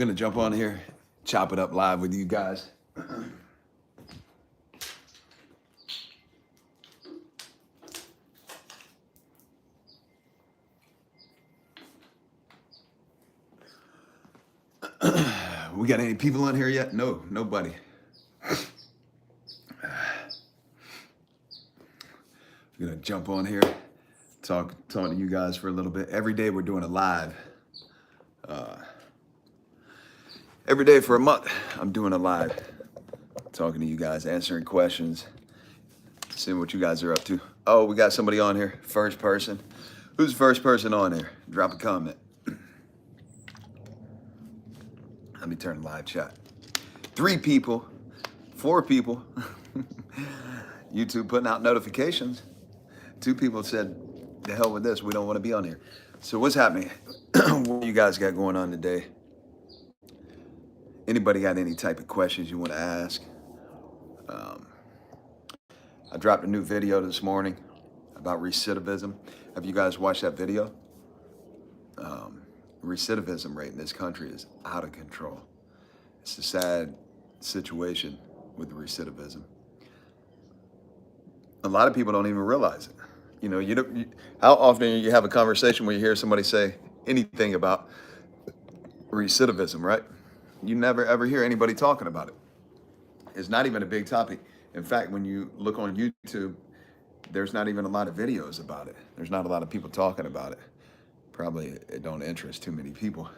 Gonna jump on here, chop it up live with you guys. We got any people on here yet? No, nobody. I'm gonna jump on here, talk to you guys for a little bit. Every day we're doing a live. Every day for a month, I'm doing a live, talking to you guys, answering questions, seeing what you guys are up to. Oh, we got somebody on here, first person. Who's the first person on here? Drop a comment. Let me turn live chat. 3 people, 4 people. YouTube putting out notifications. 2 people said, the hell with this, we don't want to be on here. So what's happening? What you guys got going on today? Anybody got any type of questions you want to ask? I dropped a new video this morning about recidivism. Have you guys watched that video? Recidivism rate in this country is out of control. It's a sad situation with recidivism. A lot of people don't even realize it. You know, how often you have a conversation where you hear somebody say anything about recidivism, right? You never ever hear anybody talking about it. It's not even a big topic. In fact, when you look on YouTube, there's not even a lot of videos about it. There's not a lot of people talking about it. Probably it don't interest too many people,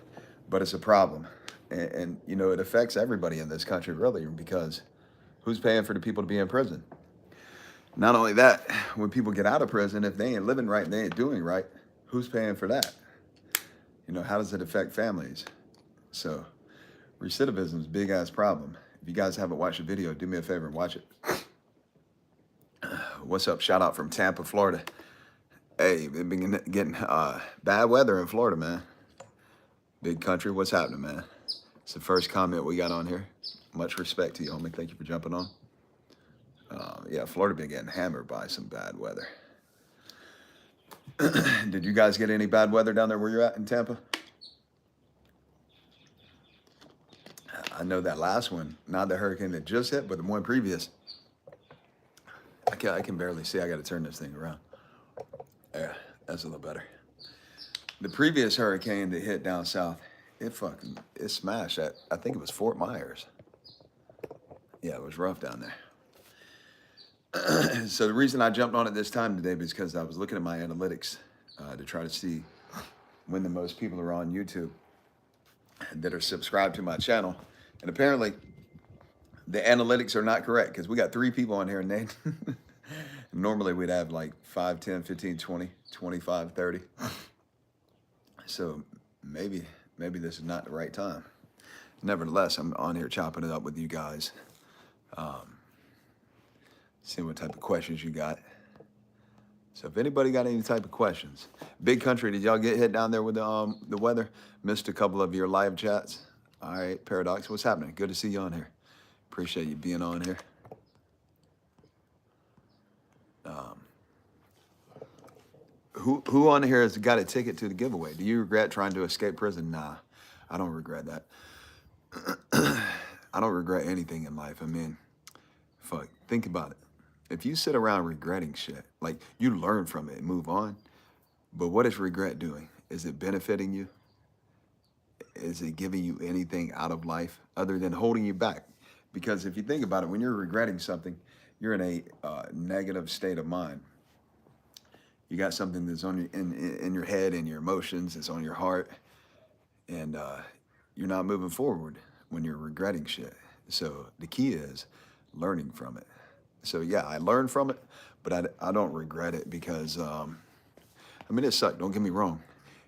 but it's a problem. And you know, it affects everybody in this country really, because who's paying for the people to be in prison? Not only that, when people get out of prison, if they ain't living right and they ain't doing right, who's paying for that? You know, how does it affect families? So recidivism is a big ass problem. If you guys haven't watched the video, do me a favor and watch it. What's up? Shout out from Tampa, Florida. Hey, we've been getting bad weather in Florida, man. Big country. What's happening, man? It's the first comment we got on here. Much respect to you, homie. Thank you for jumping on. Yeah, Florida been getting hammered by some bad weather. Did you guys get any bad weather down there where you're at in Tampa? I know that last one, not the hurricane that just hit, but the one previous. I can barely see. I got to turn this thing around. Yeah, that's a little better. The previous hurricane that hit down south, it smashed at, I think it was Fort Myers. Yeah, it was rough down there. So the reason I jumped on it this time today is because I was looking at my analytics to try to see when the most people are on YouTube that are subscribed to my channel. And apparently the analytics are not correct, because we got 3 people on here and they normally we'd have like 5, 10, 15, 20, 25, 30. So maybe this is not the right time. Nevertheless, I'm on here chopping it up with you guys. Seeing what type of questions you got. So if anybody got any type of questions. Big country, did y'all get hit down there with the weather? Missed a couple of your live chats. All right, Paradox, what's happening? Good to see you on here. Appreciate you being on here. Who on here has got a ticket to the giveaway? Do you regret trying to escape prison? Nah, I don't regret that. I don't regret anything in life. I mean, fuck, think about it. If you sit around regretting shit, like, you learn from it and move on. But what is regret doing? Is it benefiting you? Is it giving you anything out of life other than holding you back? Because if you think about it, when you're regretting something, you're in a negative state of mind. You got something that's on in your head and your emotions, it's on your heart, and you're not moving forward when you're regretting shit. So the key is learning from it. So yeah, I learned from it, but I don't regret it, because I mean, it sucked, don't get me wrong.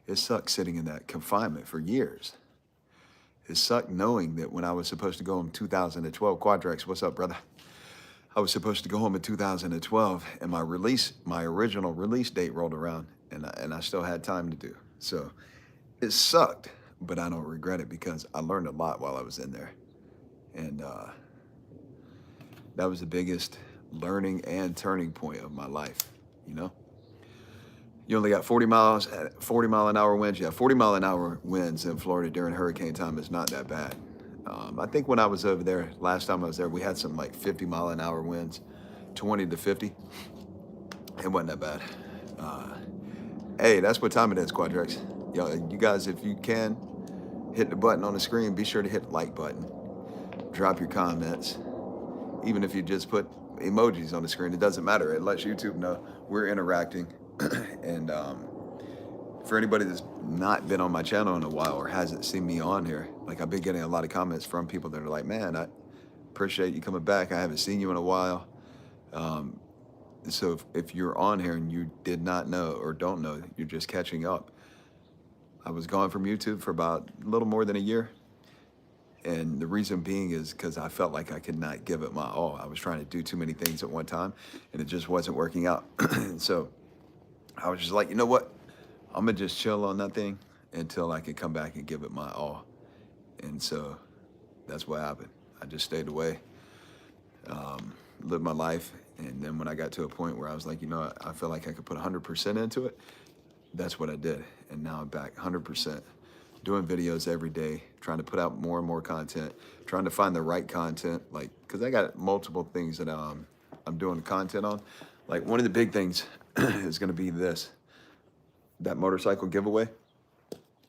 It sucked sitting in that confinement for years. It sucked knowing that when I was supposed to go home in 2012, Quadrex, what's up, brother? I was supposed to go home in 2012, and my original release date rolled around, and I still had time to do. So it sucked, but I don't regret it, because I learned a lot while I was in there. And that was the biggest learning and turning point of my life, you know? You only got 40 mile an hour winds. Yeah, 40 mile an hour winds in Florida during hurricane time is not that bad. I think when I was over there, last time I was there, we had some like 50 mile an hour winds, 20 to 50. It wasn't that bad. Uh, hey, that's what time it is, Quadrex. Yo, you guys, if you can, hit the button on the screen. Be sure to hit the like button. Drop your comments. Even if you just put emojis on the screen, it doesn't matter. It lets YouTube know we're interacting. And for anybody that's not been on my channel in a while or hasn't seen me on here, like I've been getting a lot of comments from people that are like, man, I appreciate you coming back. I haven't seen you in a while. So if you're on here and you did not know or don't know, you're just catching up. I was gone from YouTube for about a little more than a year. And the reason being is because I felt like I could not give it my all. I was trying to do too many things at one time and it just wasn't working out. And so I was just like, you know what? I'm gonna just chill on that thing until I can come back and give it my all. And so that's what happened. I just stayed away, lived my life. And then when I got to a point where I was like, you know, I feel like I could put 100% into it, that's what I did. And now I'm back 100%, doing videos every day, trying to put out more and more content, trying to find the right content, like, because I got multiple things that I'm doing content on. Like one of the big things is gonna be that motorcycle giveaway.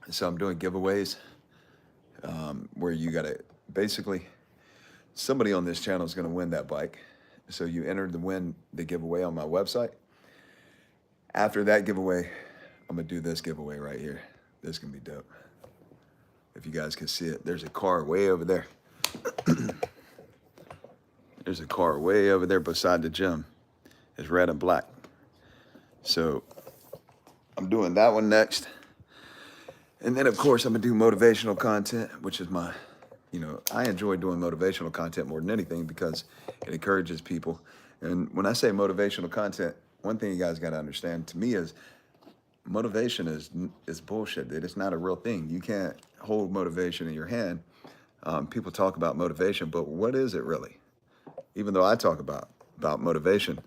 So I'm doing giveaways where you gotta, basically, somebody on this channel is gonna win that bike. So you enter to win the giveaway on my website. After that giveaway, I'm gonna do this giveaway right here. This is gonna be dope. If you guys can see it, there's a car way over there. There's a car way over there beside the gym. It's red and black. So I'm doing that one next. And then of course I'm gonna do motivational content, which is my, you know, I enjoy doing motivational content more than anything because it encourages people. And when I say motivational content, one thing you guys gotta understand to me is motivation is bullshit. It's not a real thing. You can't hold motivation in your hand. People talk about motivation, but what is it really? Even though I talk about motivation,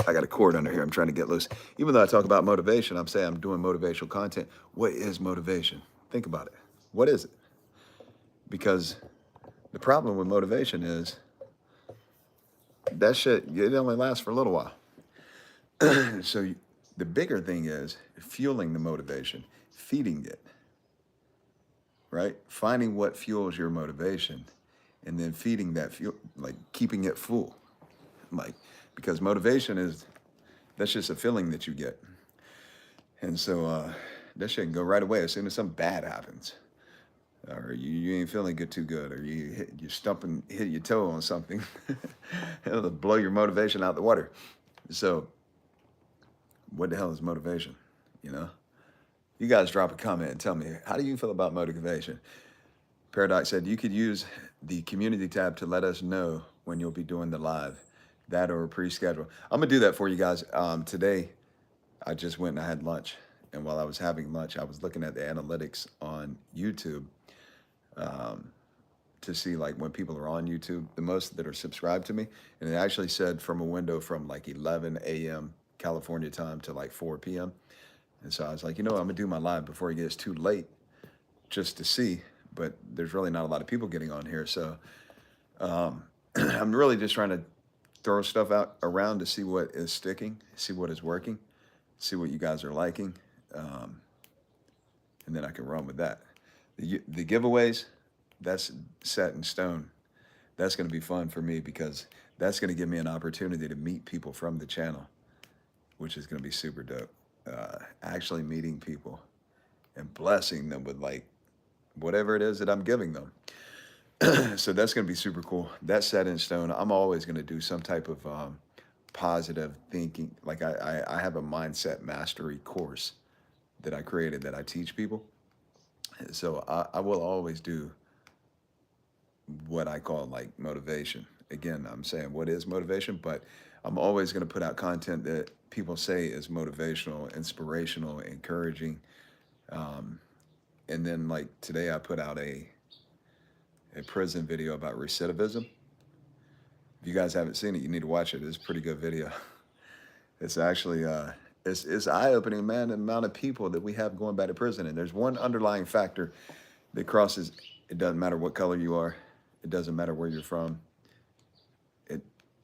I got a cord under here I'm trying to get loose. Even though I talk about motivation, I'm saying I'm doing motivational content. What is motivation? Think about it. What is it? Because the problem with motivation is that shit, it only lasts for a little while. So the bigger thing is fueling the motivation, feeding it, right? Finding what fuels your motivation and then feeding that fuel, like keeping it full. Like, because motivation that's just a feeling that you get. And so that shit can go right away as soon as something bad happens. Or you ain't feeling too good, or you hit your toe on something. It'll blow your motivation out the water. So what the hell is motivation? You know? You guys drop a comment and tell me, how do you feel about motivation? Paradox said, you could use the community tab to let us know when you'll be doing the live, that or pre-schedule. I'm gonna do that for you guys. Today, I just went and I had lunch. And while I was having lunch, I was looking at the analytics on YouTube to see like when people are on YouTube, the most that are subscribed to me. And it actually said from a window from like 11 a.m. California time to like 4 p.m. And so I was like, you know what, I'm gonna do my live before it gets too late just to see, but there's really not a lot of people getting on here. So I'm really just trying to throw stuff out around to see what is sticking, see what is working, see what you guys are liking. And then I can run with that. The giveaways, that's set in stone. That's gonna be fun for me because that's gonna give me an opportunity to meet people from the channel, which is gonna be super dope. Actually meeting people and blessing them with like whatever it is that I'm giving them. So that's gonna be super cool. That's set in stone. I'm always gonna do some type of positive thinking. Like I have a mindset mastery course that I created that I teach people. So I will always do what I call like motivation. Again, I'm saying what is motivation, but I'm always going to put out content that people say is motivational, inspirational, encouraging. And then like today I put out a prison video about recidivism. If you guys haven't seen it, you need to watch it. It's a pretty good video. It's actually, It's eye-opening, man, the amount of people that we have going back to prison. And there's one underlying factor that crosses, it doesn't matter what color you are, it doesn't matter where you're from. It,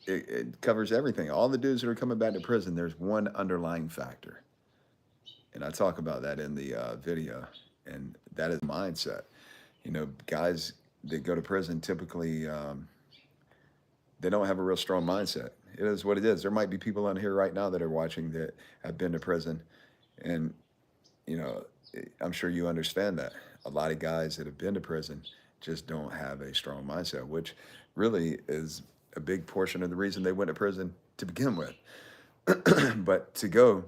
it covers everything. All the dudes that are coming back to prison, there's one underlying factor. And I talk about that in the video. And that is mindset. You know, guys that go to prison typically, they don't have a real strong mindset. It is what it is. There might be people on here right now that are watching that have been to prison. And, you know, I'm sure you understand that. A lot of guys that have been to prison just don't have a strong mindset, which really is a big portion of the reason they went to prison to begin with. But to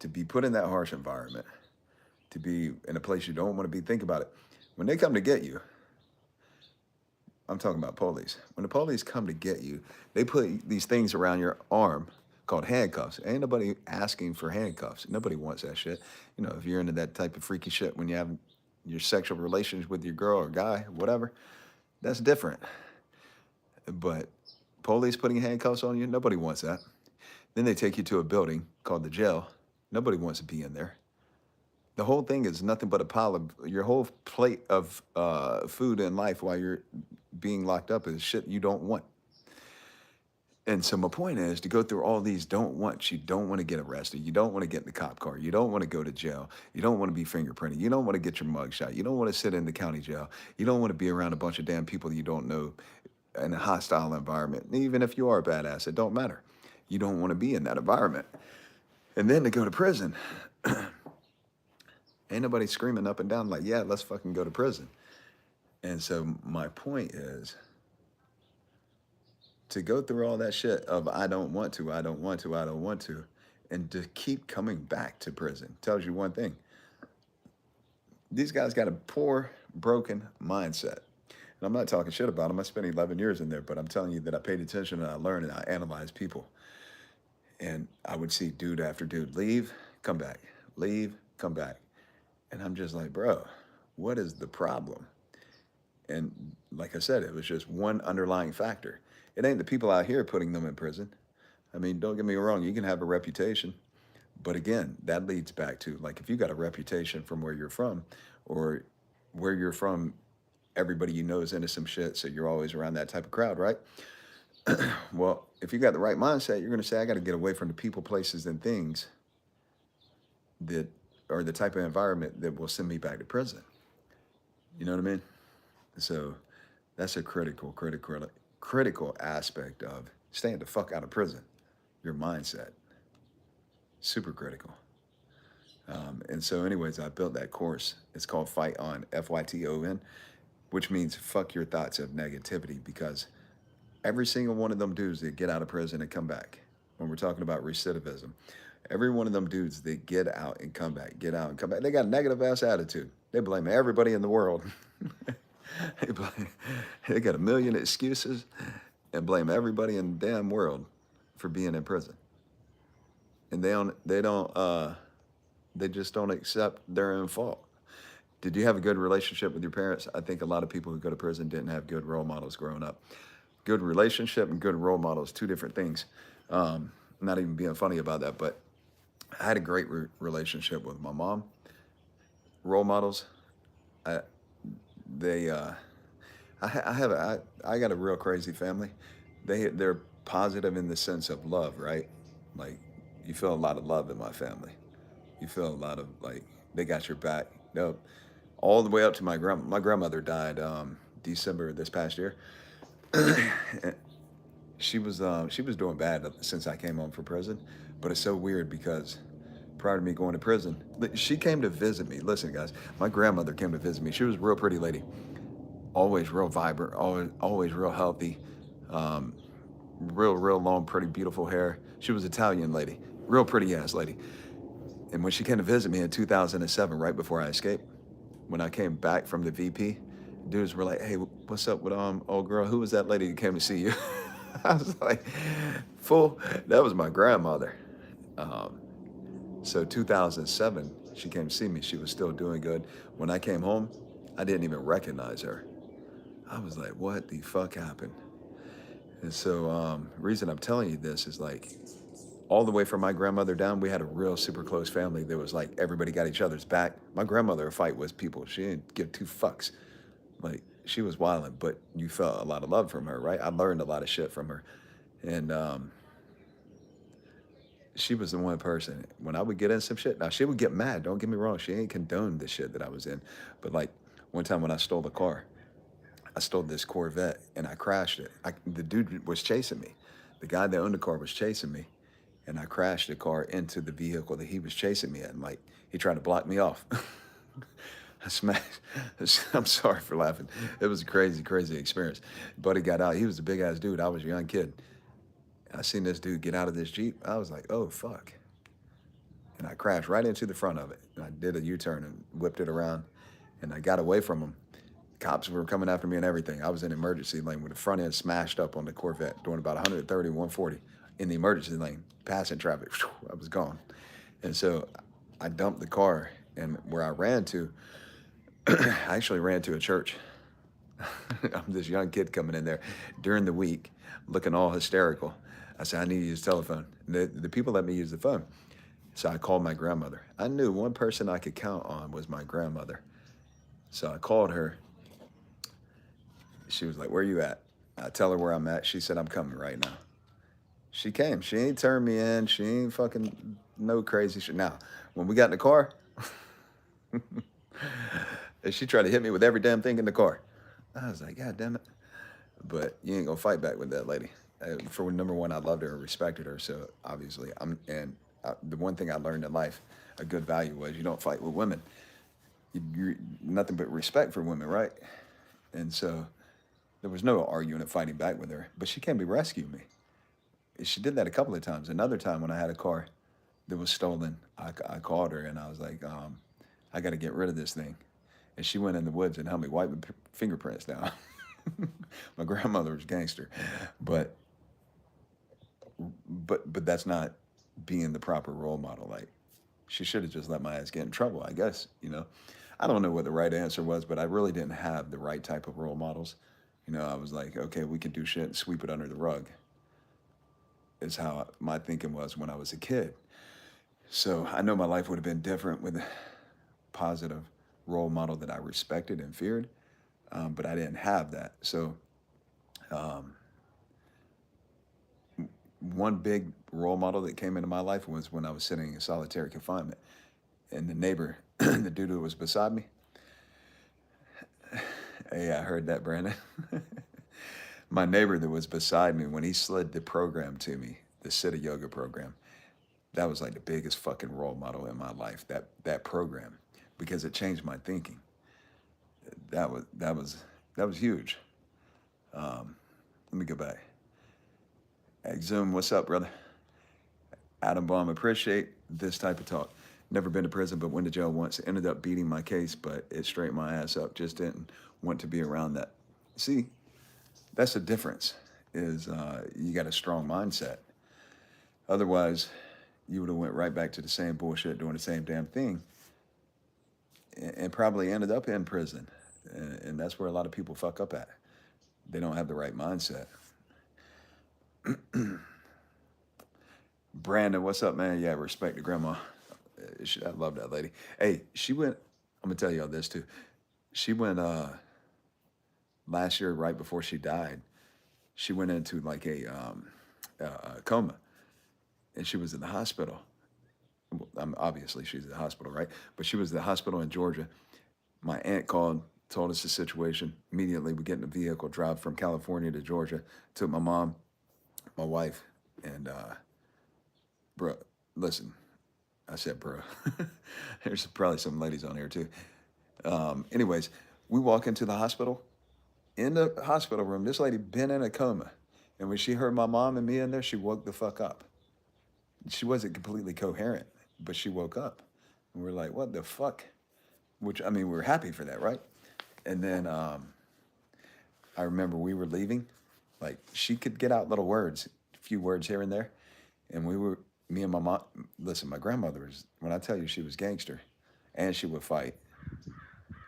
be put in that harsh environment, to be in a place you don't want to be, think about it. When they come to get you, I'm talking about police. When the police come to get you, they put these things around your arm called handcuffs. Ain't nobody asking for handcuffs. Nobody wants that shit. You know, if you're into that type of freaky shit when you have your sexual relations with your girl or guy, whatever, that's different. But police putting handcuffs on you, nobody wants that. Then they take you to a building called the jail. Nobody wants to be in there. The whole thing is nothing but a pile of, your whole plate of food in life while you're being locked up is shit you don't want. And so my point is to go through all these don't wants. You don't want to get arrested. You don't want to get in the cop car. You don't want to go to jail. You don't want to be fingerprinted. You don't want to get your mug shot. You don't want to sit in the county jail. You don't want to be around a bunch of damn people you don't know in a hostile environment. Even if you are a badass, it don't matter. You don't want to be in that environment. And then to go to prison, ain't nobody screaming up and down like, yeah, let's fucking go to prison. And so my point is to go through all that shit of I don't want to, I don't want to, I don't want to, and to keep coming back to prison tells you one thing. These guys got a poor, broken mindset. And I'm not talking shit about them. I spent 11 years in there, but I'm telling you that I paid attention and I learned and I analyzed people. And I would see dude after dude leave, come back, leave, come back. And I'm just like, bro, what is the problem? And like I said, it was just one underlying factor. It ain't the people out here putting them in prison. I mean, don't get me wrong, you can have a reputation. But again, that leads back to, like, if you got a reputation from where you're from, or where you're from, everybody you know is into some shit, so you're always around that type of crowd, right? Well, if you got the right mindset, you're going to say, I got to get away from the people, places, and things that are the type of environment that will send me back to prison. You know what I mean? So that's a critical aspect of staying the fuck out of prison. Your mindset. Super critical. And so anyways, I built that course. It's called FYTON, FYTON, which means fuck your thoughts of negativity, because every single one of them dudes that get out of prison and come back, when we're talking about recidivism, every one of them dudes that get out and come back, they got a negative ass attitude. They blame everybody in the world. They got a million excuses and blame everybody in the damn world for being in prison. And they just don't accept their own fault. Did you have a good relationship with your parents? I think a lot of people who go to prison didn't have good role models growing up. Good relationship and good role models, two different things. Not even being funny about that, but I had a great relationship with my mom. Role models, I got a real crazy family. They're positive in the sense of love, right? Like, you feel a lot of love in my family. You feel a lot of, like, they got your back. No, all the way up to my grandmother died December this past year. She was doing bad since I came home from prison, but it's so weird because prior to me going to prison, she came to visit me. Listen, guys, my grandmother came to visit me. She was a real pretty lady, always real vibrant, always real healthy, real long, pretty, beautiful hair. She was an Italian lady, real pretty ass lady. And when she came to visit me in 2007, right before I escaped, when I came back from the VP, dudes were like, hey, what's up with old girl? Who was that lady that came to see you? I was like, fool, that was my grandmother. So 2007, she came to see me. She was still doing good. When I came home, I didn't even recognize her. I was like, what the fuck happened? And so the reason I'm telling you this is, like, all the way from my grandmother down, we had a real super close family. There was like everybody got each other's back. My grandmother would fight with people. She didn't give two fucks. Like she was wilding, but you felt a lot of love from her, right? I learned a lot of shit from her. And she was the one person when I would get in some shit. Now she would get mad. Don't get me wrong. She ain't condoned the shit that I was in. But like one time when I stole the car, I stole this Corvette and I crashed it. The dude was chasing me. The guy that owned the car was chasing me, and I crashed the car into the vehicle that he was chasing me at. And like he tried to block me off. I smashed. I'm sorry for laughing. It was a crazy, crazy experience. Buddy got out. He was a big ass dude. I was a young kid. I seen this dude get out of this Jeep. I was like, oh fuck. And I crashed right into the front of it. And I did a U-turn and whipped it around, and I got away from him. Cops were coming after me and everything. I was in emergency lane with the front end smashed up on the Corvette, doing about 130, 140 in the emergency lane, passing traffic. I was gone. And so I dumped the car, and where I ran to, I actually ran to a church. I'm this young kid coming in there during the week, looking all hysterical. I said, I need to use the telephone. The people let me use the phone. So I called my grandmother. I knew one person I could count on was my grandmother. So I called her. She was like, where you at? I tell her where I'm at. She said, I'm coming right now. She came. She ain't turned me in. She ain't fucking no crazy shit. Now, when we got in the car, she tried to hit me with every damn thing in the car. I was like, God damn it. But you ain't gonna fight back with that lady. For number one, I loved her and respected her. So obviously, the one thing I learned in life, a good value was you don't fight with women. You're nothing but respect for women, right? And so there was no arguing and fighting back with her, but she came to rescue me. She did that a couple of times. Another time when I had a car that was stolen, I called her and I was like, I got to get rid of this thing. And she went in the woods and helped me wipe the fingerprints down. My grandmother was gangster, but that's not being the proper role model. Like she should have just let my ass get in trouble, I guess, you know. I don't know what the right answer was, but I really didn't have the right type of role models. You know, I was like, okay, we can do shit and sweep it under the rug. Is how my thinking was when I was a kid. So I know my life would have been different with a positive role model that I respected and feared, but I didn't have that. So one big role model that came into my life was when I was sitting in solitary confinement. And the neighbor, the dude who was beside me, hey, I heard that, Brandon. My neighbor that was beside me, when he slid the program to me, the Siddha Yoga program, that was like the biggest fucking role model in my life, that program, because it changed my thinking. That was huge. Let me go back. Zoom, what's up, brother? Adam Baum, appreciate this type of talk. Never been to prison, but went to jail once. Ended up beating my case, but it straightened my ass up. Just didn't want to be around that. See, that's the difference, is you got a strong mindset. Otherwise, you would have went right back to the same bullshit, doing the same damn thing, and probably ended up in prison. And that's where a lot of people fuck up at. They don't have the right mindset. Brandon, what's up, man? Yeah, respect to grandma. I love that lady. Hey, she went, I'm going to tell y'all this too. She went last year, right before she died, she went into like a coma, and she was in the hospital. Obviously, she's in the hospital, right? But she was in the hospital in Georgia. My aunt called, told us the situation. Immediately, we get in a vehicle, drive from California to Georgia, took my mom, my wife, and bro, listen, I said bro. There's probably some ladies on here too. Anyways, we walk into the hospital. In the hospital room, this lady been in a coma. And when she heard my mom and me in there, she woke the fuck up. She wasn't completely coherent, but she woke up. And we're like, what the fuck? Which, I mean, we were happy for that, right? And then I remember we were leaving. Like, she could get out little words, a few words here and there. And me and my mom, listen, my grandmother was, when I tell you she was gangster, and she would fight.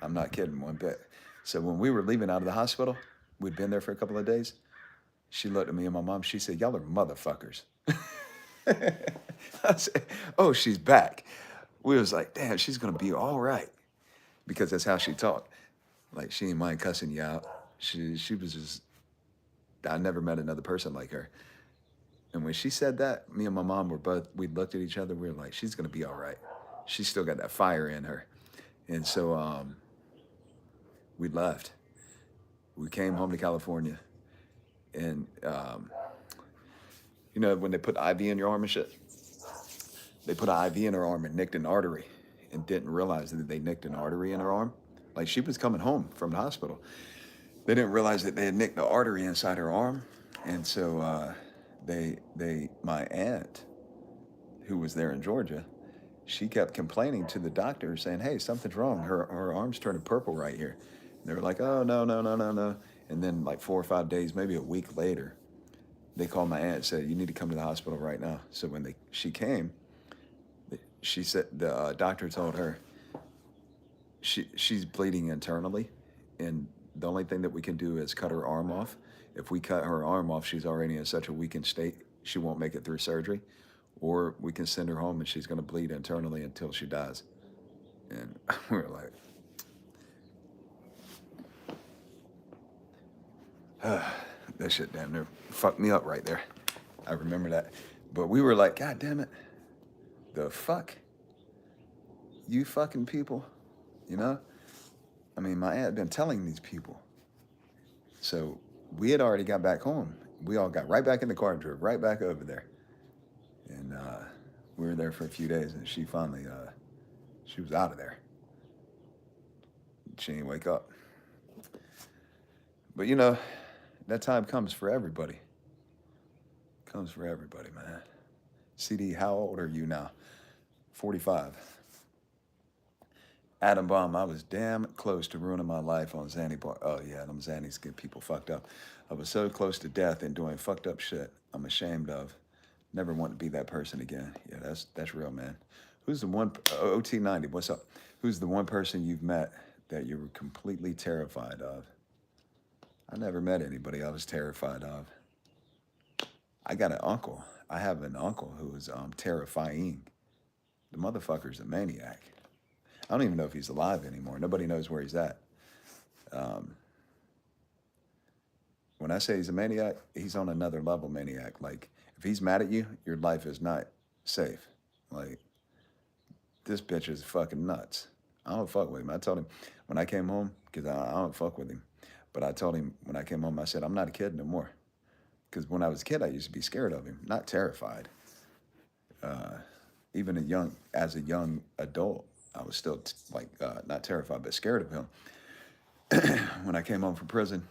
I'm not kidding one bit. So when we were leaving out of the hospital, we'd been there for a couple of days. She looked at me and my mom. She said, y'all are motherfuckers. I said, oh, she's back. We was like, damn, she's gonna be all right. Because that's how she talked. Like she didn't mind cussing you out. She was just I never met another person like her. And when she said that, me and my mom were both we looked at each other, we were like, she's gonna be all right. She's still got that fire in her. And so we left. We came home to California and you know when they put IV in your arm and shit? They put an IV in her arm and nicked an artery and didn't realize that they nicked an artery in her arm. Like she was coming home from the hospital. They didn't realize that they had nicked the artery inside her arm. And so my aunt, who was there in Georgia, she kept complaining to the doctor saying, hey, something's wrong. Her arm's turning purple right here. And they were like, oh, no, no, no, no, no. And then like 4 or 5 days, maybe a week later, they called my aunt and said, you need to come to the hospital right now. So when she came, she said the doctor told her she's bleeding internally, and the only thing that we can do is cut her arm off. If we cut her arm off, she's already in such a weakened state she won't make it through surgery, or we can send her home and she's going to bleed internally until she dies. And we were like, that shit damn near fucked me up right there. I remember that. But we were like, God damn it. The fuck? You fucking people, you know? I mean, my aunt had been telling these people. So we had already got back home. We all got right back in the car and drove right back over there. And we were there for a few days, and she finally, she was out of there. She didn't wake up. But you know, that time comes for everybody. Comes for everybody, man. CD, how old are you now? 45. Adam Bomb, I was damn close to ruining my life on Xanny bar. Oh yeah, them Xannies get people fucked up. I was so close to death and doing fucked up shit I'm ashamed of. Never want to be that person again. Yeah, that's real, man. Who's the one, OT90, what's up? Who's the one person you've met that you were completely terrified of? I never met anybody I was terrified of. I got an uncle. I have an uncle who is terrifying. The motherfucker's a maniac. I don't even know if he's alive anymore. Nobody knows where he's at. When I say he's a maniac, he's on another level maniac. Like, if he's mad at you, your life is not safe. Like, this bitch is fucking nuts. I don't fuck with him. I told him when I came home, because I don't fuck with him, but I told him when I came home, I said, I'm not a kid no more. Because when I was a kid, I used to be scared of him, not terrified. Even as a young adult, I was still not terrified, but scared of him. When I came home from prison,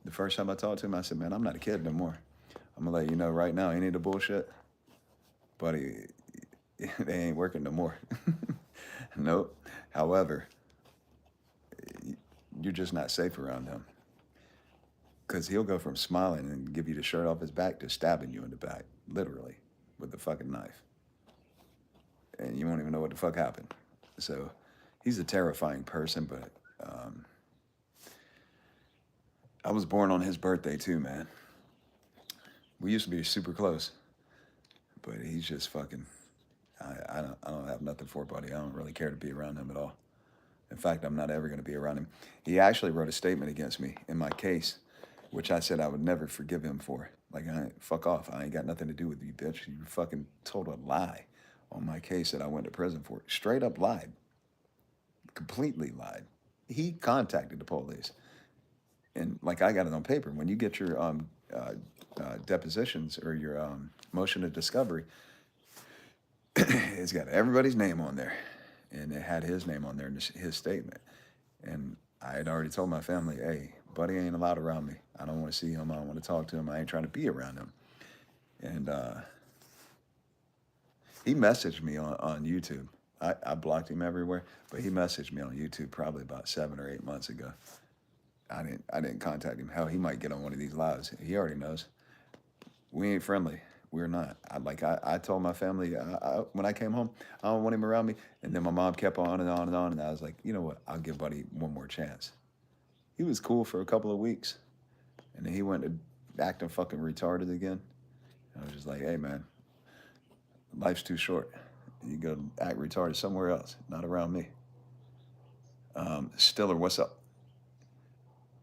the first time I talked to him, I said, man, I'm not a kid no more. I'm gonna let you know right now, any of the bullshit, buddy, they ain't working no more. Nope. However, you're just not safe around him. Because he'll go from smiling and give you the shirt off his back to stabbing you in the back, literally, with a fucking knife. And you won't even know what the fuck happened. So he's a terrifying person, but I was born on his birthday too, man. We used to be super close, but he's just fucking, I don't have nothing for buddy. I don't really care to be around him at all. In fact, I'm not ever going to be around him. He actually wrote a statement against me in my case, which I said I would never forgive him for. Like, fuck off. I ain't got nothing to do with you, bitch. You fucking told a lie on my case that I went to prison for. Straight up lied. Completely lied. He contacted the police. And like I got it on paper. When you get your depositions or your motion of discovery, it's got everybody's name on there. And it had his name on there in his statement. And I had already told my family, hey, buddy ain't allowed around me. I don't want to see him. I don't want to talk to him. I ain't trying to be around him. And he messaged me on YouTube. I blocked him everywhere, but he messaged me on YouTube probably about 7 or 8 months ago. I didn't contact him. Hell, he might get on one of these lives. He already knows. We ain't friendly. We're not. I told my family when I came home, I don't want him around me. And then my mom kept on and on and on. And I was like, you know what? I'll give buddy one more chance. He was cool for a couple of weeks. And then he went to acting fucking retarded again. I was just like, hey, man, Life's too short. You go act retarded somewhere else, not around me. Stiller, what's up?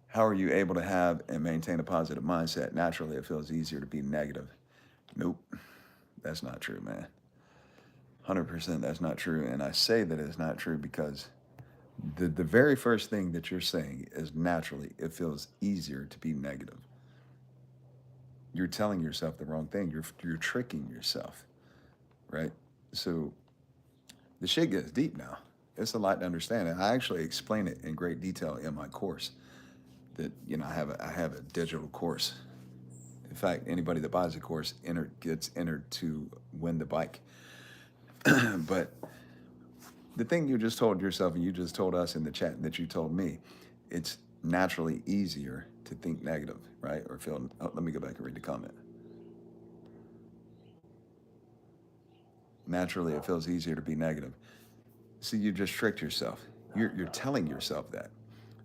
How are you able to have and maintain a positive mindset? Naturally, it feels easier to be negative. Nope, that's not true, man. 100% that's not true. And I say that it's not true because the very first thing that you're saying is naturally, it feels easier to be negative. You're telling yourself the wrong thing. You're tricking yourself, right? So the shit gets deep now. It's a lot to understand. And I actually explain it in great detail in my course. That I have a digital course. In fact, anybody that buys the course gets entered to win the bike. But the thing you just told yourself and you just told us in the chat that you told me, it's naturally easier to think negative, right? Or feel. Oh, let me go back and read the comment. Naturally, it feels easier to be negative. See, you just tricked yourself. You're telling yourself that.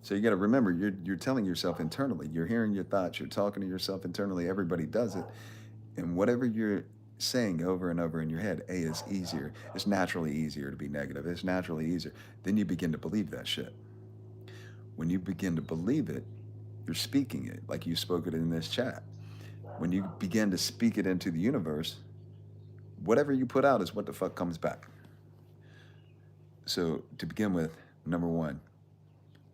So you got to remember, you're telling yourself internally. You're hearing your thoughts. You're talking to yourself internally. Everybody does it, and whatever you're saying over and over in your head, A is easier. It's naturally easier to be negative. It's naturally easier. Then you begin to believe that shit. When you begin to believe it, you're speaking it like you spoke it in this chat. When you begin to speak it into the universe, whatever you put out is what the fuck comes back. So to begin with, number one,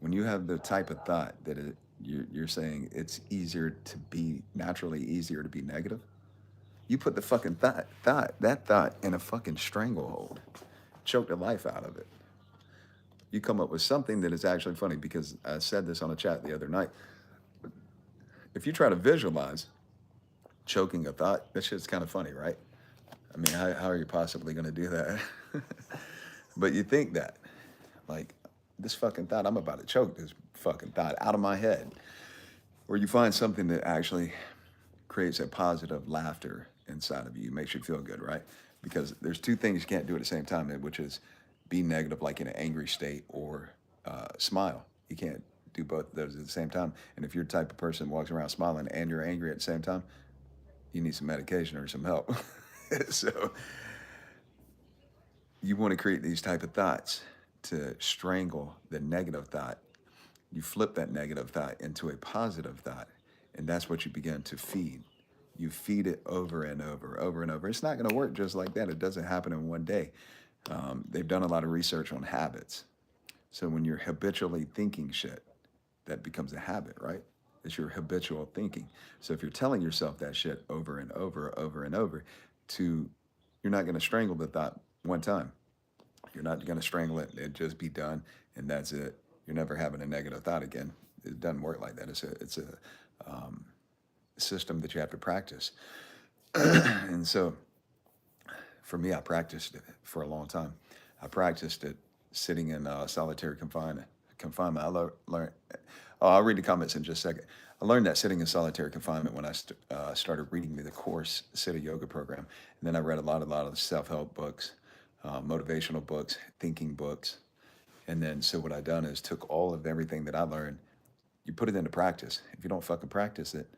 when you have the type of thought that you're saying it's easier to be naturally easier to be negative, you put the fucking that thought in a fucking stranglehold, choke the life out of it. You come up with something that is actually funny because I said this on a chat the other night. If you try to visualize choking a thought, that shit's kind of funny, right? I mean, how are you possibly going to do that? But you think that, like, this fucking thought, I'm about to choke this fucking thought out of my head. Or you find something that actually creates a positive laughter inside of you, makes you feel good, right? Because there's two things you can't do at the same time, which is be negative, like in an angry state, or smile. You can't do both of those at the same time. And if you're the type of person who walks around smiling and you're angry at the same time, you need some medication or some help. So you want to create these type of thoughts to strangle the negative thought. You flip that negative thought into a positive thought, and that's what you begin to feed. You feed it over and over and over. It's not going to work just like that. It doesn't happen in one day. They've done a lot of research on habits. So when you're habitually thinking shit, that becomes a habit, right? It's your habitual thinking. So if you're telling yourself that shit over and over and over, you're not going to strangle the thought one time. You're not going to strangle it and just be done, and that's it. You're never having a negative thought again. It doesn't work like that. It's a system that you have to practice. And so for me, I practiced it for a long time. I practiced it sitting in solitary confinement. I learned. Oh, I'll read the comments in just a second. I learned that sitting in solitary confinement when I started reading the course Siddha Yoga program, and then I read a lot of self-help books, motivational books, thinking books, and then so what I done is took all of everything that I learned, you put it into practice. If you don't fucking practice it,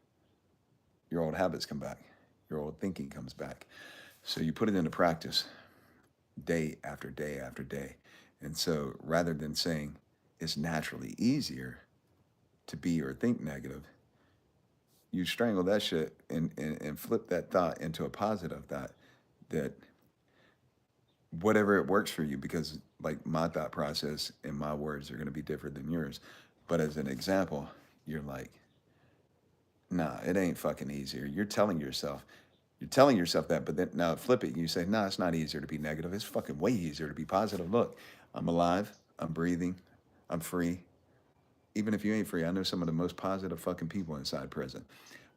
your old habits come back, your old thinking comes back. So you put it into practice day after day after day. And so rather than saying it's naturally easier to be or think negative, you strangle that shit and flip that thought into a positive thought that whatever it works for you, because like my thought process and my words are going to be different than yours. But as an example, you're like, nah, it ain't fucking easier. You're telling yourself that, but then now flip it. You say, nah, it's not easier to be negative. It's fucking way easier to be positive. Look, I'm alive. I'm breathing. I'm free. Even if you ain't free, I know some of the most positive fucking people inside prison.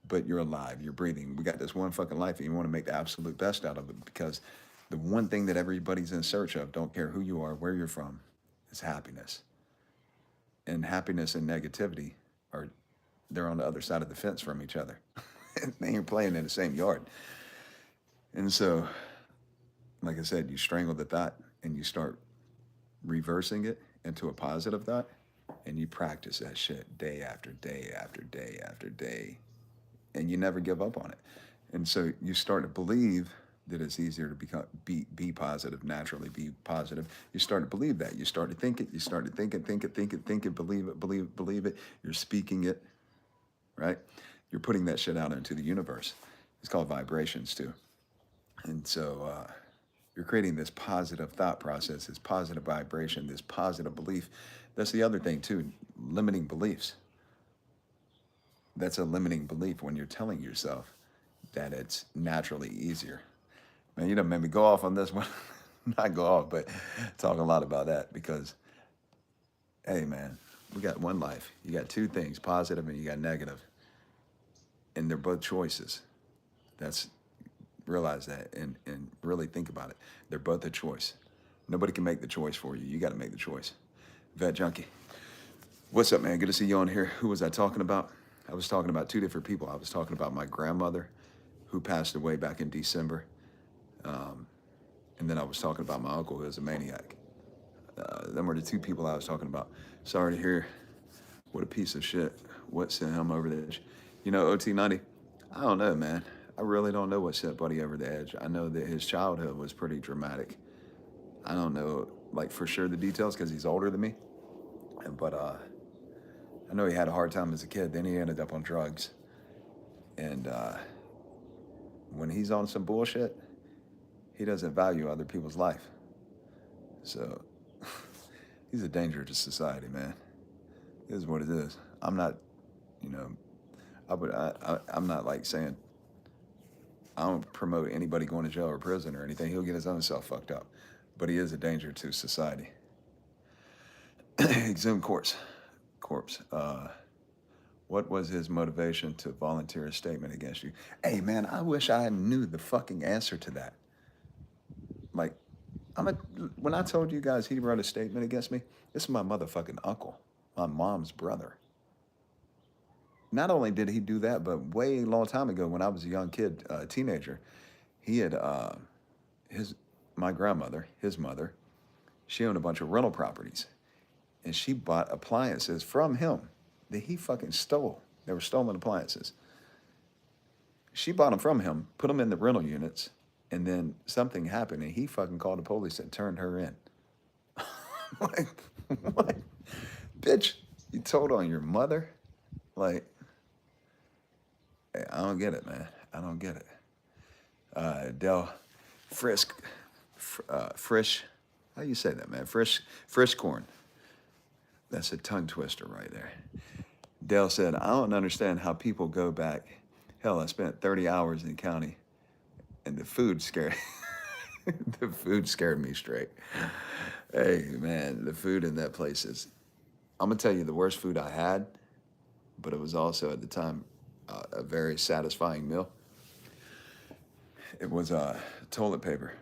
But you're alive. You're breathing. We got this one fucking life, and you want to make the absolute best out of it, because the one thing that everybody's in search of, don't care who you are, where you're from, is happiness. And happiness and negativity they're on the other side of the fence from each other. They ain't playing in the same yard. And so, like I said, you strangle the thought and you start reversing it into a positive thought, and you practice that shit day after day after day after day, and you never give up on it. And so you start to believe that it's easier to be positive, naturally be positive. You start to believe that. You start to think it. You start to think it, believe it. You're speaking it, right? You're putting that shit out into the universe. It's called vibrations too. And so you're creating this positive thought process, this positive vibration, this positive belief. That's the other thing too, limiting beliefs. That's a limiting belief when you're telling yourself that it's naturally easier. Man, you done made me go off on this one. Not go off, but talk a lot about that because, hey, man, we got one life. You got two things, positive and you got negative. And they're both choices. Realize that and really think about it. They're both a choice. Nobody can make the choice for you. You got to make the choice. Vet Junkie. What's up, man? Good to see you on here. Who was I talking about? I was talking about two different people. I was talking about my grandmother who passed away back in December. And then I was talking about my uncle who was a maniac. Them were the two people I was talking about. Sorry to hear what a piece of shit. What sent him over the edge? You know, OT90, I don't know, man. I really don't know what set Buddy over the edge. I know that his childhood was pretty dramatic. I don't know, like, for sure the details because he's older than me. But I know he had a hard time as a kid. Then he ended up on drugs. And when he's on some bullshit, he doesn't value other people's life. So he's a danger to society, man. It is what it is. I'm not, you know, I'm not like saying, I don't promote anybody going to jail or prison or anything. He'll get his own self fucked up. But he is a danger to society. Exhumed corpse. What was his motivation to volunteer a statement against you? Hey, man, I wish I knew the fucking answer to that. Like, when I told you guys he wrote a statement against me, this is my motherfucking uncle, my mom's brother. Not only did he do that, but way long time ago when I was a young kid, teenager, he had, my grandmother, his mother, she owned a bunch of rental properties. And she bought appliances from him that he fucking stole. They were stolen appliances. She bought them from him, put them in the rental units, and then something happened, and he fucking called the police and turned her in. Like, what? Bitch, you told on your mother? Like, I don't get it, man. I don't get it. Del Frisk, Frisch, how you say that, man? Frischkorn. That's a tongue twister right there. Dale said, I don't understand how people go back. Hell, I spent 30 hours in the county, and the food scared the food scared me straight. Hey, man, the food in that place is, I'm going to tell you the worst food I had, but it was also at the time a very satisfying meal. It was toilet paper.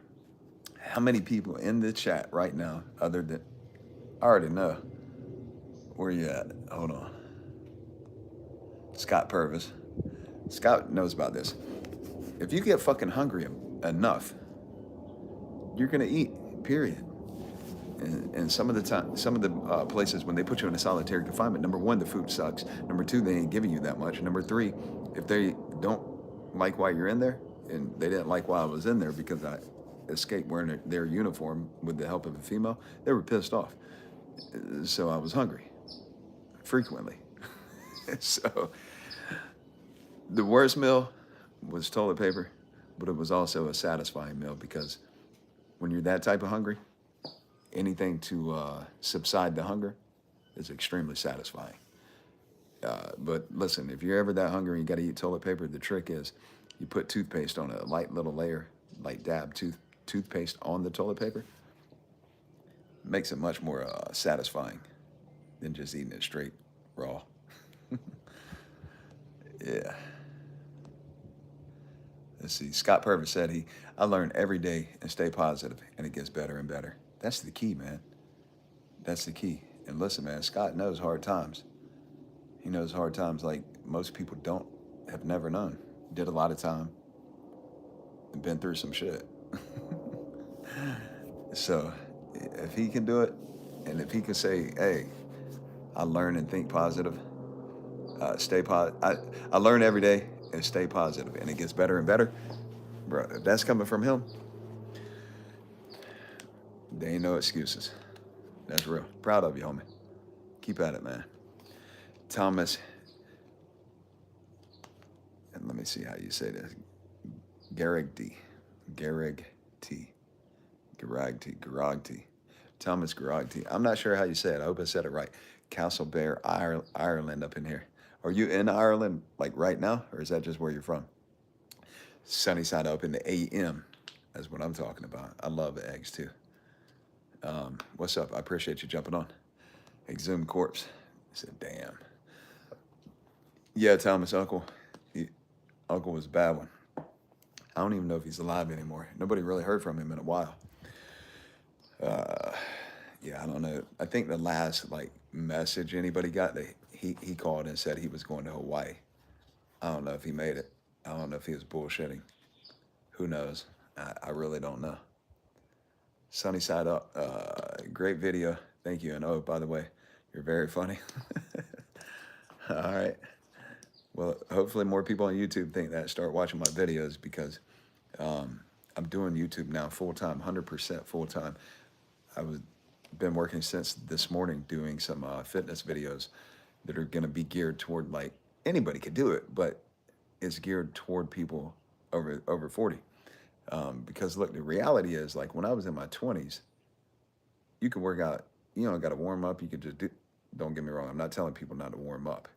How many people in the chat right now, other than, I already know. Where you at? Hold on. Scott Purvis. Scott knows about this. If you get fucking hungry enough, you're gonna eat, period. And some of the places, when they put you in a solitary confinement, number one, the food sucks. Number two, they ain't giving you that much. Number three, if they don't like why you're in there, and they didn't like why I was in there because I escaped wearing their uniform with the help of a female, they were pissed off. So I was hungry, frequently. So the worst meal was toilet paper, but it was also a satisfying meal because when you're that type of hungry, anything to subside the hunger is extremely satisfying. But listen, if you're ever that hungry and you got to eat toilet paper, the trick is you put toothpaste on a light little layer, light dab toothpaste on the toilet paper. Makes it much more satisfying than just eating it straight raw. Yeah. Let's see. Scott Purvis said I learn every day and stay positive, and it gets better and better. That's the key, man. That's the key. And listen, man, Scott knows hard times. He knows hard times like most people have never known. Did a lot of time and been through some shit. So if he can do it, and if he can say, hey, I learn and think positive, stay positive. I learn every day and stay positive, and it gets better and better. bro, if that's coming from him, there ain't no excuses. That's real. Proud of you, homie. Keep at it, man. Thomas, and let me see how you say this. Garrigty. Garrigty. Garagty. Thomas Garagty. I'm not sure how you say it. I hope I said it right. Castlebear, Ireland up in here. Are you in Ireland like right now, or is that just where you're from? Sunny side up in the AM. That's what I'm talking about. I love eggs too. What's up? I appreciate you jumping on. Exhumed corpse. I said, damn. Yeah, Thomas, Uncle was a bad one. I don't even know if he's alive anymore. Nobody really heard from him in a while. Yeah, I don't know. I think the last like message anybody got, he called and said he was going to Hawaii. I don't know if he made it. I don't know if he was bullshitting. Who knows? I really don't know. Sunny side up. Great video. Thank you. And oh, by the way, you're very funny. All right. Well, hopefully more people on YouTube think that, start watching my videos, because I'm doing YouTube now full-time, 100% full-time. Been working since this morning doing some fitness videos that are going to be geared toward, like, anybody could do it, but it's geared toward people over 40. Because look, the reality is, like, when I was in my 20s, you can work out, you don't got to warm up. You could just don't get me wrong. I'm not telling people not to warm up,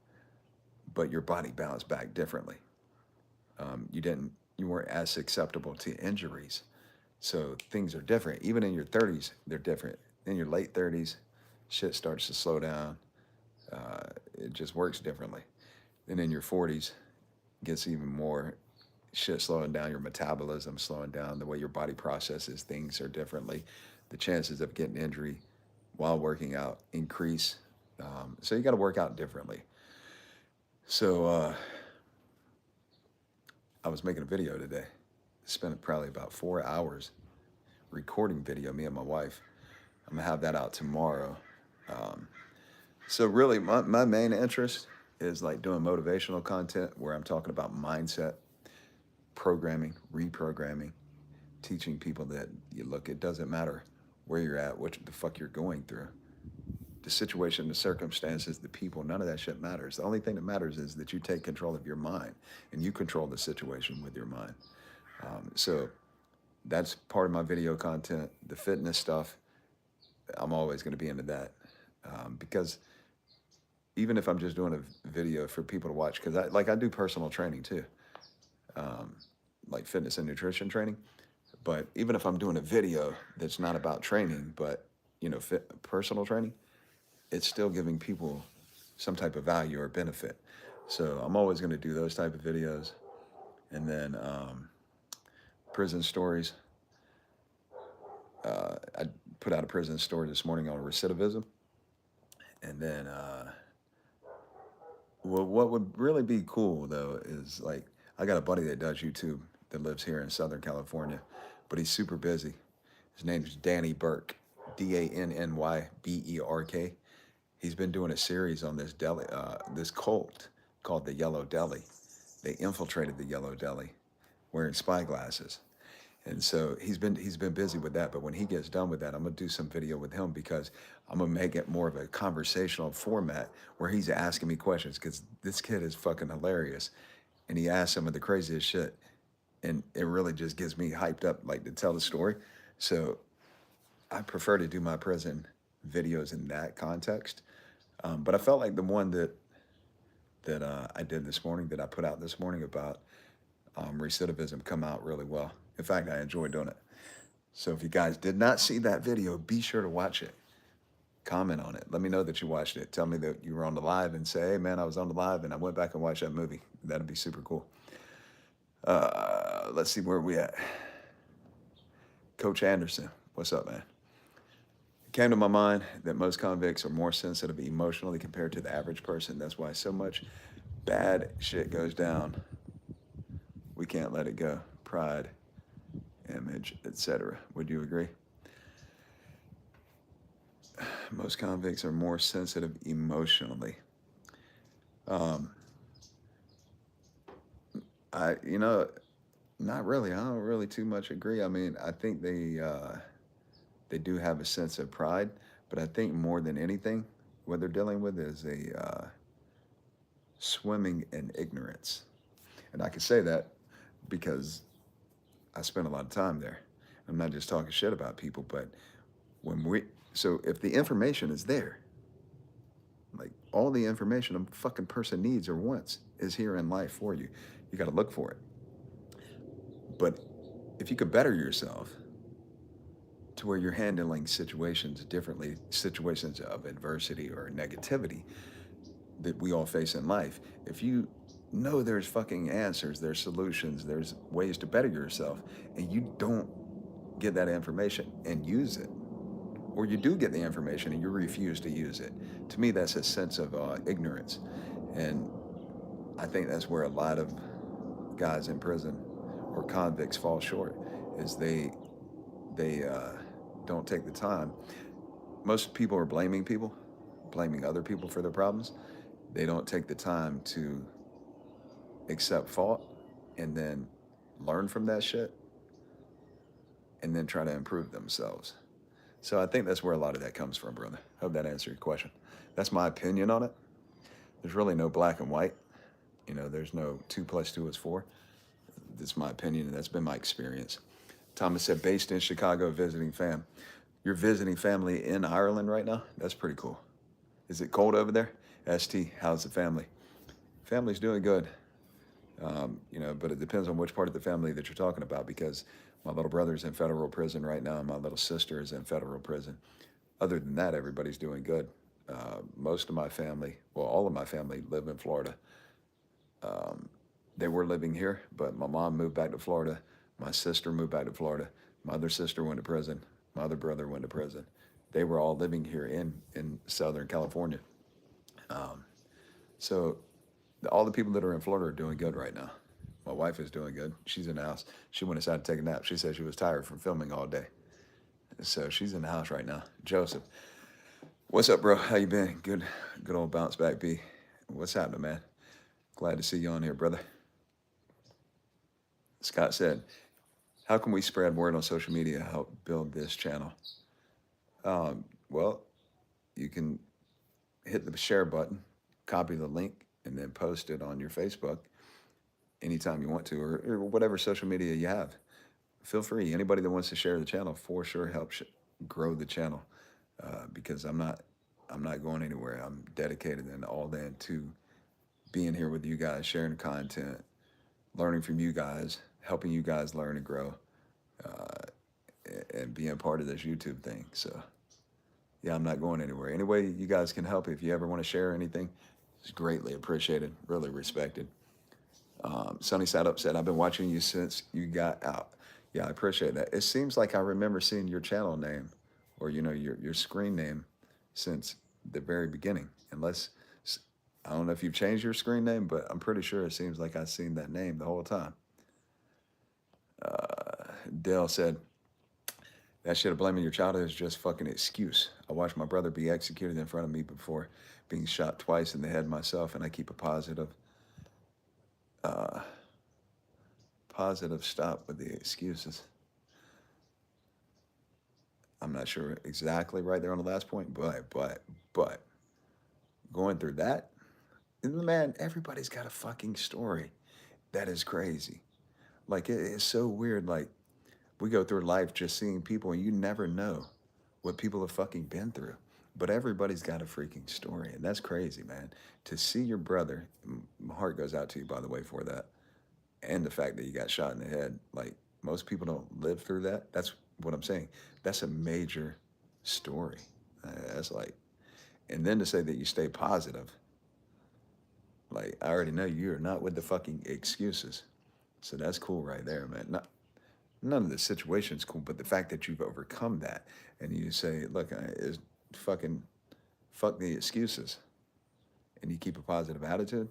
but your body bounced back differently. You weren't as susceptible to injuries. So things are different. Even in your 30s, they're different. In your late 30s, shit starts to slow down. It just works differently. Then in your 40s, gets even more shit slowing down, your metabolism slowing down, the way your body processes things are differently. The chances of getting injury while working out increase. So you got to work out differently. So I was making a video today. Spent probably about 4 hours recording video, me and my wife. I'm gonna have that out tomorrow. So really my main interest is like doing motivational content where I'm talking about mindset, programming, reprogramming, teaching people that it doesn't matter where you're at, what the fuck you're going through. The situation, the circumstances, the people, none of that shit matters. The only thing that matters is that you take control of your mind and you control the situation with your mind. So that's part of my video content. The fitness stuff, I'm always going to be into that, because even if I'm just doing a video for people to watch, because I do personal training too, like fitness and nutrition training. But even if I'm doing a video that's not about training, but personal training, it's still giving people some type of value or benefit. So I'm always going to do those type of videos. And then prison stories. I put out a prison story this morning on recidivism. And then what would really be cool, though, is like I got a buddy that does YouTube that lives here in Southern California, but he's super busy. His name's Danny Burke, DANNYBERK. He's been doing a series on this this cult called the Yellow Deli. They infiltrated the Yellow Deli wearing spy glasses. And so he's been busy with that. But when he gets done with that, I'm gonna do some video with him, because I'm gonna make it more of a conversational format where he's asking me questions, because this kid is fucking hilarious. And he asks some of the craziest shit. And it really just gets me hyped up, like, to tell the story. So I prefer to do my prison videos in that context. But I felt like the one that I did this morning, that I put out this morning about recidivism, come out really well. In fact, I enjoyed doing it. So if you guys did not see that video, be sure to watch it. Comment on it. Let me know that you watched it. Tell me that you were on the live and say, hey, man, I was on the live and I went back and watched that movie. That'd be super cool. Let's see where we at. Coach Anderson, what's up, man? It came to my mind that most convicts are more sensitive emotionally compared to the average person. That's why so much bad shit goes down. We can't let it go. Pride, image, etc. Would you agree? Most convicts are more sensitive emotionally. Not really. I don't really too much agree. I mean, I think they do have a sense of pride, but I think more than anything, what they're dealing with is a swimming in ignorance. And I can say that because I spent a lot of time there. I'm not just talking shit about people, but when we, so if the information is there, like all the information a fucking person needs or wants is here in life for you. You got to look for it. But if you could better yourself to where you're handling situations differently, situations of adversity or negativity that we all face in life, if you know there's fucking answers, there's solutions, there's ways to better yourself, and you don't get that information and use it, or you do get the information and you refuse to use it, to me that's a sense of ignorance. And I think that's where a lot of guys in prison or convicts fall short, is they don't take the time. Most people are blaming people, blaming other people for their problems. They don't take the time to accept fault and then learn from that shit and then try to improve themselves. So I think that's where a lot of that comes from, brother. Hope that answered your question. That's my opinion on it. There's really no black and white. You know, there's no 2 plus 2 is 4. That's my opinion, and that's been my experience. Thomas said, based in Chicago, visiting fam. You're visiting family in Ireland right now? That's pretty cool. Is it cold over there? ST, how's the family? Family's doing good. You know, but it depends on which part of the family that you're talking about, because my little brother's in federal prison right now, and my little sister is in federal prison. Other than that, everybody's doing good. Most of my family, well, all of my family live in Florida. They were living here, but my mom moved back to Florida. My sister moved back to Florida. My other sister went to prison. My other brother went to prison. They were all living here in Southern California. So all the people that are in Florida are doing good right now. My wife is doing good. She's in the house. She went inside to take a nap. She said she was tired from filming all day. So she's in the house right now. Joseph, what's up, bro? How you been? Good old bounce back, B. What's happening, man? Glad to see you on here, brother. Scott said, how can we spread word on social media to help build this channel? Well, you can hit the share button, copy the link, and then post it on your Facebook anytime you want to, or whatever social media you have. Feel free. Anybody that wants to share the channel for sure helps grow the channel, because I'm not going anywhere. I'm dedicated and all in to being here with you guys, sharing content, learning from you guys, helping you guys learn and grow, and being part of this YouTube thing. So yeah, I'm not going anywhere. Any way you guys can help, if you ever want to share anything, it's greatly appreciated, really respected. Sunny sat up said, I've been watching you since you got out. Yeah, I appreciate that. It seems like I remember seeing your channel name, or you know, your screen name since the very beginning. Unless, I don't know if you've changed your screen name, but I'm pretty sure it seems like I've seen that name the whole time. Dale said, that shit of blaming your childhood is just fucking excuse. I watched my brother be executed in front of me before being shot twice in the head myself, and I keep a positive stop with the excuses. I'm not sure exactly right there on the last point, but going through that, man, everybody's got a fucking story. That is crazy. Like, it's so weird. Like, we go through life just seeing people, and you never know what people have fucking been through. But everybody's got a freaking story, and that's crazy, man. To see your brother, my heart goes out to you, by the way, for that. And the fact that you got shot in the head. Like, most people don't live through that. That's what I'm saying. That's a major story. That's like, and then to say that you stay positive. Like, I already know you're not with the fucking excuses. So that's cool right there, man. None of the situation's cool, but the fact that you've overcome that and you say, look, is fucking fuck the excuses, and you keep a positive attitude,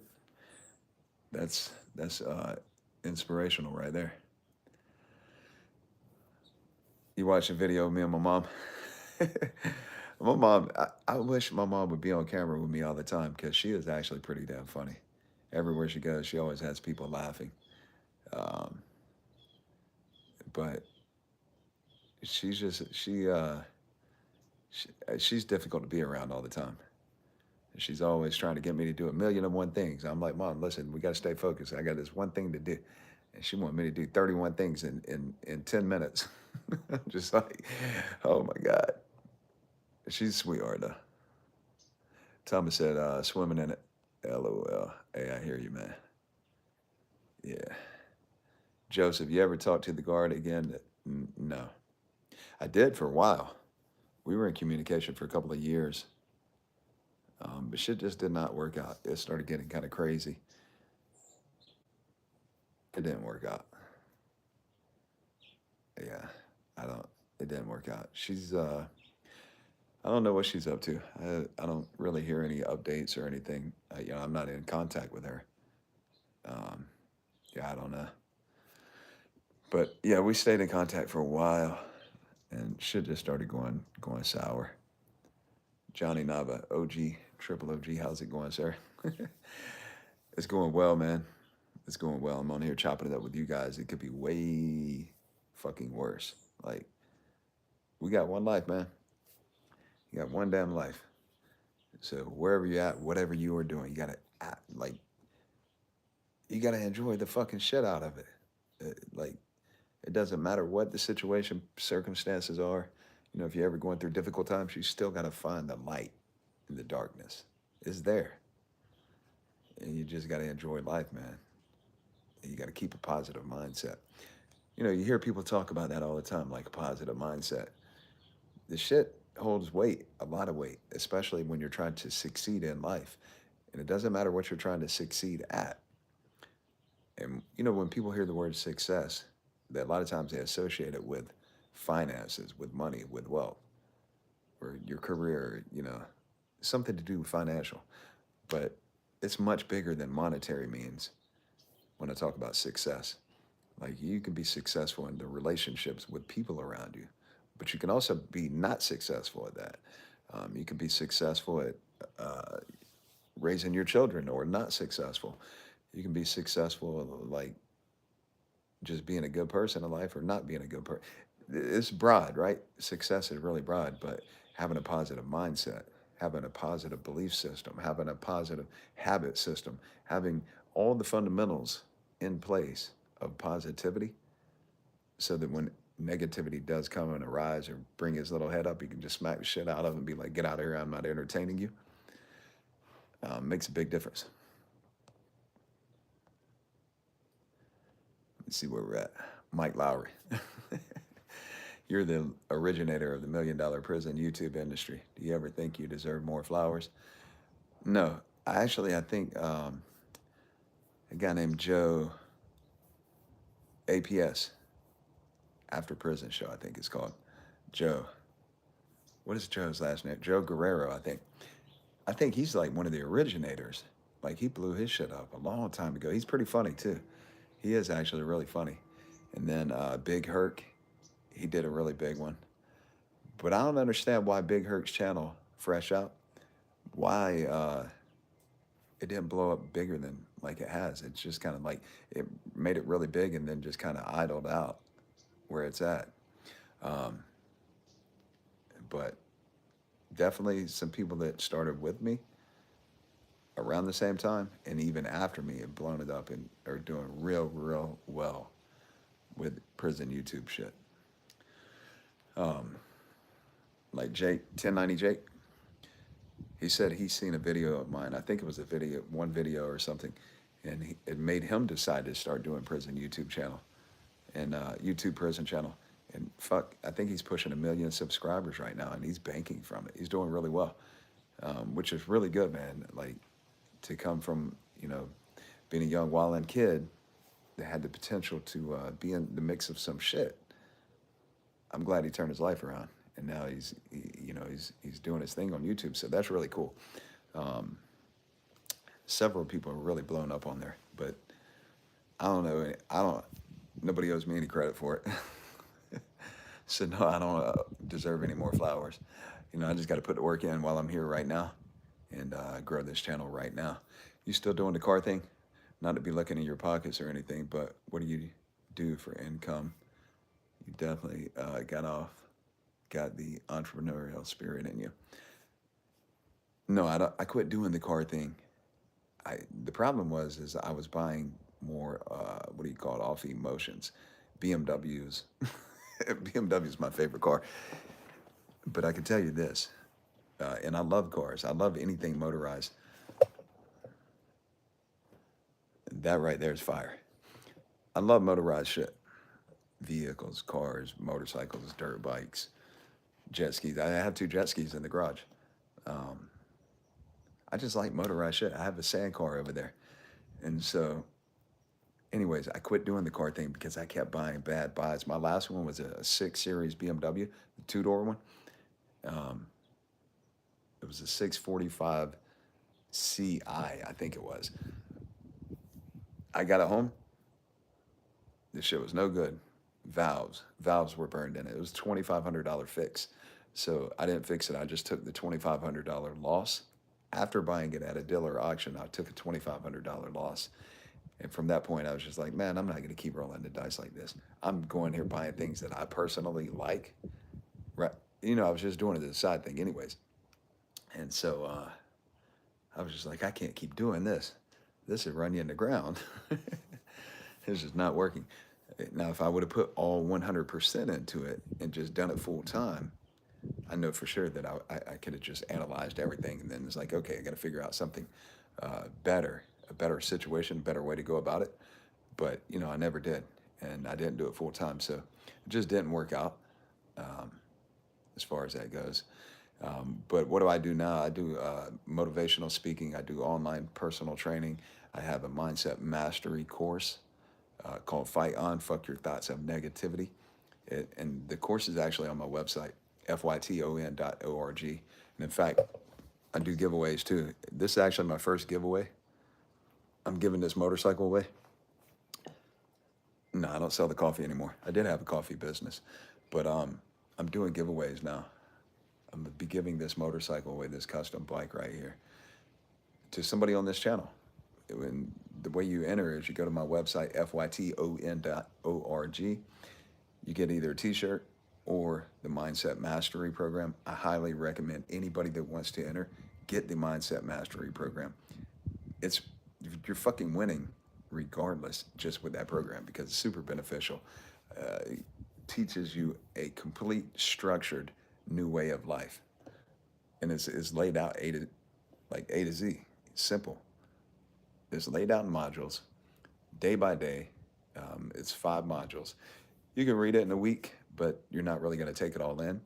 that's inspirational right there. You watch a video of me and my mom? My mom, I wish my mom would be on camera with me all the time, because she is actually pretty damn funny. Everywhere she goes, she always has people laughing. but she's just she's difficult to be around all the time. She's always trying to get me to do a million and one things. I'm like, Mom, listen, we got to stay focused. I got this one thing to do. And she want me to do 31 things in 10 minutes. Just like, oh my God. She's a sweetheart though. Thomas said, swimming in it. LOL. Hey, I hear you, man. Yeah. Joseph, you ever talk to the guard again? No. I did for a while. We were in communication for a couple of years. But shit just did not work out. It started getting kind of crazy. It didn't work out. Yeah, I don't. It didn't work out. I don't know what she's up to. I don't really hear any updates or anything. I'm not in contact with her. Um, yeah, I don't know. But yeah, we stayed in contact for a while, and shit just started going sour. Johnny Nava, OG, triple OG, how's it going, sir? It's going well, man. It's going well. I'm on here chopping it up with you guys. It could be way fucking worse. Like, we got one life, man. You got one damn life. So wherever you're at, whatever you are doing, you gotta act like you gotta enjoy the fucking shit out of it. Like, it doesn't matter what the situation, circumstances are. If you're ever going through difficult times, you still gotta find the light in the darkness. It's there, and you just gotta enjoy life, man. And you gotta keep a positive mindset. You hear people talk about that all the time, like a positive mindset. The shit holds weight, a lot of weight, especially when you're trying to succeed in life. And it doesn't matter what you're trying to succeed at. And when people hear the word success, that a lot of times they associate it with finances, with money, with wealth, or your career, something to do with financial. But it's much bigger than monetary means when I talk about success. Like, you can be successful in the relationships with people around you, but you can also be not successful at that. You can be successful at raising your children or not successful. You can be successful, like, just being a good person in life or not being a good person. It's broad, right? Success is really broad, but having a positive mindset, having a positive belief system, having a positive habit system, having all the fundamentals in place of positivity, so that when negativity does come and arise or bring his little head up, you can just smack the shit out of him and be like, get out of here, I'm not entertaining you. Makes a big difference. Let's see where we're at. Mike Lowry. You're the originator of the $1 Million Prison YouTube industry. Do you ever think you deserve more flowers? No. I think a guy named Joe, APS, After Prison Show, I think it's called. Joe. What is Joe's last name? Joe Guerrero, I think. I think he's like one of the originators. Like, he blew his shit up a long time ago. He's pretty funny too. He is actually really funny. And then Big Herc, he did a really big one. But I don't understand why Big Herc's channel, Fresh Out, why it didn't blow up bigger than like it has. It's just kind of like, it made it really big and then just kind of idled out where it's at. Um, but definitely some people that started with me around the same time and even after me have blown it up and are doing real well with prison YouTube shit. Like Jake, 1090 Jake, he said he's seen a video of mine. I think it was one video or something, and it made him decide to start doing prison YouTube channel and YouTube prison channel. And fuck, I think he's pushing 1 million subscribers right now, and he's banking from it. He's doing really well, which is really good, man. Like, to come from, being a young wildin' kid that had the potential to be in the mix of some shit. I'm glad he turned his life around, and now he's doing his thing on YouTube. So that's really cool. Several people are really blown up on there, but I don't know. Nobody owes me any credit for it. So no, I don't deserve any more flowers. I just got to put the work in while I'm here right now, and grow this channel right now. You still doing the car thing? Not to be looking in your pockets or anything, but what do you do for income You definitely got the entrepreneurial spirit in you. No, I don't. I quit doing the car thing. The problem was is I was buying more what do you call it, off emotions, BMWs. BMW is my favorite car, but I can tell you this, and I love cars. I love anything motorized. That right there is fire. I love motorized shit, vehicles, cars, motorcycles, dirt bikes, jet skis. I have two jet skis in the garage. Um, I just like motorized shit. I have a sand car over there, and so anyways, I quit doing the car thing because I kept buying bad buys. My last one was a 6 Series BMW, the two-door one. Um, it was a 645 Ci, I think it was. I got it home. This shit was no good. Valves were burned in it. It was $2,500 fix. So I didn't fix it. I just took the $2,500 loss. After buying it at a dealer auction, I took a $2,500 loss. And from that point, I was just like, man, I'm not going to keep rolling the dice like this. I'm going here buying things that I personally like. Right? You know, I was just doing it as a side thing, anyways. And so I was just like, I can't keep doing this. This would run you in the ground. It's just not working. Now, if I would have put all 100% into it and just done it full time, I know for sure that I could have just analyzed everything, and then it's like, okay, I got to figure out something better, a better situation, better way to go about it. But you know, I never did, and I didn't do it full time, so it just didn't work out um, as far as that goes. But what do I do now? I do motivational speaking. I do online personal training. I have a mindset mastery course called FYTON, Fuck Your Thoughts of Negativity. And the course is actually on my website, FYTON.org. And in fact, I do giveaways too. This is actually my first giveaway. I'm giving this motorcycle away. No, I don't sell the coffee anymore. I did have a coffee business, but I'm doing giveaways now. I'm gonna be giving this motorcycle away, this custom bike right here, to somebody on this channel. And the way you enter is you go to my website, FYTON.org. You get either a t-shirt or the Mindset Mastery Program. I highly recommend anybody that wants to enter, get the Mindset Mastery Program. It's, you're fucking winning regardless just with that program because it's super beneficial. It teaches you a complete structured new way of life. And it's laid out like A to Z. It's simple. It's laid out in modules, day by day. It's 5 modules. You can read it in a week, but you're not really going to take it all in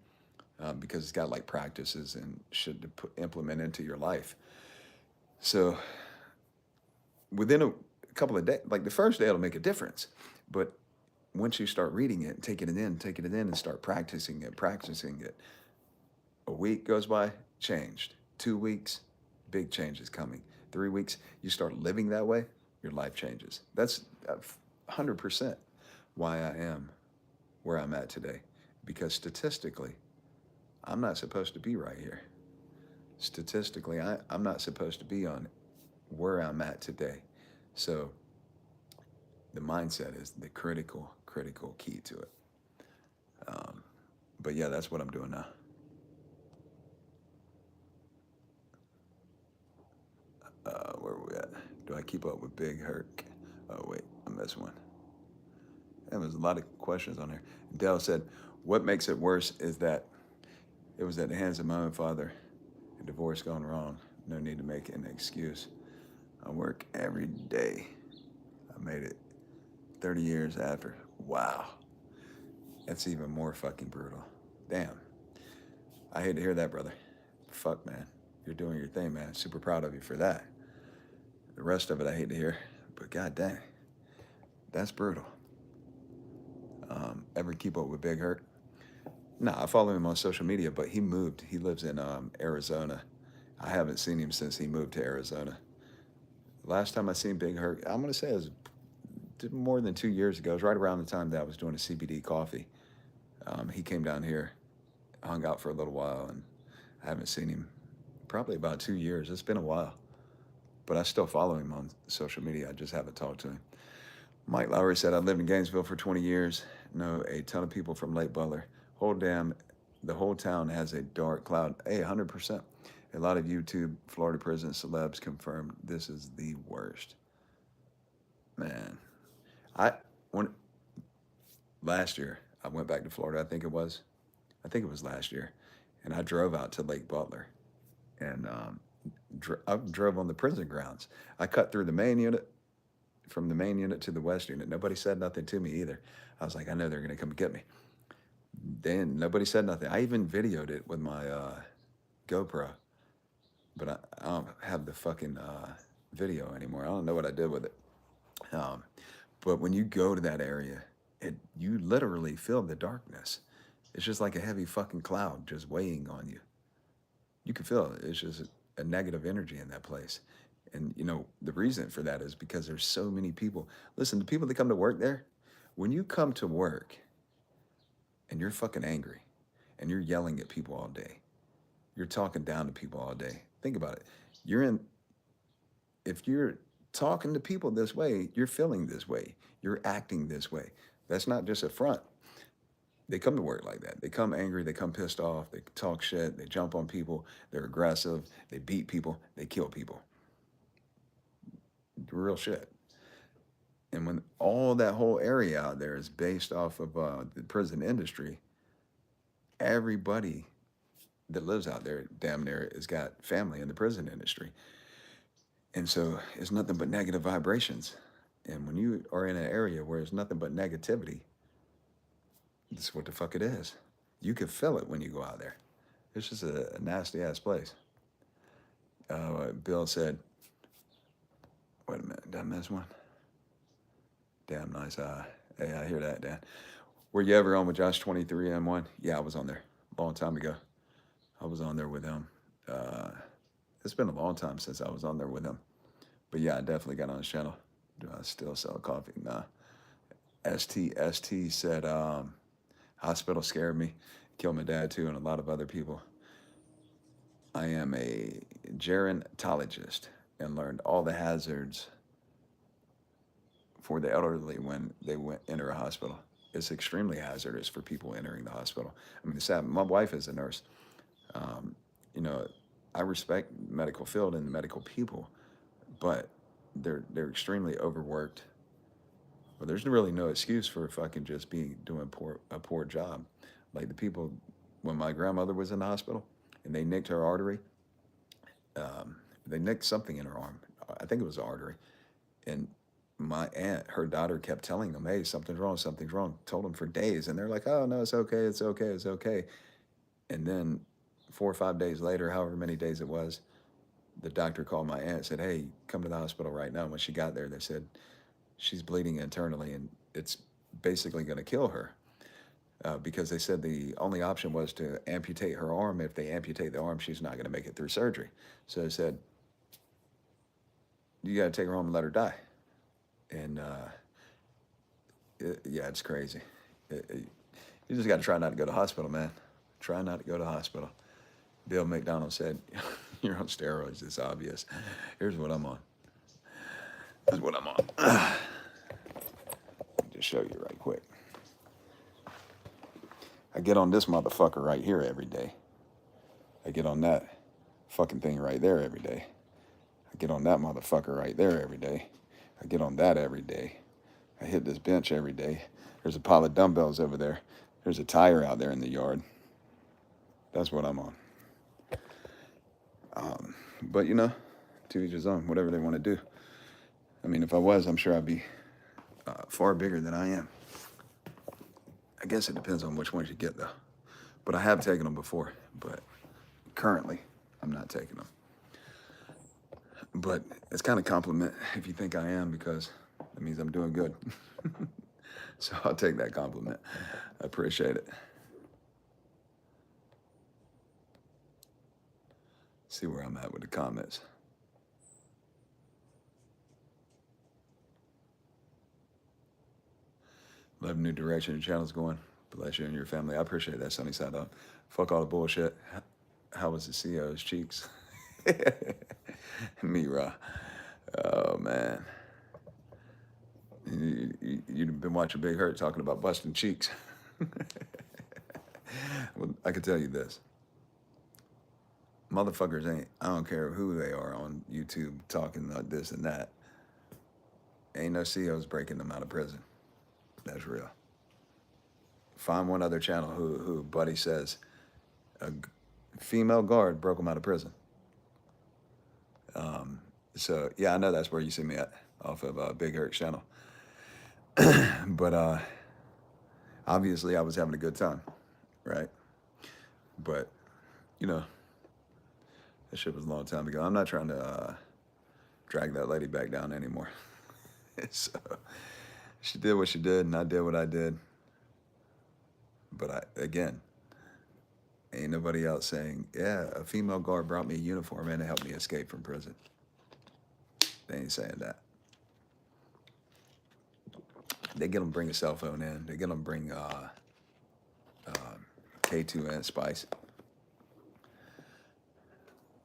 because it's got like practices and shit to implement into your life. So within a couple of days, like the first day, it'll make a difference. But once you start reading it, taking it in, and start practicing it, a week goes by, changed. 2 weeks, big change is coming. 3 weeks, you start living that way, your life changes. That's 100% why I am where I'm at today. Because statistically, I'm not supposed to be right here. Statistically, I'm not supposed to be on where I'm at today. So the mindset is the critical key to it. But yeah, that's what I'm doing now. Where are we at? Do I keep up with Big Herc? Oh wait, I missed one. And there's a lot of questions on there. Dell said, what makes it worse is that it was at the hands of my own father. A divorce gone wrong. No need to make an excuse. I work every day. I made it 30 years after. Wow. That's even more fucking brutal. Damn. I hate to hear that, brother. Fuck, man. You're doing your thing, man. Super proud of you for that. The rest of it I hate to hear, but god dang, that's brutal. Ever keep up with Big Hurt? No, I follow him on social media, but he moved. He lives in Arizona. I haven't seen him since he moved to Arizona. Last time I seen Big Hurt, I'm gonna say it was more than 2 years ago. It was right around the time that I was doing a CBD coffee. He came down here, hung out for a little while, and I haven't seen him probably about 2 years. It's been a while, but I still follow him on social media. I just haven't talked to him. Mike Lowry said, I lived in Gainesville for 20 years. Know a ton of people from Lake Butler. The whole town has a dark cloud. Hey, 100%. A lot of YouTube, Florida prison celebs confirmed this is the worst. Man, I when last year I went back to Florida. I think it was last year, and I drove out to Lake Butler, and I drove on the prison grounds. I cut through the main unit, from the main unit to the west unit. Nobody said nothing to me either. I was like, I know they're gonna come get me. Then nobody said nothing. I even videoed it with my GoPro, but I don't have the fucking video anymore. I don't know what I did with it. Um, but when you go to that area, you literally feel the darkness. It's just like a heavy fucking cloud just weighing on you. You can feel it. It's just a negative energy in that place. And you know, the reason for that is because there's so many people. Listen, the people that come to work there, when you come to work and you're fucking angry and you're yelling at people all day, you're talking down to people all day. Think about it. If you're talking to people this way, you're feeling this way, you're acting this way. That's not just a front. They come to work like that. They come angry, they come pissed off, they talk shit, they jump on people, they're aggressive, they beat people, they kill people. Real shit. And when all that whole area out there is based off of the prison industry, everybody that lives out there damn near has got family in the prison industry. And so it's nothing but negative vibrations. And when you are in an area where it's nothing but negativity, this is what the fuck it is. You can feel it when you go out there. It's just a nasty ass place. Bill said, wait a minute, did I miss one? Damn nice. Hey, I hear that, Dan. Were you ever on with Josh 23 and 1? Yeah, I was on there a long time ago. I was on there with him. It's been a long time since I was on there with him. But yeah, I definitely got on his channel. Do I still sell coffee? Nah. ST said, hospital scared me. Killed my dad too and a lot of other people. I am a gerontologist and learned all the hazards for the elderly when they enter a hospital. It's extremely hazardous for people entering the hospital. I mean, it's sad. My wife is a nurse. You know, I respect medical field and the medical people, but they're extremely overworked. Well, there's really no excuse for fucking just doing a poor job. Like the people, when my grandmother was in the hospital and they nicked her artery, they nicked something in her arm. I think it was the artery. And my aunt, her daughter kept telling them, hey, something's wrong, something's wrong. Told them for days. And they're like, oh, no, it's okay, it's okay, it's okay. And then 4 or 5 days later, however many days it was, the doctor called my aunt and said, hey, come to the hospital right now. And when she got there, they said, she's bleeding internally and it's basically going to kill her. Because they said the only option was to amputate her arm. If they amputate the arm, she's not going to make it through surgery. So they said, you got to take her home and let her die. And yeah, it's crazy. You just got to try not to go to the hospital, man. Try not to go to the hospital. Bill McDonald said, you're on steroids, it's obvious. Here's what I'm on. Here's what I'm on. Let me just show you right quick. I get on this motherfucker right here every day. I get on that fucking thing right there every day. I get on that motherfucker right there every day. I get on that every day. I hit this bench every day. There's a pile of dumbbells over there. There's a tire out there in the yard. That's what I'm on. But you know, to each his own, whatever they want to do. I mean, if I was, I'm sure I'd be far bigger than I am. I guess it depends on which ones you get, though. But I have taken them before, but currently, I'm not taking them. But it's kind of a compliment if you think I am, because that means I'm doing good. So I'll take that compliment. I appreciate it. See where I'm at with the comments. Love new direction your channel's going. Bless you and your family. I appreciate that, sunny side up. Fuck all the bullshit. How was the CEO's cheeks? Me, raw. Oh, man. You You've been watching Big Hurt talking about busting cheeks. Well, I can tell you this. Motherfuckers ain't, I don't care who they are on YouTube talking about this and that. Ain't no CEOs breaking them out of prison. That's real. Find one other channel who buddy says a female guard broke him out of prison. So yeah, I know that's where you see me at, off of Big Hurt channel. But obviously I was having a good time, right? But you know, that shit was a long time ago. I'm not trying to drag that lady back down anymore. So she did what she did, and I did what I did. But again, ain't nobody else saying, yeah, a female guard brought me a uniform and it helped me escape from prison. They ain't saying that. They get them bring a cell phone in. They get them bring K2 and Spice.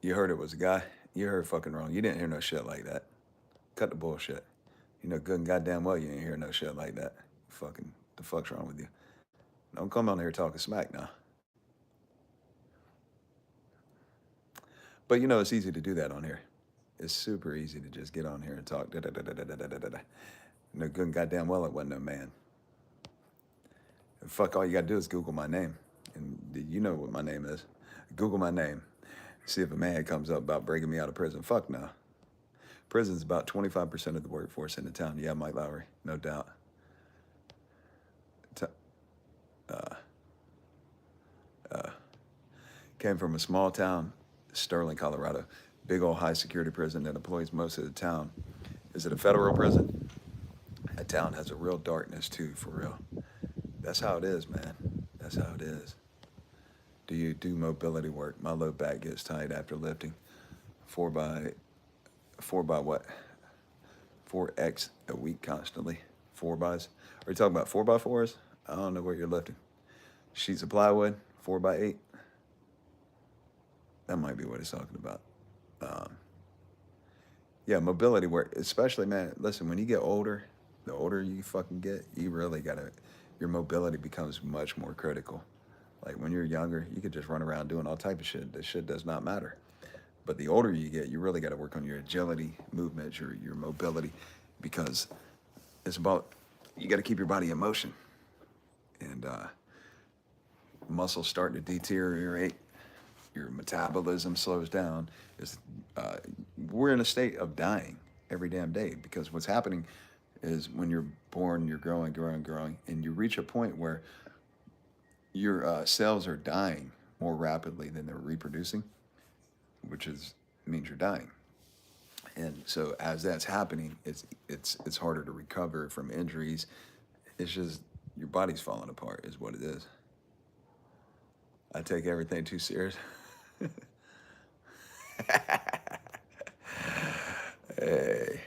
You heard it was a guy. You heard fucking wrong. You didn't hear no shit like that. Cut the bullshit. You know good and goddamn well you ain't hear no shit like that. Fucking, the fuck's wrong with you? Don't come on here talking smack now. But you know, it's easy to do that on here. It's super easy to just get on here and talk. No good and goddamn well it wasn't no man. And fuck, all you gotta do is Google my name. And you know what my name is. Google my name. See if a man comes up about breaking me out of prison. Fuck no. Prison's about 25% of the workforce in the town. Yeah, Mike Lowry, no doubt. Came from a small town, Sterling, Colorado. Big old high security prison that employs most of the town. Is it a federal prison? That town has a real darkness too, for real. That's how it is, man. That's how it is. Do you do mobility work? My low back gets tight after lifting. 4 by what? 4X a week constantly. 4 bys. Are you talking about 4x4s? I don't know what you're lifting. Sheets of plywood, 4x8. That might be what he's talking about. Yeah, mobility work, especially, man, listen, when you get older, the older you fucking get, you really gotta, your mobility becomes much more critical. Like when you're younger, you could just run around doing all type of shit. That shit does not matter. But the older you get, you really gotta work on your agility, movements, your mobility, because it's about, you gotta keep your body in motion. And muscles start to deteriorate. Your metabolism slows down. We're in a state of dying every damn day, because what's happening is when you're born, you're growing, and you reach a point where your cells are dying more rapidly than they're reproducing, which means you're dying. And so as that's happening, it's harder to recover from injuries. It's just your body's falling apart is what it is. I take everything too serious. Hey,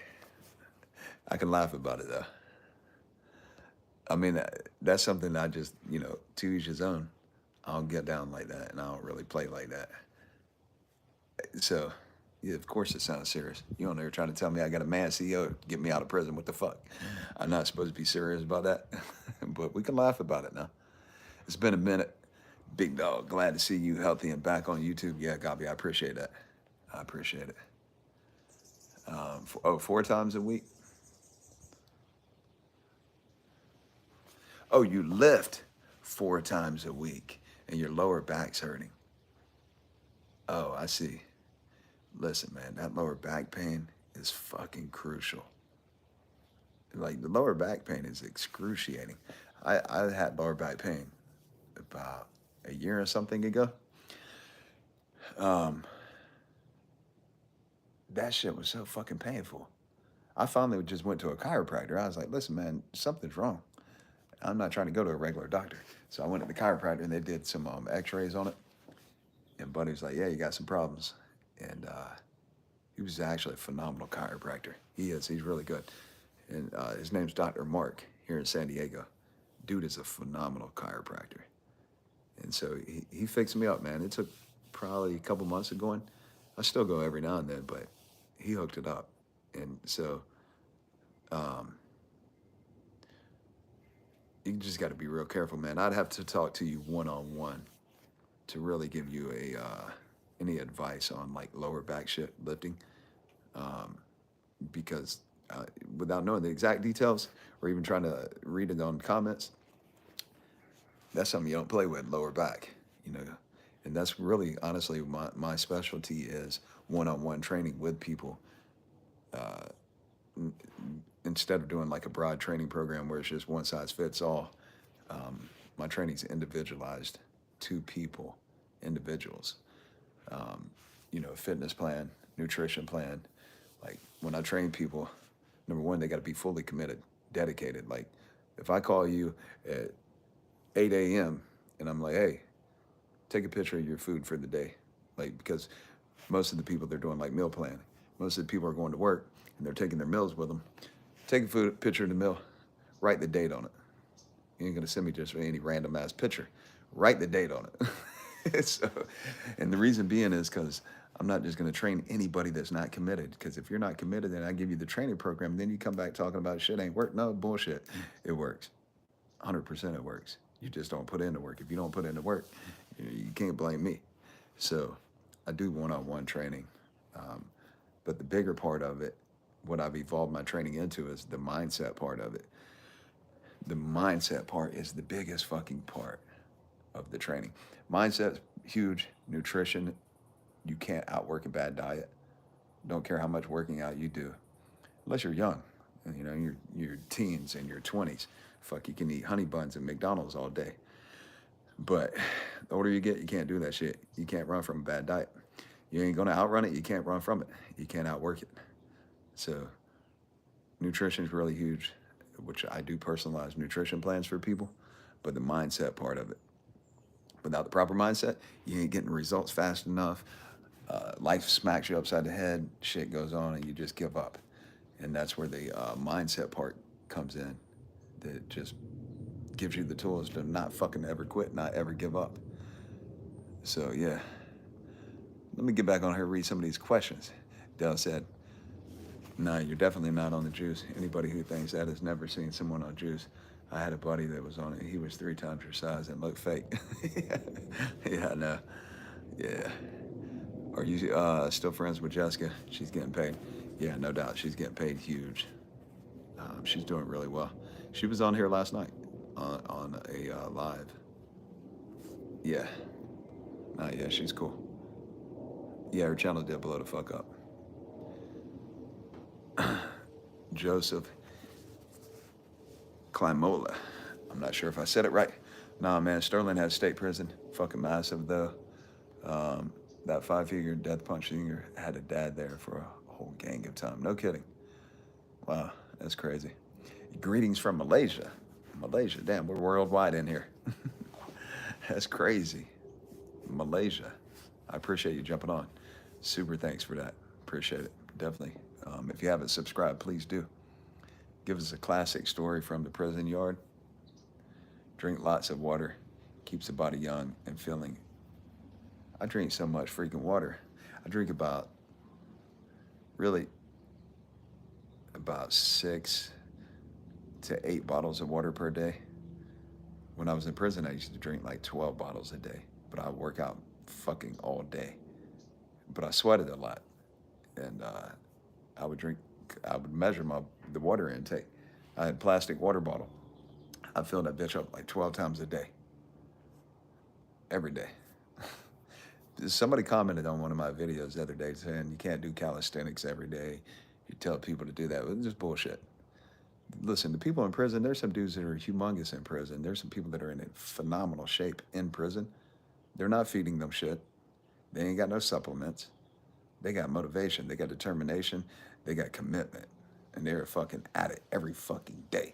I can laugh about it though. I mean, that's something I just, to each his own. I don't get down like that, and I don't really play like that. So, yeah, of course it sounds serious. You on there trying to tell me I got a man CEO to get me out of prison. What the fuck? I'm not supposed to be serious about that. But we can laugh about it now. It's been a minute. Big dog, glad to see you healthy and back on YouTube. Yeah, Gabi, I appreciate that. I appreciate it. 4 times a week? Oh, you lift 4 times a week and your lower back's hurting. Oh, I see. Listen, man, that lower back pain is fucking crucial. Like, the lower back pain is excruciating. I had lower back pain about a year or something ago. That shit was so fucking painful. I finally just went to a chiropractor. I was like, listen, man, something's wrong. I'm not trying to go to a regular doctor. So I went to the chiropractor and they did some x-rays on it. And Buddy was like, yeah, you got some problems. And he was actually a phenomenal chiropractor. He is. He's really good. And his name's Dr. Mark here in San Diego. Dude is a phenomenal chiropractor. And so he fixed me up, man. It took probably a couple months of going. I still go every now and then, but he hooked it up. And so you just got to be real careful, man. I'd have to talk to you one-on-one to really give you any advice on like lower back shit lifting, because without knowing the exact details or even trying to read it on comments, that's something you don't play with, lower back, you know. And that's really, honestly, my specialty is one-on-one training with people. Instead of doing like a broad training program where it's just one size fits all, my training's individualized to people, individuals. You know, fitness plan, nutrition plan. Like when I train people, number one, they got to be fully committed, dedicated. Like if I call you at 8 a.m. and I'm like, hey, take a picture of your food for the day. Like, because most of the people, they're doing like meal planning. Most of the people are going to work and they're taking their meals with them. Take a picture of the meal, write the date on it. You ain't gonna send me just any random ass picture. Write the date on it. So, and the reason being is because I'm not just gonna train anybody that's not committed. Because if you're not committed, then I give you the training program, then you come back talking about shit ain't work. No, bullshit. It works. 100% it works. You just don't put in the work. If you don't put in the work, you can't blame me. So I do one-on-one training. But the bigger part of it, what I've evolved my training into, is the mindset part of it. The mindset part is the biggest fucking part of the training. Mindset's huge. Nutrition, you can't outwork a bad diet. Don't care how much working out you do, unless you're young. You know, your teens and your 20s. Fuck, you can eat honey buns and McDonald's all day. But the older you get, you can't do that shit. You can't run from a bad diet. You ain't gonna outrun it. You can't run from it. You can't outwork it. So nutrition is really huge, which I do personalized nutrition plans for people, but the mindset part of it. Without the proper mindset, you ain't getting results fast enough. Life smacks you upside the head, shit goes on, and you just give up. And that's where the mindset part comes in, that just gives you the tools to not fucking ever quit, not ever give up. So yeah, let me get back on here and read some of these questions. Dell said, no, you're definitely not on the juice. Anybody who thinks that has never seen someone on juice. I had a buddy that was on it. He was 3 times your size and looked fake. Yeah, I know. Yeah. Are you still friends with Jessica? She's getting paid. Yeah, no doubt. She's getting paid huge. She's doing really well. She was on here last night on a live. Yeah. Yeah, she's cool. Yeah, her channel did blow the fuck up. Joseph Klimola. I'm not sure if I said it right. Nah, man, Sterling has state prison. Fucking massive, though. That 5-figure death punch singer had a dad there for a whole gang of time. No kidding. Wow, that's crazy. Greetings from Malaysia. Malaysia, damn, we're worldwide in here. That's crazy. Malaysia. I appreciate you jumping on. Super thanks for that. Appreciate it. Definitely. If you haven't subscribed, please do. Give us a classic story from the prison yard. Drink lots of water. Keeps the body young and filling. I drink so much freaking water. I drink about 6 to 8 bottles of water per day. When I was in prison, I used to drink like 12 bottles a day, but I work out fucking all day. But I sweated a lot, and I would measure the water intake. I had a plastic water bottle. I filled that bitch up like 12 times a day. Every day. Somebody commented on one of my videos the other day saying you can't do calisthenics every day. You tell people to do that. It's just bullshit. Listen, the people in prison, there's some dudes that are humongous in prison. There's some people that are in phenomenal shape in prison. They're not feeding them shit. They ain't got no supplements. They got motivation. They got determination. They got commitment. And they're fucking at it every fucking day.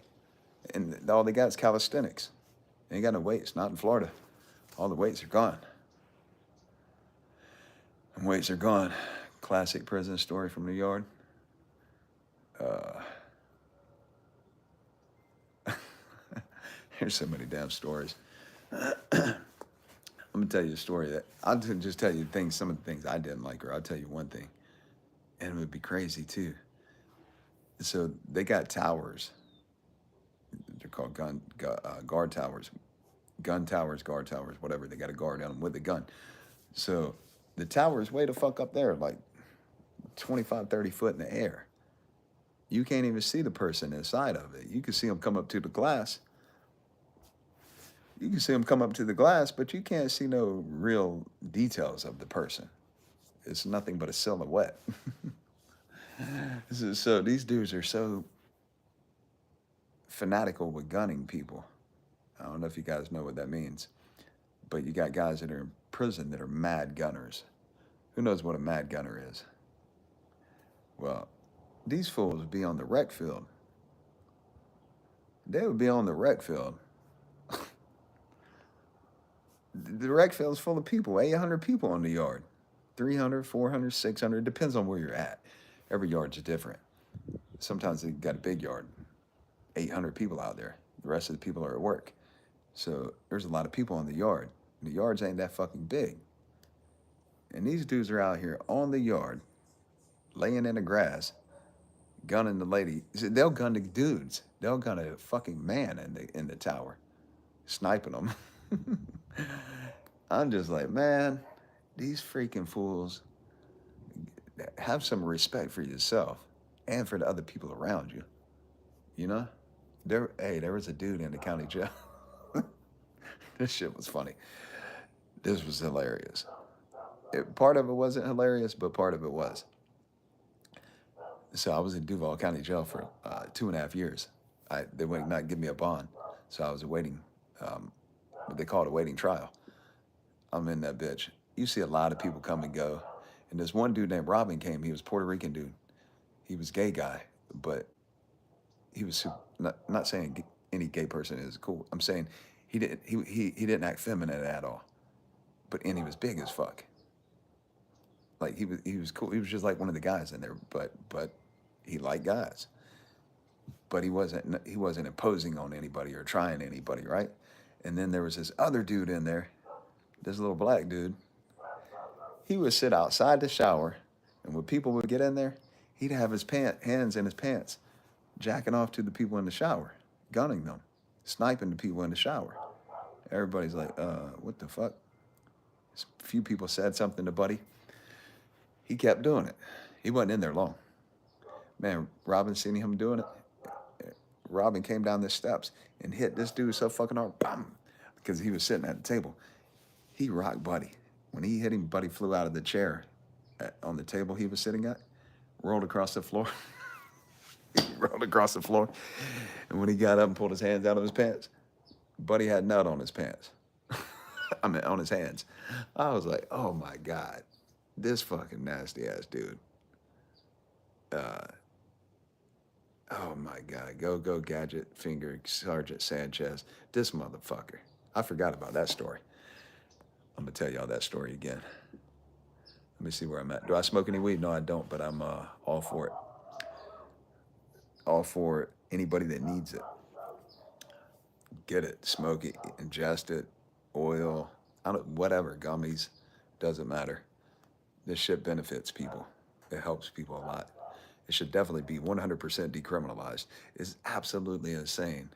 And all they got is calisthenics. They ain't got no weights, not in Florida. All the weights are gone. And weights are gone. Classic prison story from the yard. There's so many damn stories. I'm gonna tell you a story that I'll just tell you some of the things I didn't like, or I'll tell you one thing, and it would be crazy too. So they got towers. They're called guard towers, guard towers, whatever. They got a guard on them with a gun. So the tower is way the fuck up there, like 25, 30 foot in the air. You can't even see the person inside of it. You can see them come up to the glass. You can see them come up to the glass, but you can't see no real details of the person. It's nothing but a silhouette. So these dudes are so fanatical with gunning people. I don't know if you guys know what that means, but you got guys that are in prison that are mad gunners. Who knows what a mad gunner is? Well, these fools would be on the rec field. They would be on the rec field. The rec field's full of people, 800 people on the yard. 300, 400, 600, depends on where you're at. Every yard's different. Sometimes they got a big yard, 800 people out there. The rest of the people are at work. So there's a lot of people on the yard. The yards ain't that fucking big. And these dudes are out here on the yard, laying in the grass, gunning the lady. They'll gun the dudes. They'll gun a fucking man in the tower, sniping them. I'm just like, man, these freaking fools, have some respect for yourself and for the other people around you. You know? There was a dude in the county jail. This shit was funny. This was hilarious. Part of it wasn't hilarious, but part of it was. So I was in Duval County Jail for 2.5 years. They would not give me a bond, so I was awaiting what they called a waiting trial. I'm in that bitch. You see a lot of people come and go. And this one dude named Robin came. He was a Puerto Rican dude. He was a gay guy, but he was not saying any gay person is cool. I'm saying he didn't act feminine at all. And he was big as fuck. Like he was cool. He was just like one of the guys in there, but he liked guys. But he wasn't imposing on anybody or trying anybody, right? And then there was this other dude in there, this little black dude. He would sit outside the shower, and when people would get in there, he'd have his hands in his pants, jacking off to the people in the shower, gunning them, sniping the people in the shower. Everybody's like, what the fuck? A few people said something to Buddy. He kept doing it. He wasn't in there long. Man, Robin seen him doing it. Robin came down the steps and hit this dude so fucking hard, bam, because he was sitting at the table. He rocked Buddy. When he hit him, Buddy flew out of the chair on the table he was sitting at, rolled across the floor. He rolled across the floor. And when he got up and pulled his hands out of his pants, Buddy had nut on his pants. I mean, on his hands. I was like, oh my God, this fucking nasty ass dude. Oh my God, go gadget finger Sergeant Sanchez. This motherfucker. I forgot about that story. I'm gonna tell y'all that story again. Let me see where I'm at. Do I smoke any weed? No, I don't, but I'm all for it. All for anybody that needs it. Get it, smoke it, ingest it, oil, whatever, gummies, doesn't matter. This shit benefits people. It helps people a lot. It should definitely be 100% decriminalized. It's absolutely insane.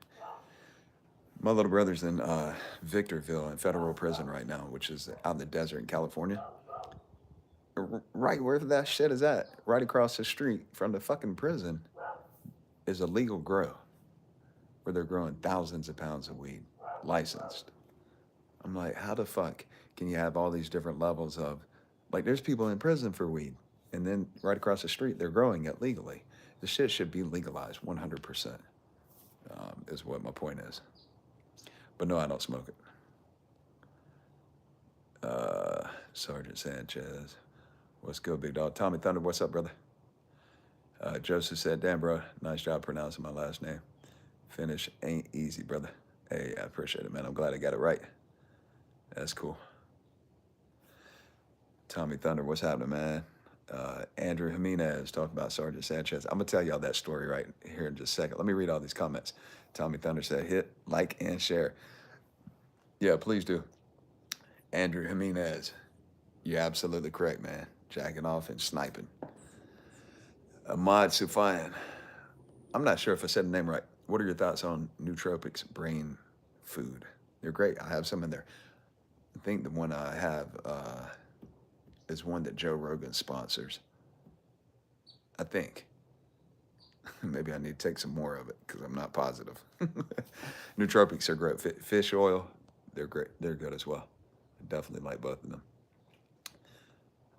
My little brother's in Victorville in federal prison right now, which is out in the desert in California. Right where that shit is at, right across the street from the fucking prison, is a legal grow where they're growing thousands of pounds of weed, licensed. I'm like, how the fuck can you have all these different levels of, like, there's people in prison for weed, and then right across the street, they're growing it legally. The shit should be legalized 100%, is what my point is. But no, I don't smoke it. Sergeant Sanchez, what's good, big dog? Tommy Thunder, what's up, brother? Joseph said, damn, bro, nice job pronouncing my last name. Finish ain't easy, brother. Hey, I appreciate it, man. I'm glad I got it right. That's cool. Tommy Thunder, what's happening, man? Andrew Jimenez talking about Sergeant Sanchez. I'm going to tell y'all that story right here in just a second. Let me read all these comments. Tommy Thunder said, hit, like, and share. Yeah, please do. Andrew Jimenez, you're absolutely correct, man. Jacking off and sniping. Ahmad Sufian. I'm not sure if I said the name right. What are your thoughts on nootropics brain food? They're great. I have some in there. I think the one I have is one that Joe Rogan sponsors. I think. Maybe I need to take some more of it because I'm not positive. Nootropics are great. Fish oil, they're great. They're good as well. I definitely like both of them.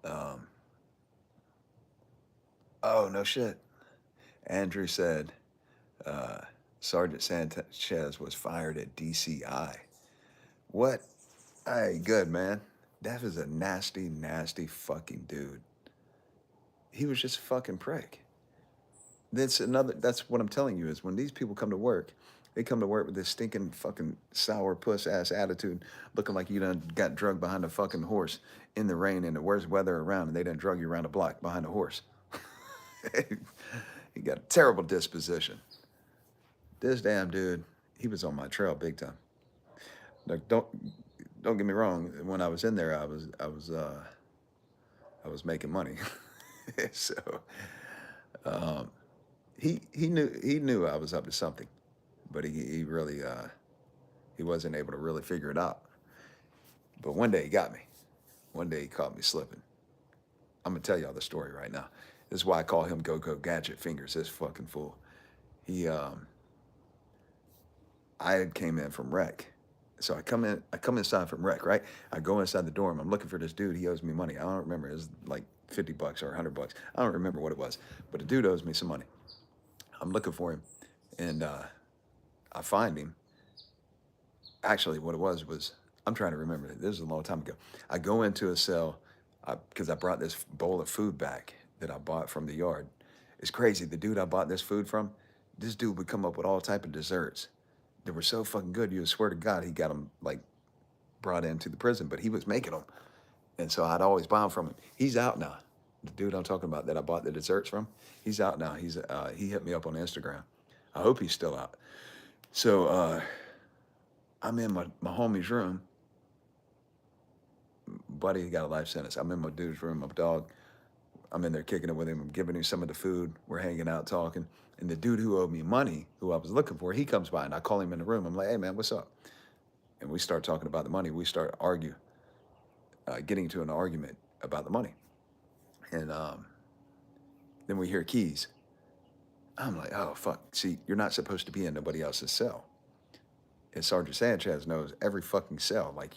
Um, oh, no shit. Andrew said uh, Sergeant Sanchez was fired at DCI. What? Hey, good, man. That is a nasty, nasty fucking dude. He was just a fucking prick. That's what I'm telling you is when these people come to work, they come to work with this stinking fucking sour puss ass attitude, looking like you done got drugged behind a fucking horse in the rain and the worst weather around, and they done drug you around the block behind a horse. He got a terrible disposition. This damn dude, he was on my trail big time. Like, don't get me wrong. When I was in there, I was making money. So um, he knew I was up to something, but he really he wasn't able to really figure it out. But one day he got me. One day he caught me slipping. I'm gonna tell y'all the story right now. This is why I call him Go Go Gadget Fingers. This fucking fool. He I had came in from rec. So I come inside from rec, right? I go inside the dorm. I'm looking for this dude. He owes me money. I don't remember. It was like $50 or $100. I don't remember what it was, but the dude owes me some money. I'm looking for him, and I find him. Actually, what it was I'm trying to remember. This was a long time ago. I go into a cell because I brought this bowl of food back that I bought from the yard. It's crazy. The dude I bought this food from, this dude would come up with all type of desserts. They were so fucking good. You would swear to God he got them like brought into the prison, but he was making them. And so I'd always buy them from him. He's out now. The dude I'm talking about that I bought the desserts from, he's out now. He hit me up on Instagram. I hope he's still out. So I'm in my homie's room. Buddy got a life sentence. I'm in my dude's room, my dog. I'm in there kicking it with him. I'm giving him some of the food. We're hanging out, talking. And the dude who owed me money, who I was looking for, he comes by and I call him in the room. I'm like, hey, man, what's up? And we start talking about the money. We start getting into an argument about the money. And then we hear keys. I'm like, oh, fuck. See, you're not supposed to be in nobody else's cell. And Sergeant Sanchez knows every fucking cell. Like,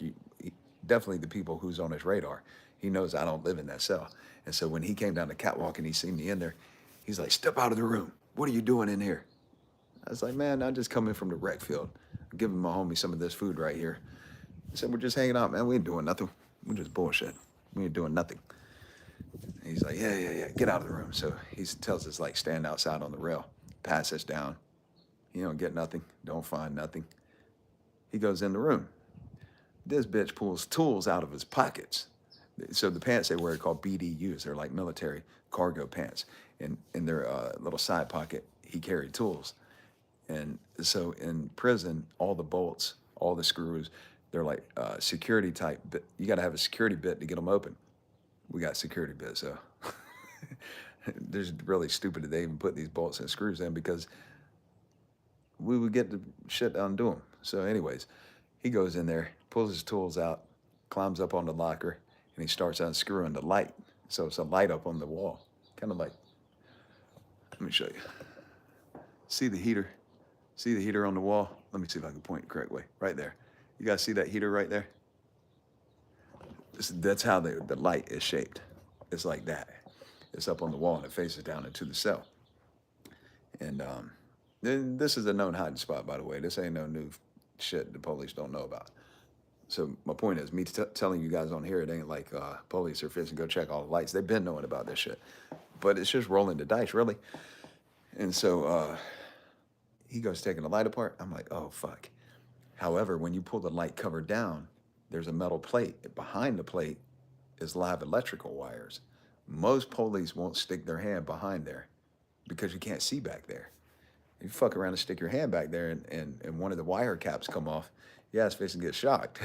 definitely the people who's on his radar. He knows I don't live in that cell. And so when he came down the catwalk and he seen me in there, he's like, step out of the room. What are you doing in here? I was like, man, I'm just coming from the rec field. I'm giving my homie some of this food right here. He said, we're just hanging out, man. We ain't doing nothing. We're just bullshit. We ain't doing nothing. And he's like, yeah, get out of the room. So he tells us, like, stand outside on the rail, pass us down. You don't get nothing, don't find nothing. He goes in the room. This bitch pulls tools out of his pockets. So the pants they wear are called BDUs. They're like military cargo pants. And in their little side pocket, he carried tools. And so in prison, all the bolts, all the screws, they're like security type. You got to have a security bit to get them open. We got security bits, so they're really stupid that they even put these bolts and screws in because we would get the shit undone them. So anyways, he goes in there, pulls his tools out, climbs up on the locker, and he starts unscrewing the light. So it's a light up on the wall, kind of like, let me show you. See the heater? See the heater on the wall? Let me see if I can point the correct way. Right there. You guys see that heater right there? That's how the light is shaped. It's like that. It's up on the wall and it faces down into the cell. And then this is a known hiding spot, by the way. This ain't no new shit the police don't know about. So my point is, me telling you guys on here, it ain't like police are fixing to go check all the lights. They've been knowing about this shit. But it's just rolling the dice, really. And so he goes taking the light apart. I'm like, oh, fuck. However, when you pull the light cover down, there's a metal plate. Behind the plate is live electrical wires. Most police won't stick their hand behind there because you can't see back there. You fuck around and stick your hand back there and one of the wire caps come off, yeah, it's fixing to get shocked.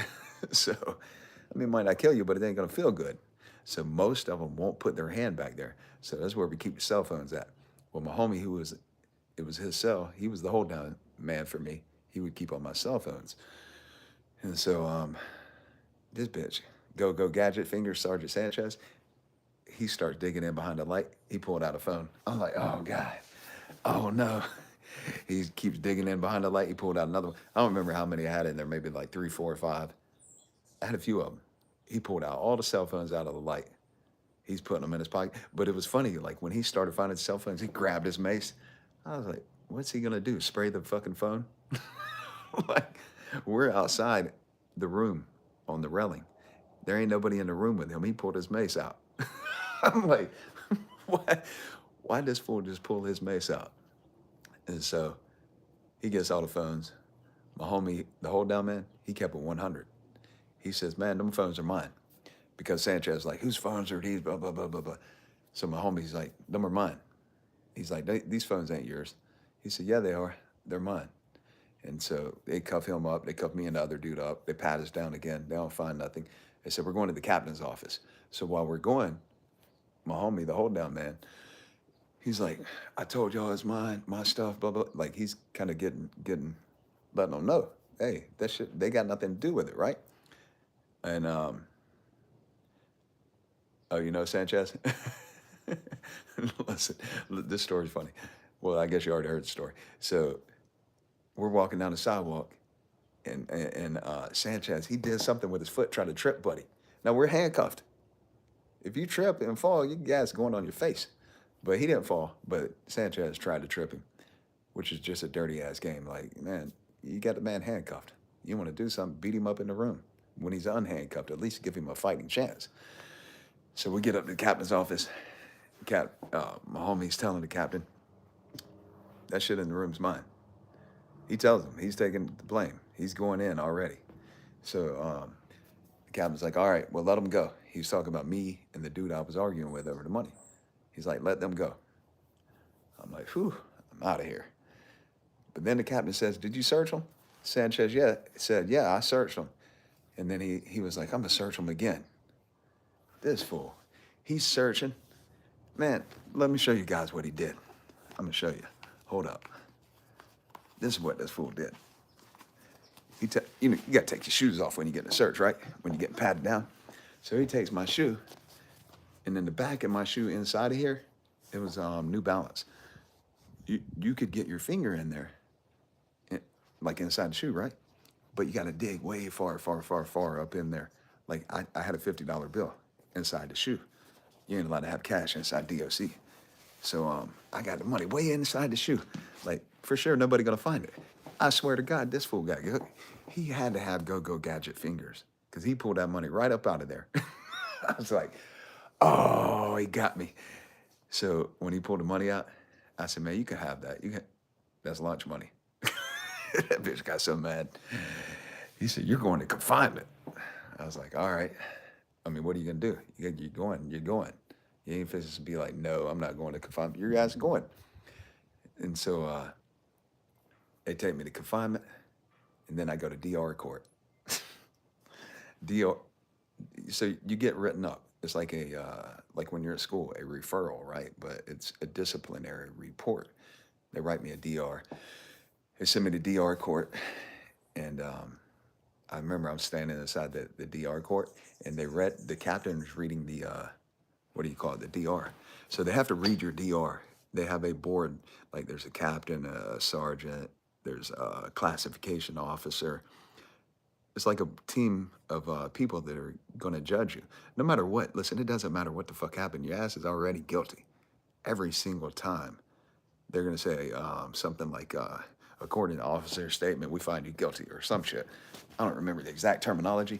So, I mean, it might not kill you, but it ain't gonna feel good. So most of them won't put their hand back there. So that's where we keep the cell phones at. Well, my homie it it was his cell. He was the hold down man for me. He would keep on my cell phones. And so this bitch, go gadget finger, Sergeant Sanchez, he starts digging in behind the light. He pulled out a phone. I'm like, oh God. Oh no. He keeps digging in behind the light. He pulled out another one. I don't remember how many I had in there, maybe like 3, 4, or 5. I had a few of them. He pulled out all the cell phones out of the light. He's putting them in his pocket. But it was funny, like when he started finding cell phones, he grabbed his mace. I was like, what's he gonna do? Spray the fucking phone? Like, we're outside the room on the railing. There ain't nobody in the room with him. He pulled his mace out. I'm like, why this fool just pull his mace out? And so he gets all the phones. My homie, the hold down man, he kept it 100. He says, man, them phones are mine. Because Sanchez is like, whose phones are these? Blah, blah, blah, blah, blah. So my homie's like, them are mine. He's like, these phones ain't yours. He said, yeah, they are. They're mine. And so they cuff him up. They cuff me and the other dude up. They pat us down again. They don't find nothing. They said, we're going to the captain's office. So while we're going, my homie, the hold down man, he's like, I told y'all it's mine, my stuff, blah, blah. Like he's kind of letting them know, hey, that shit, they got nothing to do with it, right? And, oh, you know Sanchez? Listen, this story's funny. Well, I guess you already heard the story. So we're walking down the sidewalk, and Sanchez, he did something with his foot, tried to trip Buddy. Now, we're handcuffed. If you trip and fall, your gas going on your face. But he didn't fall, but Sanchez tried to trip him, which is just a dirty-ass game. Like, man, you got the man handcuffed. You want to do something, beat him up in the room. When he's unhandcuffed, at least give him a fighting chance. So we get up to the captain's office. My homie's telling the captain, that shit in the room's mine. He tells him, he's taking the blame. He's going in already. So the captain's like, all right, well, let him go. He was talking about me and the dude I was arguing with over the money. He's like, let them go. I'm like, whew, I'm out of here. But then the captain says, did you search him? Sanchez said, yeah, I searched him. And then he was like, I'm going to search him again. This fool, he's searching. Man, let me show you guys what he did. I'm going to show you. Hold up. This is what this fool did. You got to take your shoes off when you get in a search, right? When you get patted down. So he takes my shoe, and then the back of my shoe inside of here, it was New Balance. You could get your finger in there, like inside the shoe, right? But you got to dig way far up in there. Like I had a $50 bill inside the shoe. You ain't allowed to have cash inside DOC. So I got the money way inside the shoe. Like, for sure, nobody gonna find it. I swear to God, this fool he had to have go gadget fingers because he pulled that money right up out of there. I was like, oh, he got me. So when he pulled the money out, I said, man, you can have that. That's lunch money. That bitch got so mad. He said, you're going to confinement. I was like, all right. I mean, what are you gonna do? You're going. You ain't supposed to be like, no, I'm not going to confinement. Your guys are going. And so they take me to confinement, and then I go to DR court. DR, so you get written up. It's like like when you're at school, a referral, right? But it's a disciplinary report. They write me a DR. They send me to DR court, and I remember I'm standing inside the DR court, and the captain was reading the, what do you call it, the DR. So they have to read your DR. They have a board, like there's a captain, a sergeant, there's a classification officer. It's like a team of people that are going to judge you. No matter what, listen, it doesn't matter what the fuck happened. Your ass is already guilty. Every single time. They're going to say something like, according to officer's statement, we find you guilty or some shit. I don't remember the exact terminology.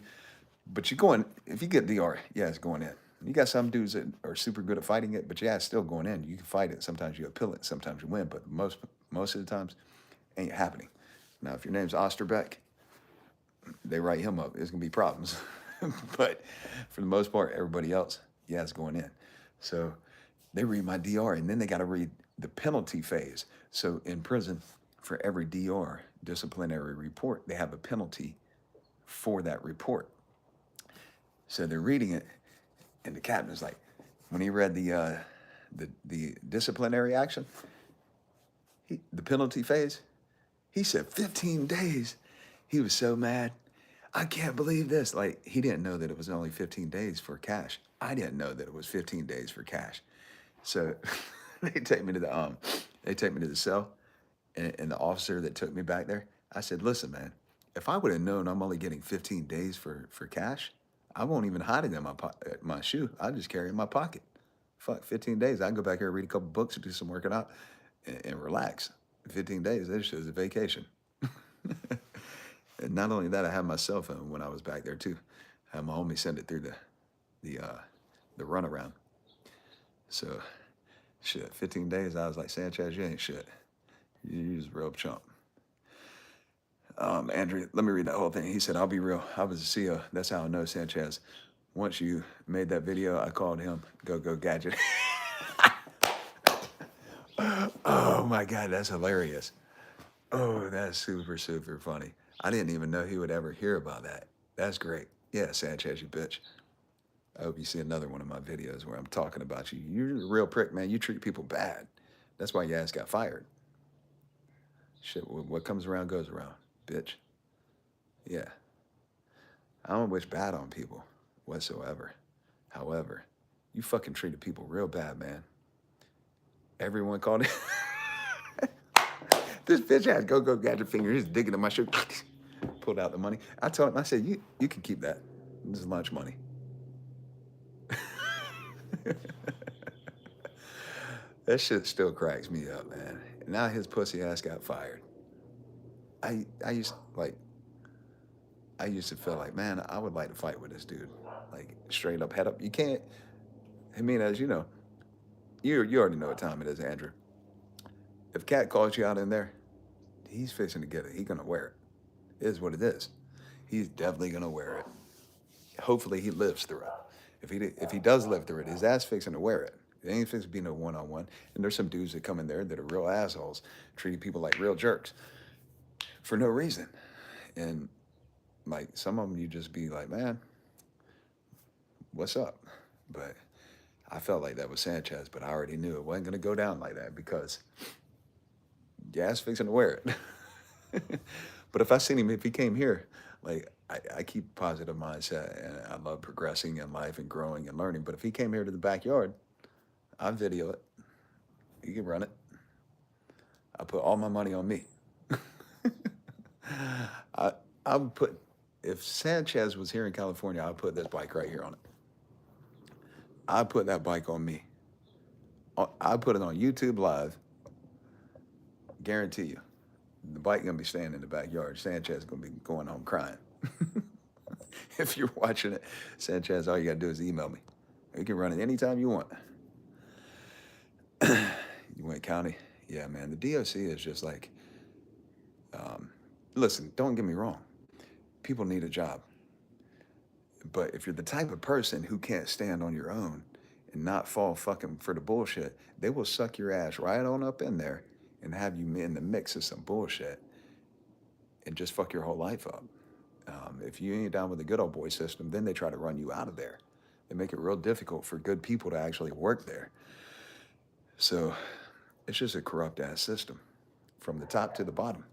But you're going, if you get DR, yeah, it's going in. You got some dudes that are super good at fighting it, but yeah, it's still going in. You can fight it. Sometimes you appeal it. Sometimes you win. But most of the times, ain't happening. Now, if your name's Osterbeck, they write him up. There's going to be problems. But for the most part, everybody else, yeah, it's going in. So they read my DR, and then they got to read the penalty phase. So in prison, for every DR, disciplinary report, they have a penalty for that report. So they're reading it, and the captain's like, when he read the disciplinary action, The penalty phase, he said 15 days. He was so mad. I can't believe this. Like, he didn't know that it was only 15 days for cash. I didn't know that it was 15 days for cash. So they take me to the cell, and the officer that took me back there, I said, listen, man, if I would have known I'm only getting 15 days for cash, I won't even hide it in my shoe. I'll just carry it in my pocket. Fuck, 15 days. I can go back here, read a couple books, do some working out, and relax. 15 days, that shit is a vacation. And not only that, I had my cell phone when I was back there too. I had my homie send it through the runaround. So, shit, 15 days, I was like, Sanchez, you ain't shit. You just a real chump. Andrew, let me read that whole thing. He said, I'll be real. I was a CEO. That's how I know Sanchez. Once you made that video, I called him, go gadget. Oh my God, that's hilarious. Oh, that's super, super funny. I didn't even know he would ever hear about that. That's great. Yeah, Sanchez, you bitch. I hope you see another one of my videos where I'm talking about you. You're a real prick, man. You treat people bad. That's why your ass got fired. Shit, what comes around goes around, bitch. Yeah. I don't wish bad on people whatsoever. However, you fucking treated people real bad, man. Everyone called it. This bitch had go gadget finger. He's digging in my shoe. Pulled out the money. I told him, I said, you can keep that. This is lunch money. That shit still cracks me up, man. Now his pussy ass got fired. I used to feel like, man, I would like to fight with this dude. Like, straight up, head up. You can't, I mean, as you know, you already know what time it is, Andrew. If Cat calls you out in there, he's fixing to get it. He's gonna wear it. It is what it is. He's definitely gonna wear it. Hopefully he lives through it. If he does live through it, his ass fixing to wear it. It ain't fixing to be no one-on-one. And there's some dudes that come in there that are real assholes, treating people like real jerks for no reason. And like some of them, you just be like, man, what's up? But I felt like that was Sanchez, but I already knew it wasn't gonna go down like that because your ass fixing to wear it. But if he came here, like I keep positive mindset and I love progressing in life and growing and learning. But if he came here to the backyard, I'd video it. You can run it. I put all my money on me. I would put, if Sanchez was here in California, I'd put this bike right here on it. I'd put that bike on me. I'd put it on YouTube Live. Guarantee you. The bike gonna be staying in the backyard. Sanchez is gonna be going home crying. If you're watching it, Sanchez, all you gotta do is email me. You can run it anytime you want. You went county? Yeah, man. The DOC is just like, listen, don't get me wrong. People need a job. But if you're the type of person who can't stand on your own and not fall fucking for the bullshit, they will suck your ass right on up in there and have you in the mix of some bullshit and just fuck your whole life up. If you ain't down with the good old boy system, then they try to run you out of there. They make it real difficult for good people to actually work there. So it's just a corrupt ass system from the top to the bottom.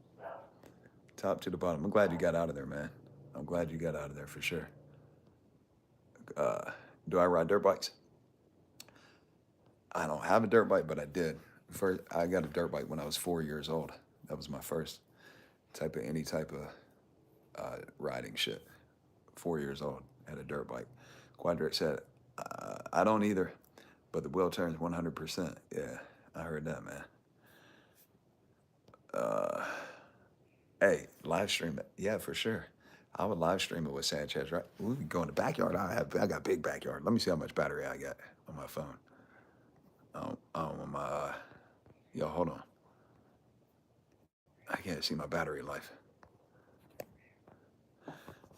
Top to the bottom. I'm glad you got out of there, man. I'm glad you got out of there for sure. Do I ride dirt bikes? I don't have a dirt bike, but I did. First, I got a dirt bike when I was 4 years old. That was my first any type of riding shit. 4 years old, had a dirt bike. Quadric said, I don't either, but the wheel turns 100%. Yeah, I heard that, man. Hey, live stream it. Yeah, for sure. I would live stream it with Sanchez, right? We can go in the backyard. I got a big backyard. Let me see how much battery I got on my phone. On my, yo, hold on. I can't see my battery life.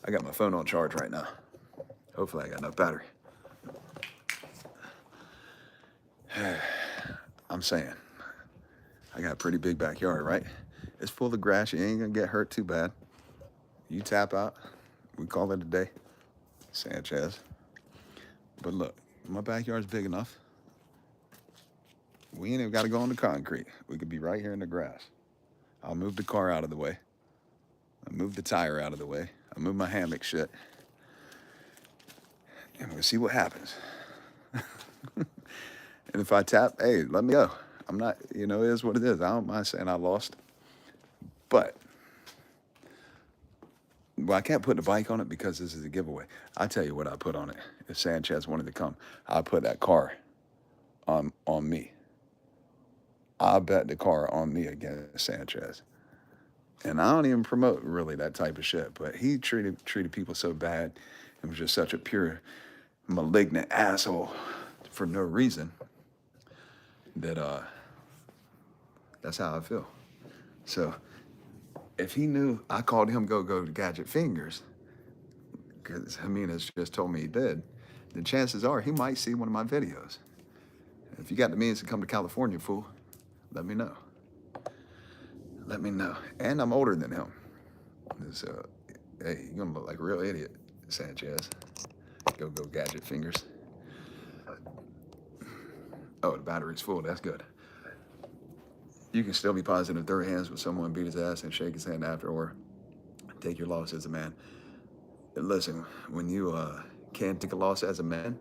I got my phone on charge right now. Hopefully I got enough battery. I'm saying, I got a pretty big backyard, right? It's full of grass. You ain't gonna get hurt too bad. You tap out, we call it a day, Sanchez. But look, my backyard's big enough. We ain't even got to go on the concrete. We could be right here in the grass. I'll move the car out of the way. I'll move the tire out of the way. I'll move my hammock shit. And we'll see what happens. And if I tap, hey, let me go. I'm not, it is what it is. I don't mind saying I lost. But, well, I can't put the bike on it because this is a giveaway. I'll tell you what I put on it. If Sanchez wanted to come, I'll put that car on me. I'll bet the car on me against Sanchez. And I don't even promote really that type of shit, but he treated people so bad and was just such a pure, malignant asshole for no reason that that's how I feel. So if he knew I called him go to Gadget Fingers, because Jimenez just told me he did, then chances are he might see one of my videos. If you got the means to come to California, fool, let me know. Let me know. And I'm older than him. So, hey, you're gonna look like a real idiot, Sanchez. Go Gadget Fingers. Oh, the battery's full. That's good. You can still be positive, throw hands with someone, beat his ass, and shake his hand after, or take your loss as a man. And listen, when you can't take a loss as a man,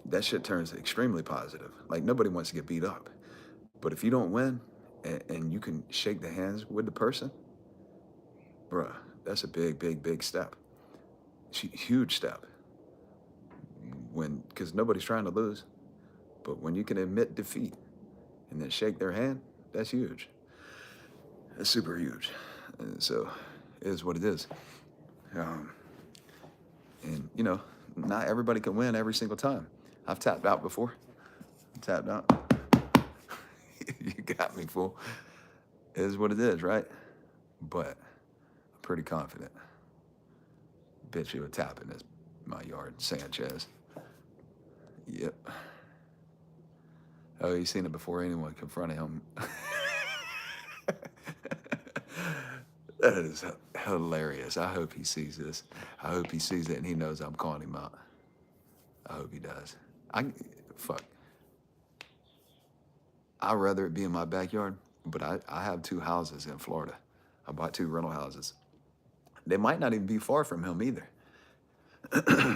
that shit turns extremely positive. Like, nobody wants to get beat up. But if you don't win, and you can shake the hands with the person, bruh, that's a big step. Huge step. Because nobody's trying to lose. But when you can admit defeat and then shake their hand, that's huge. That's super huge. And so it is what it is. And, not everybody can win every single time. I've tapped out before. Tapped out. You got me, fool. It is what it is, right? But I'm pretty confident. Bet you a tap in my yard, Sanchez. Yep. Oh, he's seen it before anyone confronted him. That is hilarious. I hope he sees this. I hope he sees it and he knows I'm calling him out. I hope he does. Fuck. I'd rather it be in my backyard, but I have 2 houses in Florida. I bought 2 rental houses. They might not even be far from him either.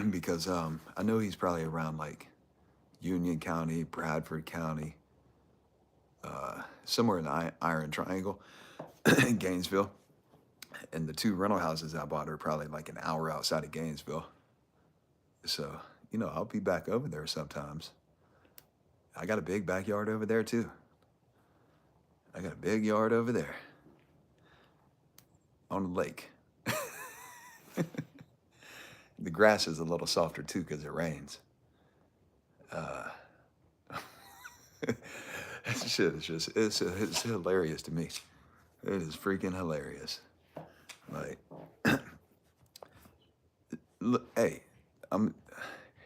Because I know he's probably around like Union County, Bradford County, somewhere in the Iron Triangle, Gainesville. And the 2 rental houses I bought are probably like an hour outside of Gainesville. So, I'll be back over there sometimes. I got a big backyard over there too. I got a big yard over there on the lake. The grass is a little softer too because it rains. That shit is just, it's hilarious to me. It is freaking hilarious. Like, look, hey, I'm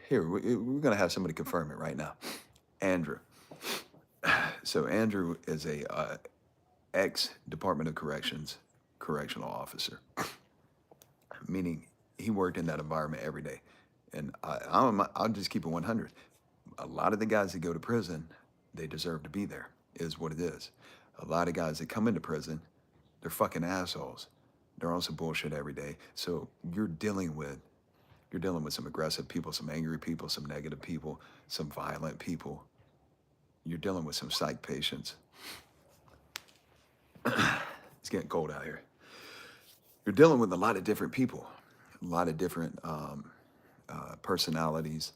here. We're going to have somebody confirm it right now. Andrew. So Andrew is a ex-Department of Corrections correctional officer, meaning he worked in that environment every day. And I'll just keep it 100. A lot of the guys that go to prison, they deserve to be there, is what it is. A lot of guys that come into prison, they're fucking assholes. They're on some bullshit every day. So you're dealing with some aggressive people, some angry people, some negative people, some violent people. You're dealing with some psych patients. It's getting cold out here. You're dealing with a lot of different people, a lot of different personalities,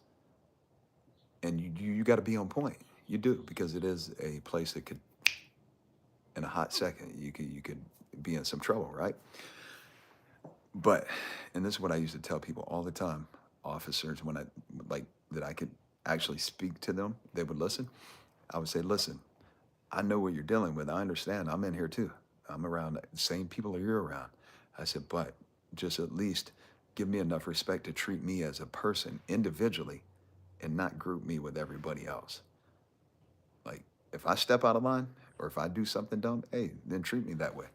and you got to be on point. You do, because it is a place that could, in a hot second, you could be in some trouble, right? But, and this is what I used to tell people all the time, officers, when I could actually speak to them, they would listen. I would say, listen, I know what you're dealing with. I understand. I'm in here too. I'm around the same people you're around. I said, but just at least give me enough respect to treat me as a person individually and not group me with everybody else. Like, if I step out of line or if I do something dumb, hey, then treat me that way.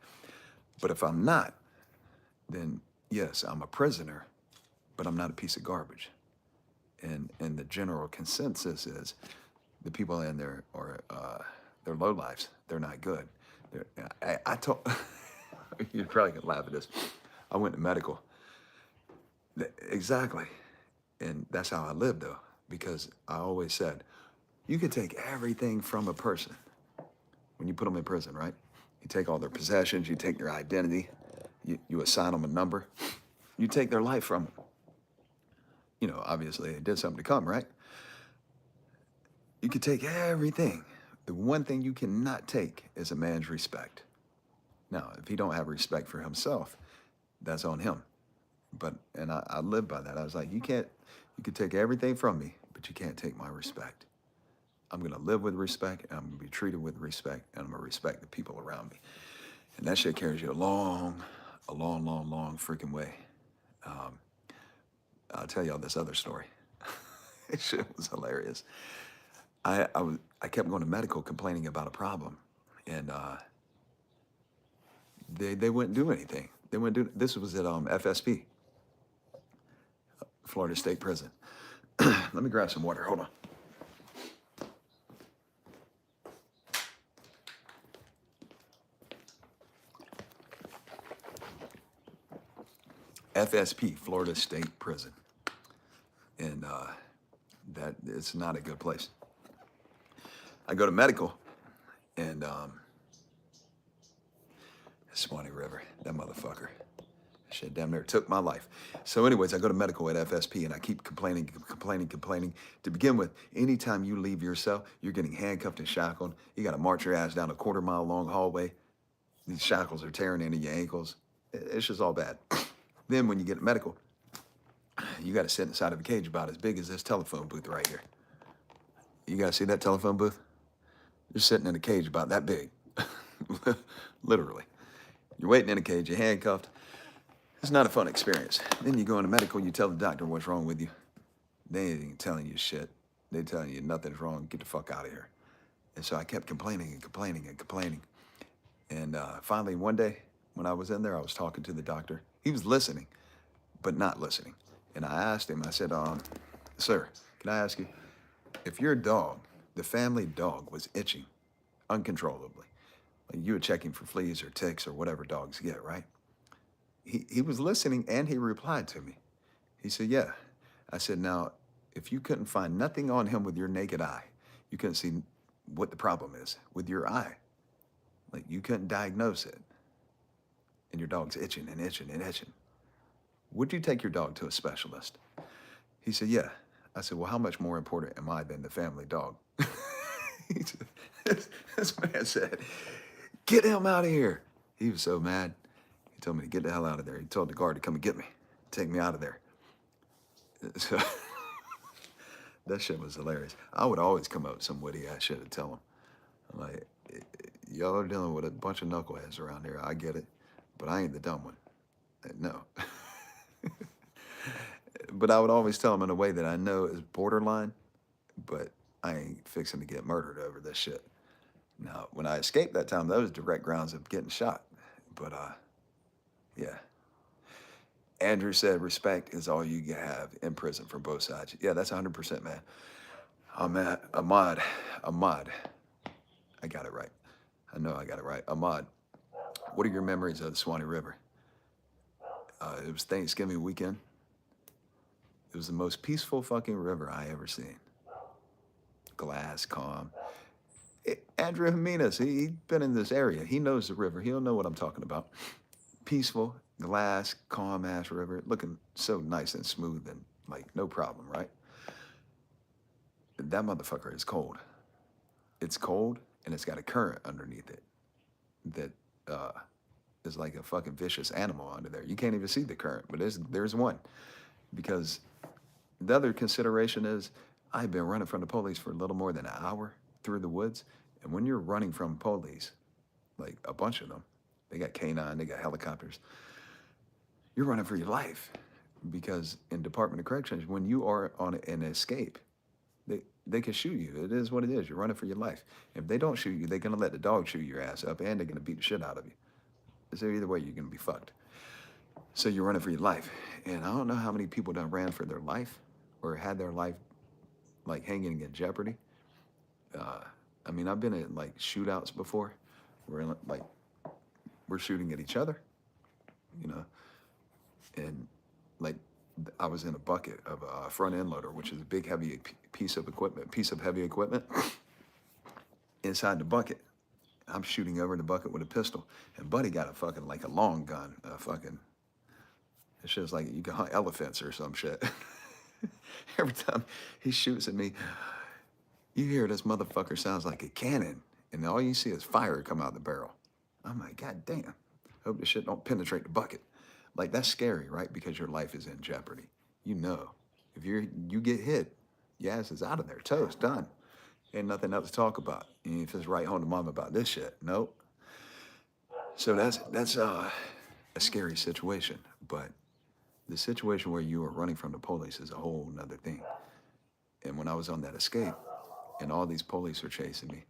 But if I'm not, then yes, I'm a prisoner, but I'm not a piece of garbage. And the general consensus is The people in there are they're low lives. They're not good. I told you're probably gonna laugh at this. I went to medical. Exactly, and that's how I lived though, because I always said, you can take everything from a person when you put them in prison, right? You take all their possessions, you take their identity, you assign them a number, you take their life from them. You know, obviously they did something to come, right? You can take everything. The one thing you cannot take is a man's respect. Now, if he don't have respect for himself, that's on him. And I live by that. I was like, you can take everything from me, but you can't take my respect. I'm gonna live with respect, and I'm gonna be treated with respect, and I'm gonna respect the people around me. And that shit carries you a long, long freaking way. I'll tell y'all this other story. This shit was hilarious. I kept going to medical complaining about a problem, and they wouldn't do anything. They wouldn't do. This was at FSP, Florida State Prison. Let me grab some water. Hold on. FSP, Florida State Prison, and that it's not a good place. I go to medical, and Swanee River, that motherfucker, shit damn near took my life. So anyways, I go to medical at FSP, and I keep complaining. To begin with, anytime you leave your cell, you're getting handcuffed and shackled. You got to march your ass down a 1/4 mile long hallway. These shackles are tearing into your ankles. It's just all bad. Then when you get to medical, you got to sit inside of a cage about as big as this telephone booth right here. You guys see that telephone booth? You're sitting in a cage about that big. Literally. You're waiting in a cage, you're handcuffed. It's not a fun experience. Then you go into medical, you tell the doctor what's wrong with you. They ain't even telling you shit. They're telling you nothing's wrong, get the fuck out of here. And so I kept complaining. And finally, one day, when I was in there, I was talking to the doctor. He was listening, but not listening. And I asked him, I said, sir, can I ask you, if your dog, the family dog, was itching uncontrollably, like you were checking for fleas or ticks or whatever dogs get, right? He was listening, and he replied to me. He said, yeah. I said, now, if you couldn't find nothing on him with your naked eye, you couldn't see what the problem is with your eye. Like, you couldn't diagnose it, and your dog's itching and itching and itching, would you take your dog to a specialist? He said, yeah. I said, well, how much more important am I than the family dog? This man said, get him out of here. He was so mad. He told me to get the hell out of there. He told the guard to come and get me, take me out of there. So that shit was hilarious. I would always come up with some witty ass shit to tell him. I'm like, y'all are dealing with a bunch of knuckleheads around here. I get it, but I ain't the dumb one. No. But I would always tell him in a way that I know is borderline, but I ain't fixing to get murdered over this shit. Now, when I escaped that time, that was direct grounds of getting shot. But, yeah. Andrew said respect is all you have in prison from both sides. Yeah, that's 100%, man. Ahmad. I got it right. I know I got it right. Ahmad, what are your memories of the Swanee River? It was Thanksgiving weekend. It was the most peaceful fucking river I ever seen. Glass, calm. Andrew Jimenez, he's been in this area. He knows the river. He'll know what I'm talking about. Peaceful, glass, calm ass river, looking so nice and smooth and like no problem, right? That motherfucker is cold. It's cold, and it's got a current underneath it that is like a fucking vicious animal under there. You can't even see the current, but there's one. Because the other consideration is I've been running from the police for a little more than an hour through the woods. And when you're running from police, like a bunch of them, they got canine, they got helicopters, you're running for your life. Because in Department of Corrections, when you are on an escape, they can shoot you. It is what it is. You're running for your life. If they don't shoot you, they're going to let the dog shoot your ass up, and they're going to beat the shit out of you. So either way, you're going to be fucked. So you're running for your life. And I don't know how many people done ran for their life or had their life like hanging in jeopardy. I mean, I've been in like shootouts before, where like we're shooting at each other, you know, and like I was in a bucket of a front end loader, which is a big heavy piece of heavy equipment. Inside the bucket, I'm shooting over the bucket with a pistol, and Buddy got a fucking like a long gun, a fucking. It's just like you can hunt elephants or some shit. Every time he shoots at me, you hear this motherfucker sounds like a cannon, and all you see is fire come out the barrel. I'm like, God damn. Hope this shit don't penetrate the bucket. Like that's scary, right? Because your life is in jeopardy. You know, if you get hit, your ass is out of there, toast, done. Ain't nothing else to talk about. You ain't just write home to mom about this shit. Nope. So that's a scary situation, but the situation where you are running from the police is a whole nother thing. And when I was on that escape, and all these police are chasing me,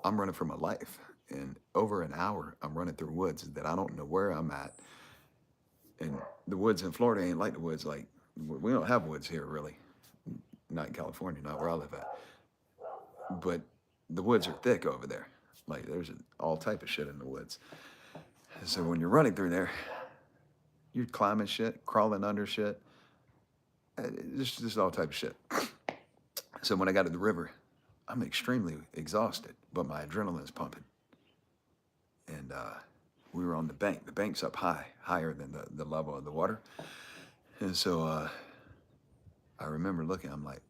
I'm running for my life. And over an hour, I'm running through woods that I don't know where I'm at. And the woods in Florida ain't like the woods like, we don't have woods here really. Not in California, not where I live at. But the woods are thick over there. Like there's all type of shit in the woods. So when you're running through there, you're climbing shit, crawling under shit. Just all type of shit. So when I got to the river, I'm extremely exhausted, but my adrenaline's pumping. And we were on the bank. The bank's up high, higher than the level of the water. And so I remember looking, I'm like,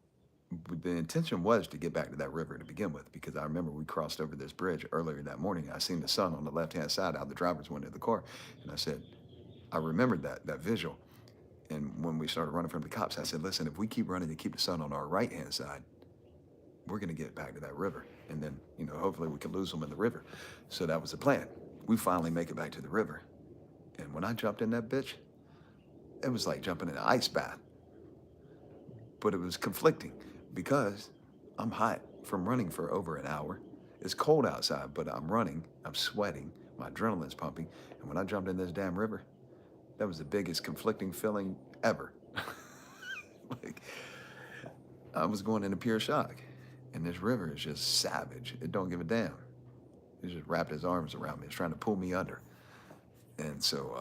the intention was to get back to that river to begin with, because I remember we crossed over this bridge earlier that morning. I seen the sun on the left-hand side out the driver's window of the car. And I said, I remembered that visual. And when we started running from the cops, I said, listen, if we keep running to keep the sun on our right-hand side, we're going to get back to that river. And then, you know, hopefully we can lose them in the river. So that was the plan. We finally make it back to the river. And when I jumped in that bitch, it was like jumping in an ice bath. But it was conflicting because I'm hot from running for over an hour. It's cold outside, but I'm running, I'm sweating, my adrenaline's pumping. And when I jumped in this damn river, that was the biggest conflicting feeling ever. Like, I was going into pure shock. And this river is just savage. It don't give a damn. He just wrapped his arms around me. It's trying to pull me under. And so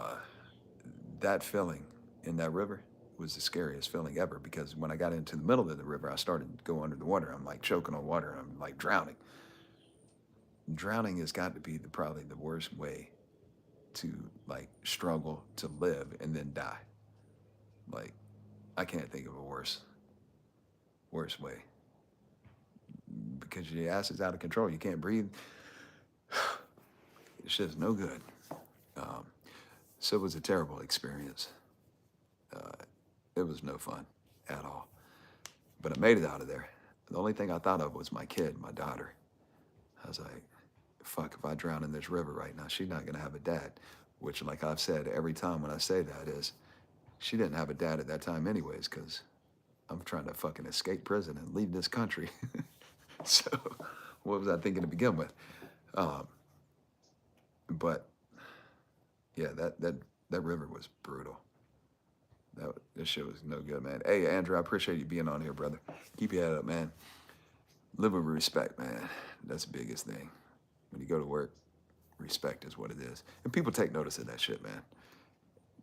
that feeling in that river was the scariest feeling ever, because when I got into the middle of the river, I started to go under the water. I'm like choking on water. I'm like drowning. Drowning has got to be probably the worst way to like struggle to live and then die. Like, I can't think of a worse way, because your ass is out of control. You can't breathe. It's just no good. So it was a terrible experience. It was no fun at all. But I made it out of there. The only thing I thought of was my kid, my daughter. I was like, fuck, if I drown in this river right now, she's not gonna have a dad. Which, like I've said every time when I say that, is she didn't have a dad at that time anyways, because I'm trying to fucking escape prison and leave this country. So what was I thinking to begin with? But yeah, that river was brutal. This shit was no good, man. Hey, Andrew, I appreciate you being on here, brother. Keep your head up, man. Live with respect, man. That's the biggest thing. When you go to work, respect is what it is. And people take notice of that shit, man.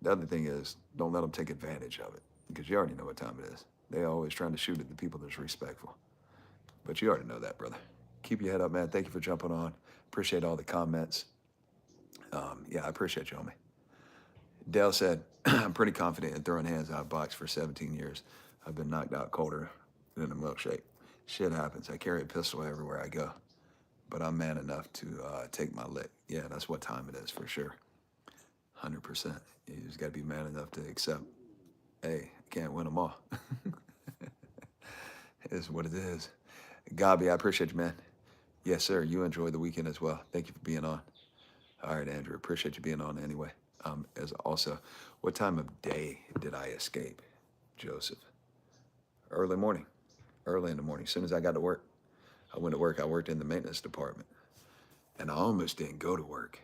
The other thing is, don't let them take advantage of it, because you already know what time it is. They're always trying to shoot at the people that's respectful. But you already know that, brother. Keep your head up, man. Thank you for jumping on. Appreciate all the comments. Yeah, I appreciate you, homie. Dale said, I'm pretty confident in throwing hands out of box for 17 years. I've been knocked out colder than a milkshake. Shit happens. I carry a pistol everywhere I go. But I'm man enough to take my lick. Yeah, that's what time it is for sure. 100%. You just got to be man enough to accept, hey, I can't win them all. It's what it is. Gabi, I appreciate you, man. Yes, sir. You enjoy the weekend as well. Thank you for being on. All right, Andrew. Appreciate you being on anyway. As also, what time of day did I escape? Joseph. Early morning. Early in the morning. As soon as I got to work, I went to work. I worked in the maintenance department. And I almost didn't go to work.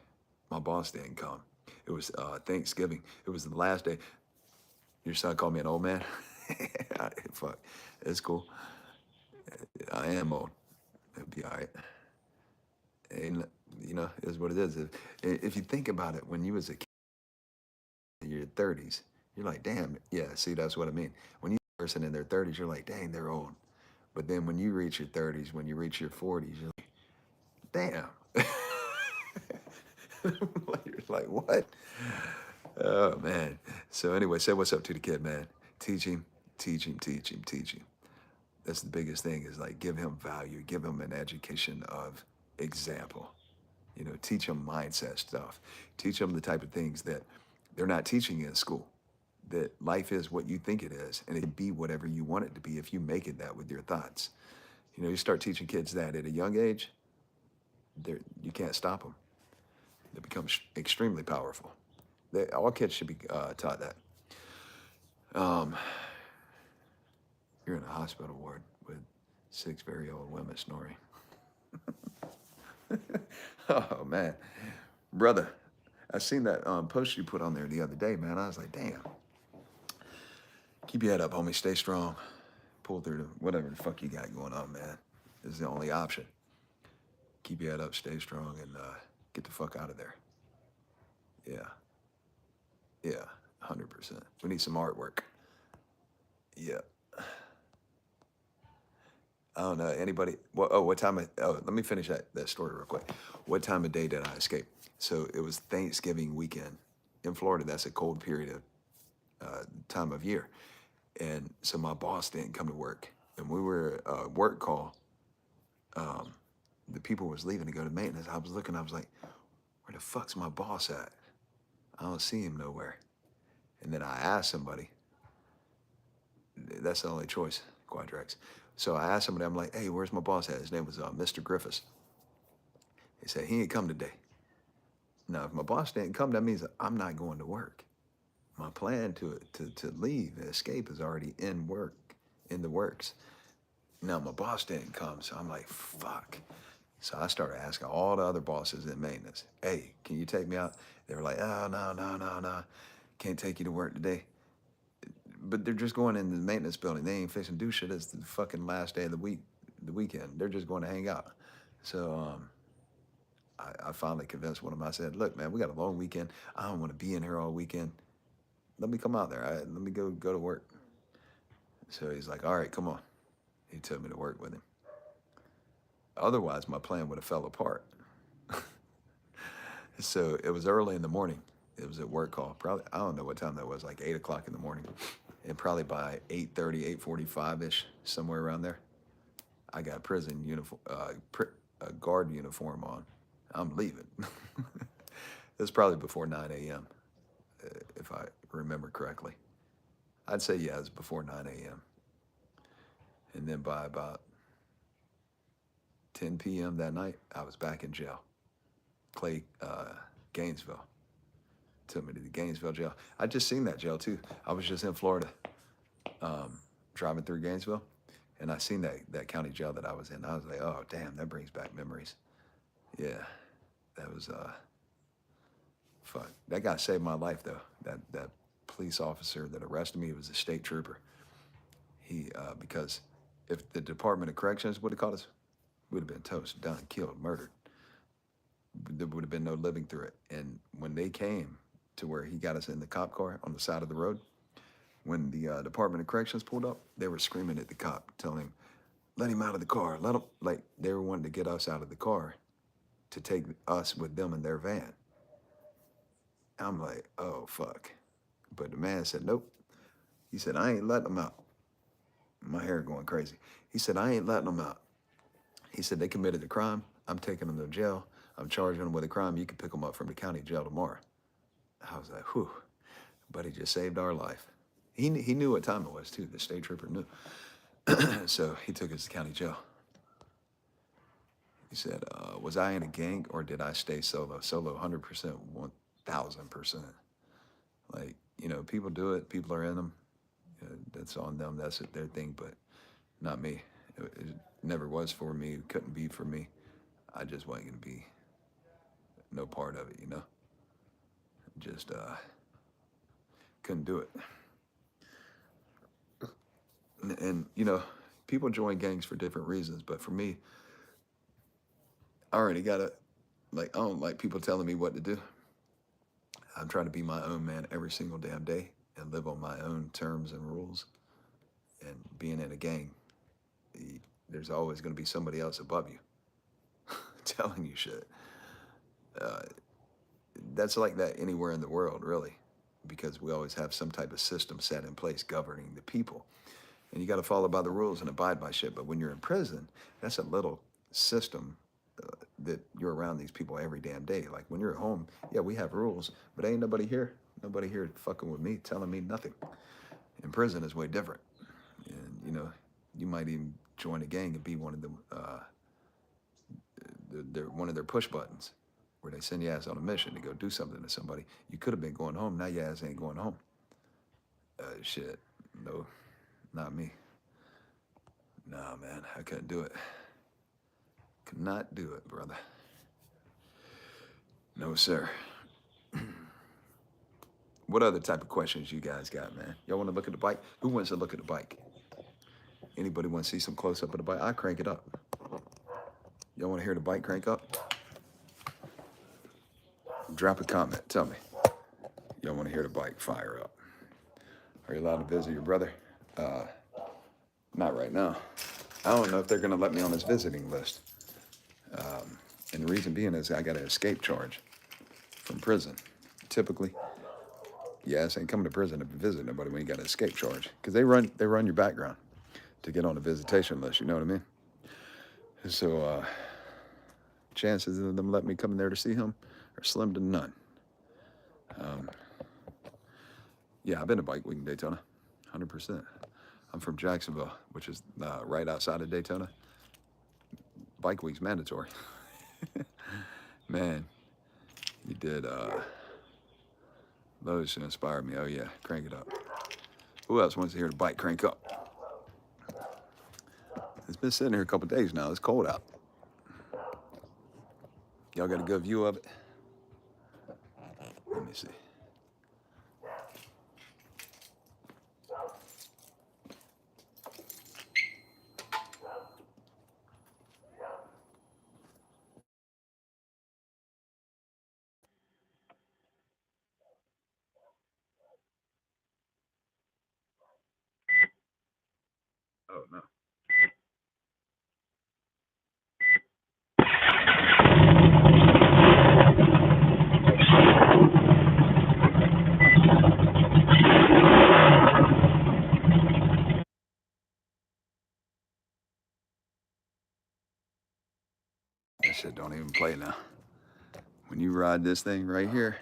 My boss didn't come. It was Thanksgiving. It was the last day. Your son called me an old man? Fuck. It's cool. I am old. It'll be all right. And you know, it is what it is. If you think about it, when you was a kid in your 30s, you're like, damn, yeah. See, that's what I mean. When you a person in their 30s, you're like, dang, they're old. But then when you reach your 30s, when you reach your 40s, you're like, damn. You're like, what? Oh man. So anyway, say what's up to the kid, man. Teach him, teach him, teach him, teach him. That's the biggest thing is like give him value, give him an education of example. You know, teach them mindset stuff. Teach them the type of things that they're not teaching in school. That life is what you think it is, and it can be whatever you want it to be if you make it that with your thoughts. You know, you start teaching kids that at a young age, you can't stop them. They become extremely powerful. All kids should be taught that. Um, you're in a hospital ward with 6 very old women snoring. Oh man, brother, I seen that post you put on there the other day, man. I was like, damn. Keep your head up, homie. Stay strong. Pull through the whatever the fuck you got going on, man. This is the only option. Keep your head up, stay strong, and get the fuck out of there. Yeah, yeah, 100%. We need some artwork. Yeah. I don't know anybody. What time? Let me finish that story real quick. What time of day did I escape? So it was Thanksgiving weekend in Florida. That's a cold period of time of year, and so my boss didn't come to work, and we were work call. The people was leaving to go to maintenance. I was looking. I was like, where the fuck's my boss at? I don't see him nowhere. And then I asked somebody. That's the only choice, Quadrex. So I asked somebody. I'm like, hey, where's my boss at? His name was Mr. Griffiths. He said he ain't come today. Now, if my boss didn't come, that means I'm not going to work. My plan to leave, escape, is already in the works. Now my boss didn't come, so I'm like, fuck. So I started asking all the other bosses in maintenance, hey, can you take me out? They were like, oh, no, no, no, no. Can't take you to work today. But they're just going in the maintenance building. They ain't fixing to do shit. It's the fucking last day of the weekend. They're just going to hang out. So I finally convinced one of them. I said, look, man, we got a long weekend. I don't want to be in here all weekend. Let me come out there. Let me go to work. So he's like, all right, come on. He took me to work with him. Otherwise, my plan would have fell apart. So it was early in the morning. It was at work call. Probably, I don't know what time that was, like 8 o'clock in the morning. And probably by 8:30, 8:45-ish, somewhere around there, I got prison uniform, a guard uniform on. I'm leaving. It was probably before 9 a.m., if I remember correctly. I'd say, yeah, it was before 9 a.m. And then by about 10 p.m. that night, I was back in jail. Gainesville. Took me to the Gainesville jail. I just seen that jail too. I was just in Florida, driving through Gainesville, and I seen that county jail that I was in. I was like, oh damn, that brings back memories. Yeah, that was fuck. That guy saved my life though. That police officer that arrested me was a state trooper. He because if the Department of Corrections would have caught us, we'd have been toast, done, killed, murdered. There would have been no living through it. And when they came to where he got us in the cop car on the side of the road, when the Department of Corrections pulled up, they were screaming at the cop, telling him, let him out of the car. Let him, like, they were wanting to get us out of the car to take us with them in their van. I'm like, oh, fuck. But the man said, nope. He said, I ain't letting them out. My hair going crazy. He said, I ain't letting them out. He said, they committed a crime. I'm taking them to jail. I'm charging them with a crime. You can pick them up from the county jail tomorrow. I was like, whew. But he just saved our life. He knew what time it was, too. The state trooper knew. So he took us to county jail. He said, was I in a gang or did I stay solo? Solo 100%, 1,000%. Like, you know, people do it. People are in them. That's on them. That's their thing, but not me. It never was for me. It couldn't be for me. I just wasn't going to be no part of it, you know? Just couldn't do it. And you know, people join gangs for different reasons, but for me, I already got to, like, I don't like people telling me what to do. I'm trying to be my own man every single damn day and live on my own terms and rules. And being in a gang, there's always going to be somebody else above you telling you shit. Uh, that's like that anywhere in the world, really, because we always have some type of system set in place governing the people. And you got to follow by the rules and abide by shit. But when you're in prison, that's a little system that you're around these people every damn day. Like when you're at home, yeah, we have rules, but ain't nobody here. Nobody here fucking with me, telling me nothing. In prison is way different. And, you know, you might even join a gang and be one of them, one of their push buttons where they send your ass on a mission to go do something to somebody. You could have been going home. Now your ass ain't going home. Shit. No, not me. Nah, man, I couldn't do it. Could not do it, brother. No, sir. What other type of questions you guys got, man? Y'all want to look at the bike? Who wants to look at the bike? Anybody want to see some close up of the bike? I crank it up. Y'all want to hear the bike crank up? Drop a comment. Tell me. Y'all want to hear the bike fire up? Are you allowed to visit your brother? Not right now. I don't know if they're going to let me on this visiting list. And the reason being is I got an escape charge from prison. Typically, yes, ain't coming to prison to visit nobody when you got an escape charge, because they run your background to get on the visitation list. You know what I mean? So chances of them letting me come in there to see him are slim to none. Yeah, I've been to Bike Week in Daytona, 100%. I'm from Jacksonville, which is right outside of Daytona. Bike Week's mandatory. Man, you did those to inspire me. Oh yeah, crank it up. Who else wants to hear the bike crank up? It's been sitting here a couple days now. It's cold out. Y'all got a good view of it? Let me see. Oh no. That shit don't even play now. When you ride this thing right here,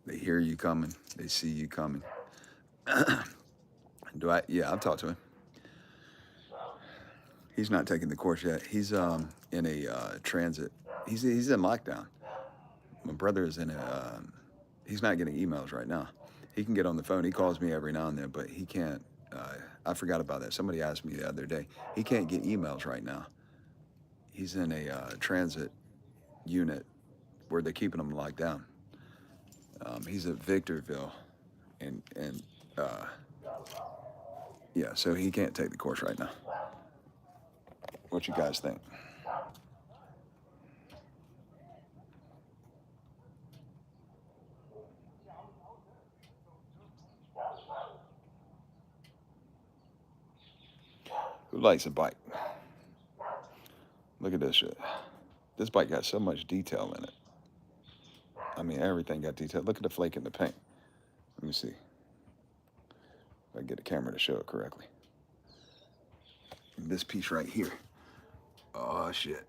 they hear you coming. They see you coming. Yeah, I've talked to him. He's not taking the course yet. He's in a transit. He's in lockdown. My brother is in a. He's not getting emails right now. He can get on the phone. He calls me every now and then, but he can't. I forgot about that. Somebody asked me the other day. He can't get emails right now. He's in a transit unit where they're keeping him locked down. He's at Victorville, and yeah, so he can't take the course right now. What you guys think? Who likes a bike? Look at this shit. This bike got so much detail in it. I mean, everything got detail. Look at the flake in the paint. Let me see. If I can get the camera to show it correctly. This piece right here. Oh, shit.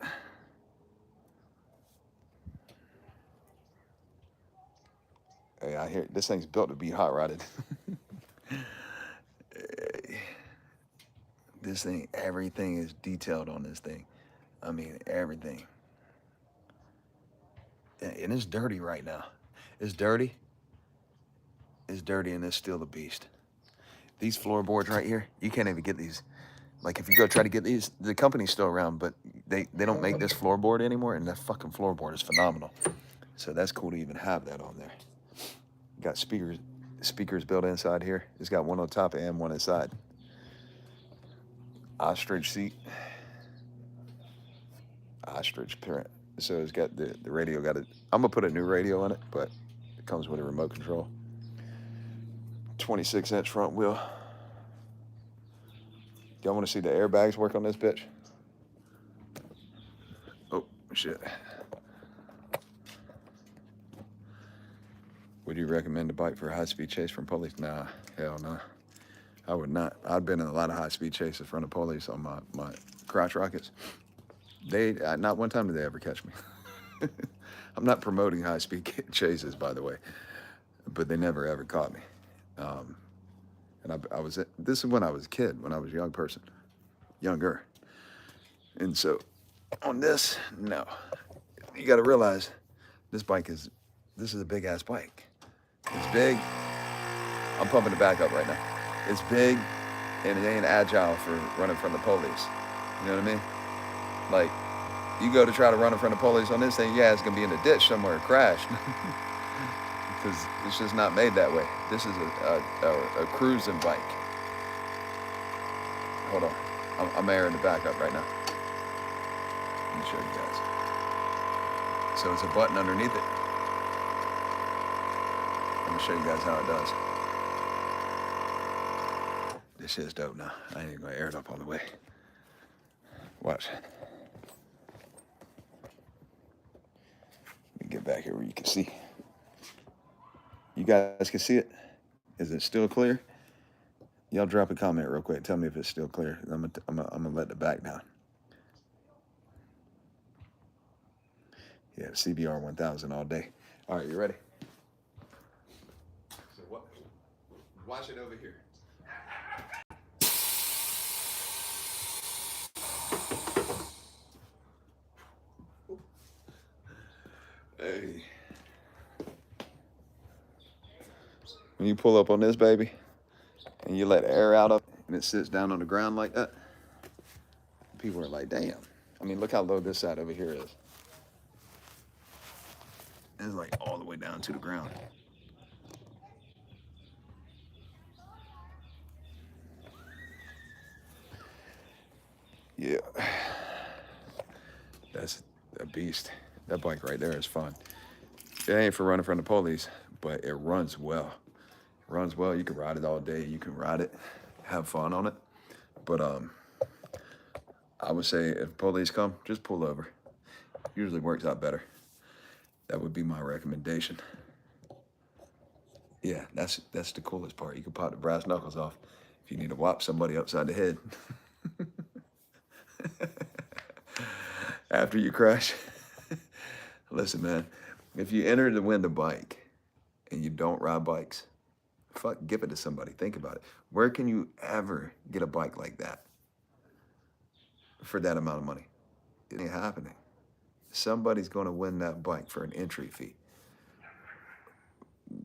Hey, I hear this thing's built to be hot rodded. This thing, everything is detailed on this thing. I mean, everything. And it's dirty right now. It's dirty. It's dirty, and it's still a beast. These floorboards right here, you can't even get these. Like, if you go try to get these, the company's still around, but they don't make this floorboard anymore, and that fucking floorboard is phenomenal. So that's cool to even have that on there. Got speakers built inside here. It's got one on top and one inside. Ostrich seat, ostrich print. So it's got the radio got it. I'm gonna put a new radio on it, but it comes with a remote control. 26-inch front wheel. Y'all want to see the airbags work on this bitch? Oh shit. Would you recommend a bike for a high-speed chase from police? Nah, hell no. I would not. I've been in a lot of high-speed chases from the police on my crotch rockets. They not one time did they ever catch me. I'm not promoting high-speed chases, by the way, but they never ever caught me. And I was this is when I was a kid, when I was a young person, younger, and so on this, no. You got to realize this is a big ass bike. It's big. I'm pumping the back up right now. It's big, and it ain't agile for running from the police. You know what I mean? Like, you go to try to run in front of police on this thing, yeah, it's gonna be in a ditch somewhere, crash, because it's just not made that way. This is a cruising bike. Hold on, I'm airing the back up right now. Let me show you guys. So it's a button underneath it. Let me show you guys how it does. This shit's dope now. I ain't even gonna air it up all the way. Watch. Let me get back here where you can see. You guys can see it? Is it still clear? Y'all drop a comment real quick. Tell me if it's still clear. I'm gonna let the back down. Yeah, CBR 1000 all day. All right, you ready? So what? Watch it over here. Hey. When you pull up on this baby and you let air out of it and it sits down on the ground like that, people are like, damn. I mean, look how low this side over here is. It's like all the way down to the ground. Yeah. That's a beast. That bike right there is fun. It ain't for running from the police, but it runs well. It runs well. You can ride it all day. You can ride it, have fun on it. But I would say if police come, just pull over. Usually works out better. That would be my recommendation. Yeah, that's the coolest part. You can pop the brass knuckles off if you need to whop somebody upside the head. After you crash. Listen, man, if you enter to win the bike and you don't ride bikes, fuck, give it to somebody. Think about it. Where can you ever get a bike like that for that amount of money? It ain't happening. Somebody's going to win that bike for an entry fee.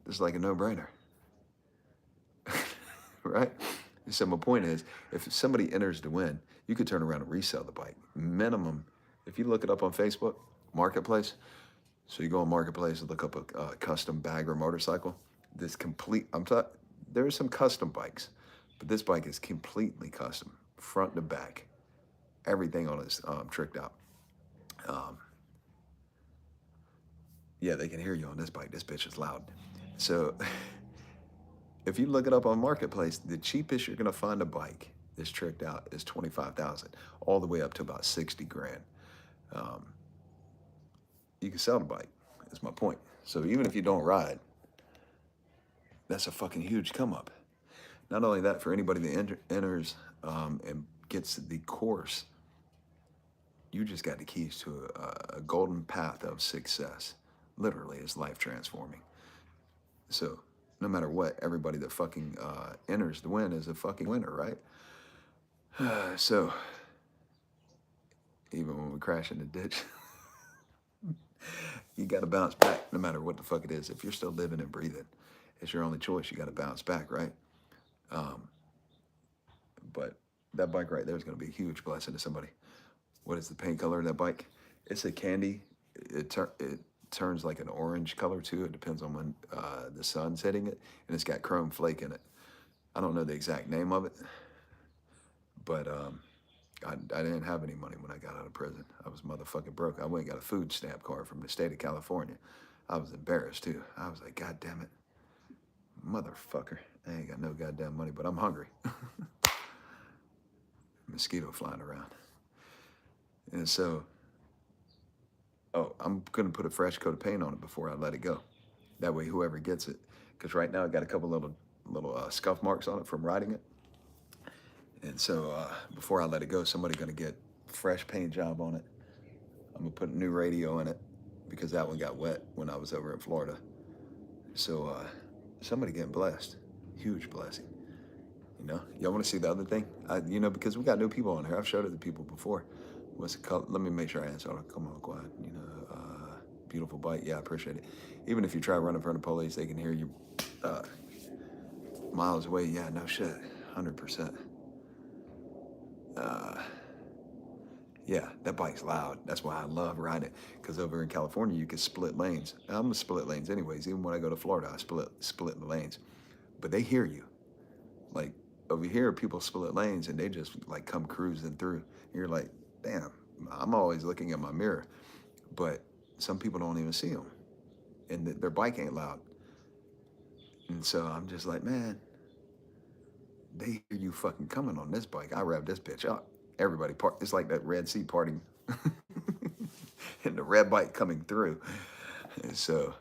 It's like a no-brainer. Right? So my point is, if somebody enters to win, you could turn around and resell the bike. Minimum, if you look it up on Facebook, Marketplace, so you go on Marketplace and look up a custom bag or motorcycle, this complete, there are some custom bikes, but this bike is completely custom, front to back. Everything on it is tricked out. Yeah, they can hear you on this bike. This bitch is loud. So if you look it up on Marketplace, the cheapest you're gonna find a bike that's tricked out is 25,000, all the way up to about 60 grand. You can sell the bike, is my point. So even if you don't ride, that's a fucking huge come up. Not only that, for anybody that enters and gets the course, you just got the keys to a golden path of success. Literally, it's life transforming. So no matter what, everybody that fucking enters the win is a fucking winner, right? So even when we crash in the ditch, you got to bounce back no matter what the fuck it is. If you're still living and breathing, it's your only choice. You got to bounce back, right? But that bike right there is going to be a huge blessing to somebody. What is the paint color of that bike? It's a candy. It turns like an orange color too. It depends on when the sun's hitting it, and it's got chrome flake in it. I don't know the exact name of it, but I didn't have any money when I got out of prison. I was motherfucking broke. I went and got a food stamp card from the state of California. I was embarrassed too. I was like, God damn it, motherfucker. I ain't got no goddamn money, but I'm hungry. Mosquito flying around. And so, oh, I'm gonna put a fresh coat of paint on it before I let it go. That way, whoever gets it, because right now I got a couple little scuff marks on it from riding it. And so before I let it go, somebody's gonna get fresh paint job on it. I'm gonna put a new radio in it because that one got wet when I was over in Florida. So somebody getting blessed, huge blessing. You know, y'all want to see the other thing? Because we got new people on here. I've showed it to people before. What's it called? Let me make sure I answer. Come on, quiet. Beautiful bike. Yeah, I appreciate it. Even if you try running in front of police, they can hear you miles away. Yeah, no shit, 100%. Yeah, that bike's loud. That's why I love riding it. Because over in California, you can split lanes. I'm gonna split lanes anyways. Even when I go to Florida, I split the lanes. But they hear you. Like over here, people split lanes and they just like come cruising through. And you're like, damn. I'm always looking at my mirror, but some people don't even see them, and their bike ain't loud. And so I'm just like, man, they hear you fucking coming on this bike. I rev this bitch up. Everybody part. It's like that Red Sea parting, and the red bike coming through. And so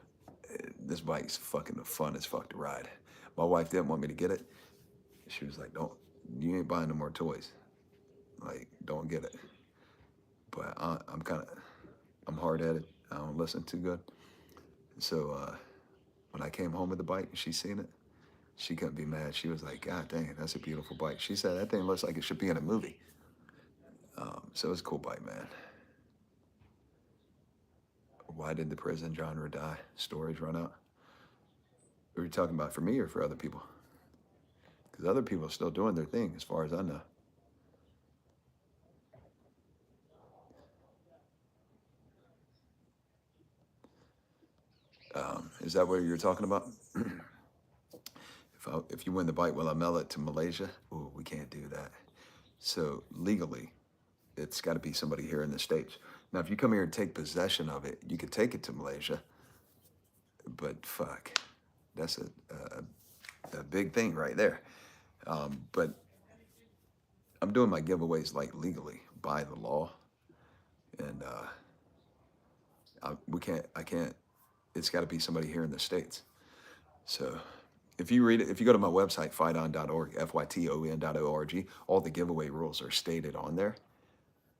this bike's fucking the fun as fuck to ride. My wife didn't want me to get it. She was like, "Don't, you ain't buying no more toys. Like, don't get it." But I'm hard-headed. I don't listen too good. So when I came home with the bike and she seen it, she couldn't be mad. She was like, God dang, that's a beautiful bike. She said, that thing looks like it should be in a movie. So it's a cool bike, man. Why did the prison genre die? Storage run out? Are you talking about for me or for other people? Because other people are still doing their thing as far as I know. Is that what you're talking about? If you win the bike, will I mail it to Malaysia? Oh, we can't do that. So legally, it's got to be somebody here in the States. Now, if you come here and take possession of it, you could take it to Malaysia. But fuck, that's a big thing right there. But I'm doing my giveaways like legally by the law, and I can't. It's got to be somebody here in the States. So if you read it, if you go to my website, FYTON.org, FYTON.org, all the giveaway rules are stated on there,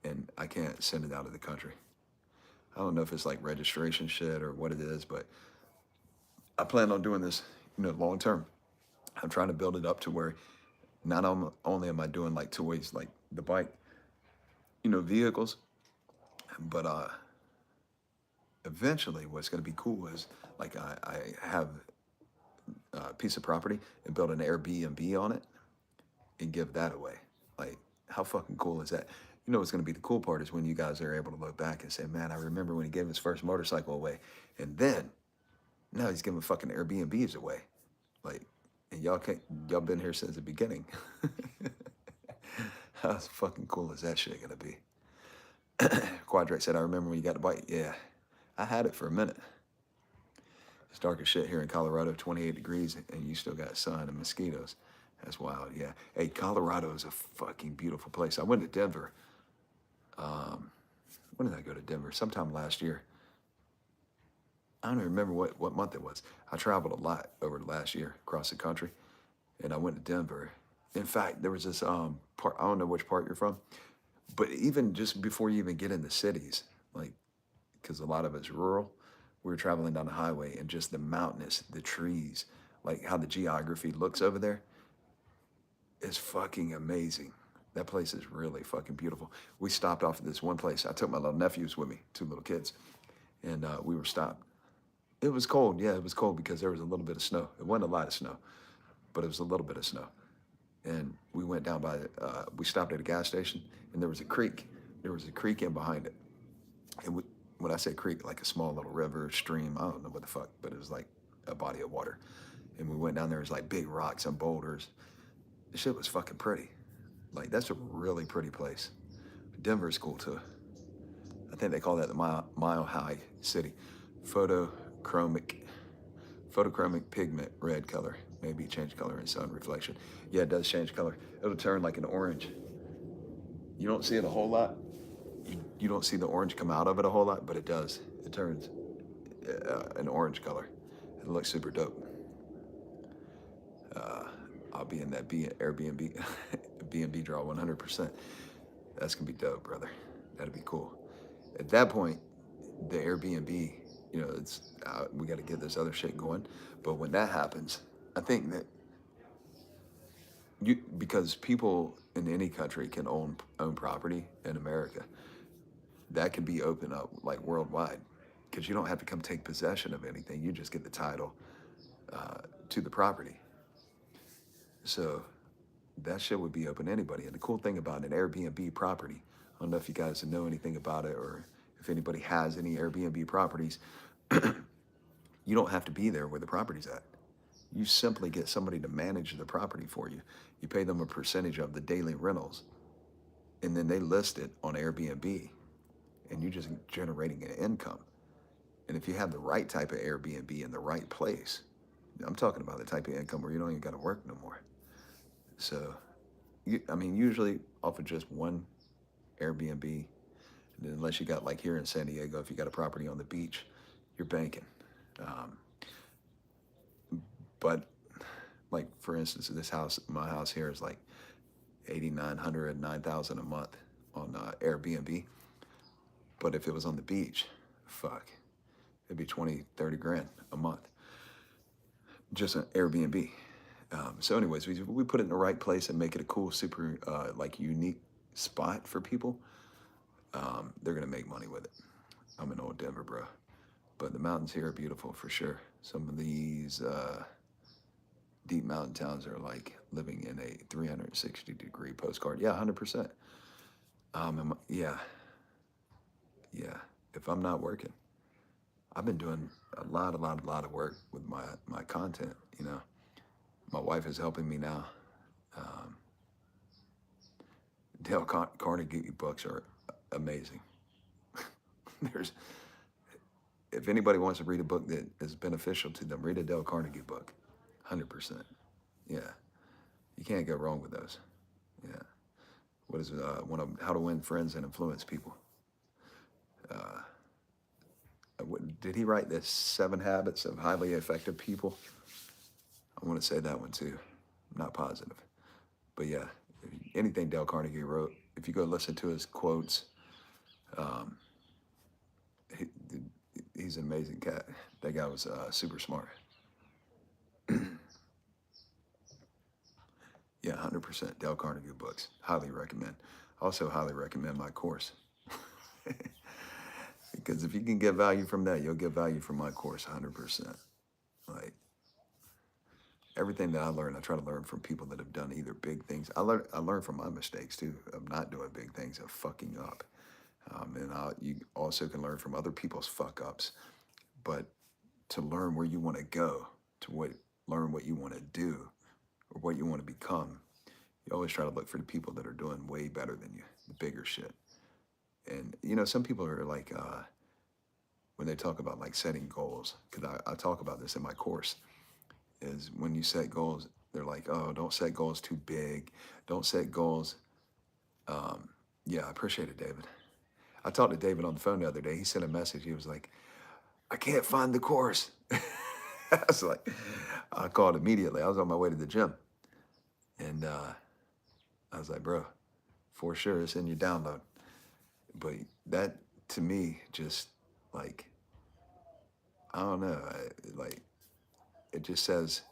and I can't send it out of the country. I don't know if it's like registration shit or what it is, but I plan on doing this, long term. I'm trying to build it up to where not only am I doing like toys like the bike, vehicles, but eventually what's going to be cool is like I have a piece of property and build an Airbnb on it and give that away. Like, how fucking cool is that? What's going to be the cool part is when you guys are able to look back and say, man, I remember when he gave his first motorcycle away. And then now he's giving fucking Airbnbs away. Like, and y'all been here since the beginning. How fucking cool is that shit going to be? Quadrate said, I remember when you got the bike. Yeah, I had it for a minute. It's dark as shit here in Colorado, 28 degrees, and you still got sun and mosquitoes. That's wild, yeah. Hey, Colorado is a fucking beautiful place. I went to Denver. When did I go to Denver? Sometime last year. I don't even remember what month it was. I traveled a lot over the last year across the country, and I went to Denver. In fact, there was this part, I don't know which part you're from, but even just before you even get in the cities, like, because a lot of it's rural, we were traveling down the highway and just the mountainous, the trees, like how the geography looks over there is fucking amazing. That place is really fucking beautiful. We stopped off at this one place. I took my little nephews with me, two little kids, and we were stopped. It was cold. Yeah, it was cold because there was a little bit of snow. It wasn't a lot of snow, but it was a little bit of snow. And we went down we stopped at a gas station, and there was a creek. There was a creek in behind it. And when I say creek, like a small little river, stream, I don't know what the fuck, but it was like a body of water. And we went down there, it was like big rocks and boulders. The shit was fucking pretty. Like, that's a really pretty place. Denver's cool too. I think they call that the mile high city. Photochromic, photochromic pigment, red color. Maybe change color in sun reflection. Yeah, it does change color. It'll turn like an orange. You don't see it a whole lot. You don't see the orange come out of it a whole lot, but it does. It turns an orange color. It looks super dope. I'll be in that Airbnb B&B draw 100%. That's gonna be dope, brother. That'd be cool. At that point, the Airbnb, it's we got to get this other shit going. But when that happens, I think that because people in any country can own property in America, that can be open up like worldwide, because you don't have to come take possession of anything. You just get the title to the property. So that shit would be open to anybody. And the cool thing about an Airbnb property, I don't know if you guys know anything about it or if anybody has any Airbnb properties, you don't have to be there where the property's at. You simply get somebody to manage the property for you. You pay them a percentage of the daily rentals, and then they list it on Airbnb, and you're just generating an income. And if you have the right type of Airbnb in the right place, I'm talking about the type of income where you don't even got to work no more. So, usually off of just one Airbnb, and then unless you got like here in San Diego, if you got a property on the beach, you're banking. But like for instance, my house here is like 8,900, 9,000 a month on Airbnb. But if it was on the beach, fuck, it'd be 20, 30 grand a month. Just an Airbnb. So anyways, we put it in the right place and make it a cool, super like unique spot for people. They're gonna make money with it. I'm in old Denver, bro. But the mountains here are beautiful for sure. Some of these deep mountain towns are like living in a 360-degree postcard. Yeah, 100%. Yeah. If I'm not working, I've been doing a lot of work with my content. My wife is helping me now. Dale Carnegie books are amazing. If anybody wants to read a book that is beneficial to them, read a Dale Carnegie book. 100%. Yeah. You can't go wrong with those. Yeah. What is How to Win Friends and Influence People? Did he write the 7 Habits of Highly Effective People? I want to say that one too. I'm not positive. But yeah, anything Dale Carnegie wrote, if you go listen to his quotes, he's an amazing cat. That guy was super smart. Yeah, 100%. Dale Carnegie books. Highly recommend. Also highly recommend my course. Because if you can get value from that, you'll get value from my course 100%. Like, everything that I learn, I try to learn from people that have done either big things. I learn from my mistakes too, of not doing big things, of fucking up. You also can learn from other people's fuck ups. But to learn where you want to go, learn what you want to do, or what you want to become, you always try to look for the people that are doing way better than you, the bigger shit. And, some people are like, when they talk about like setting goals, because I talk about this in my course, is when you set goals, they're like, oh, don't set goals too big. Don't set goals. Yeah, I appreciate it, David. I talked to David on the phone the other day. He sent a message. He was like, I can't find the course. I was like, I called immediately. I was on my way to the gym. And I was like, bro, for sure, it's in your download. But that, to me, just like, I don't know, it just says,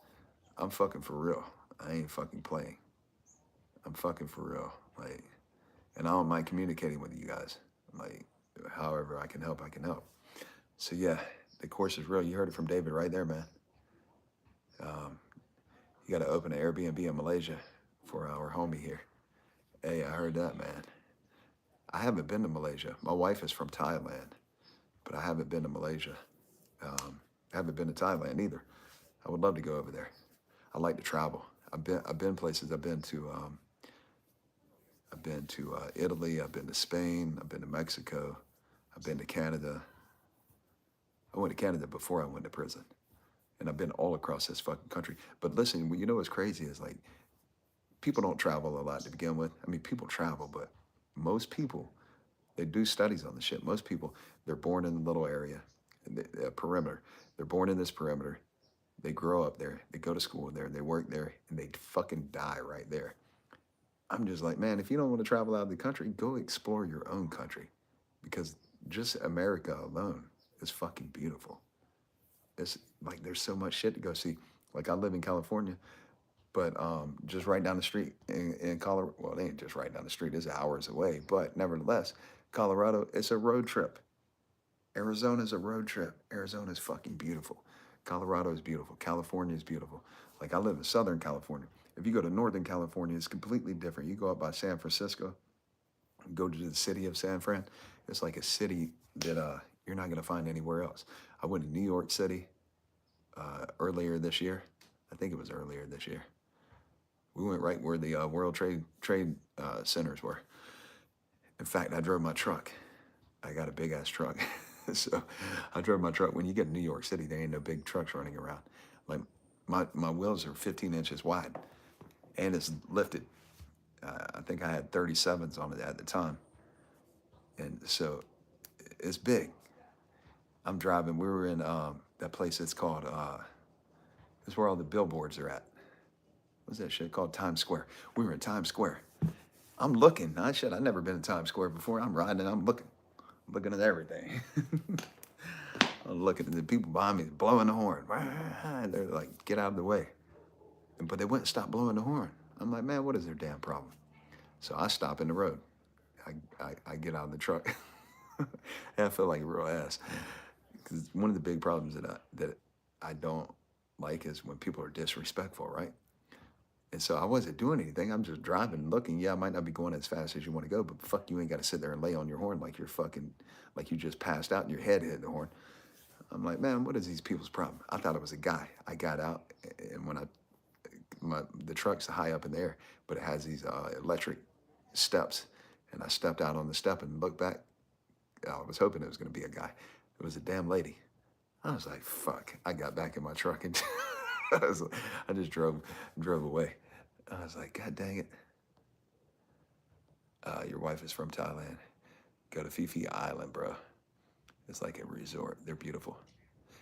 I'm fucking for real. I ain't fucking playing. I'm fucking for real. Like, and I don't mind communicating with you guys. Like, however I can help, I can help. So yeah, the course is real. You heard it from David right there, man. You got to open an Airbnb in Malaysia for our homie here. Hey, I heard that, man. I haven't been to Malaysia. My wife is from Thailand, but I haven't been to Malaysia. I haven't been to Thailand either. I would love to go over there. I like to travel. I've been places. I've been to I've been to Italy. I've been to Spain. I've been to Mexico. I've been to Canada. I went to Canada before I went to prison. And I've been all across this fucking country. But listen, you know what's crazy is like people don't travel a lot to begin with. I mean, people travel, but most people, they do studies on the shit. Most people, they're born in a little area, the perimeter. They're born in this perimeter. They grow up there. They go to school there. They work there, and they fucking die right there. I'm just like, man, if you don't want to travel out of the country, go explore your own country, because just America alone is fucking beautiful. It's like there's so much shit to go see. Like I live in California, but just right down the street in Colorado. Well, it ain't just right down the street; it's hours away. But nevertheless, Colorado, it's a road trip. Arizona's a road trip. Arizona's fucking beautiful. Colorado is beautiful. California is beautiful. Like I live in Southern California. If you go to Northern California, it's completely different. You go up by San Francisco, go to the city of San Fran. It's like a city that you're not gonna find anywhere else. I went to New York City earlier this year. I think it was earlier this year. We went right where the World Trade Centers were. In fact, I drove my truck. I got a big ass truck. So I drove my truck. When you get to New York City, there ain't no big trucks running around. Like my wheels are 15 inches wide and it's lifted. I think I had 37s on it at the time. And so it's big. I'm driving. We were in that place that's called, it's where all the billboards are at. What's that shit called? Times Square. We were in Times Square. I'm looking. I've never been in Times Square before. I'm riding and I'm looking at everything. I'm looking at the people behind me blowing the horn. They're like, get out of the way. But they wouldn't stop blowing the horn. I'm like, man, what is their damn problem? So I stop in the road. I get out of the truck. And I feel like a real ass. Because one of the big problems that I don't like is when people are disrespectful, right? And so I wasn't doing anything. I'm just driving and looking. Yeah, I might not be going as fast as you want to go, but fuck, you ain't got to sit there and lay on your horn like you're fucking, like you just passed out and your head hit the horn. I'm like, man, what is these people's problem? I thought it was a guy. I got out, and when the truck's high up in the air, but it has these electric steps, and I stepped out on the step and looked back. I was hoping it was going to be a guy. It was a damn lady. I was like, fuck. I got back in my truck and I just drove away. I was like, God dang it. Your wife is from Thailand. Go to Phi Phi Island, bro. It's like a resort. They're beautiful.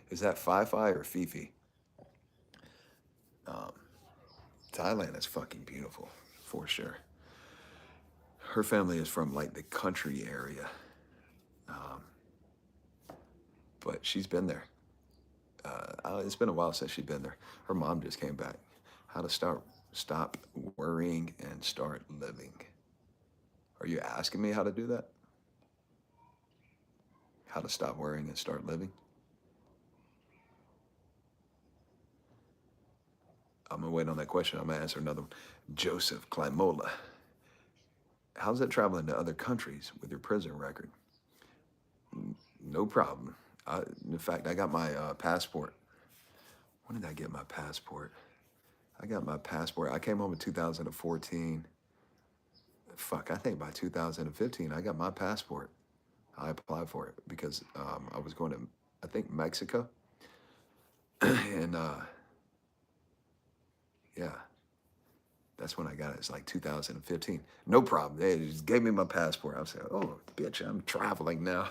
Is that Phi Phi or Phi Phi? Thailand is fucking beautiful, for sure. Her family is from like the country area. But she's been there. It's been a while since she's been there. Her mom just came back. How to stop worrying and start living. Are you asking me how to do that? How to stop worrying and start living? I'm gonna wait on that question. I'm gonna answer another one. Joseph Klimola. How's it traveling to other countries with your prison record? No problem. In fact, I got my passport. When did I get my passport? I got my passport. I came home in 2014. Fuck, I think by 2015, I got my passport. I applied for it because I was going to, I think, Mexico. And yeah, that's when I got it. It's like 2015. No problem. They just gave me my passport. I was like, oh, bitch, I'm traveling now.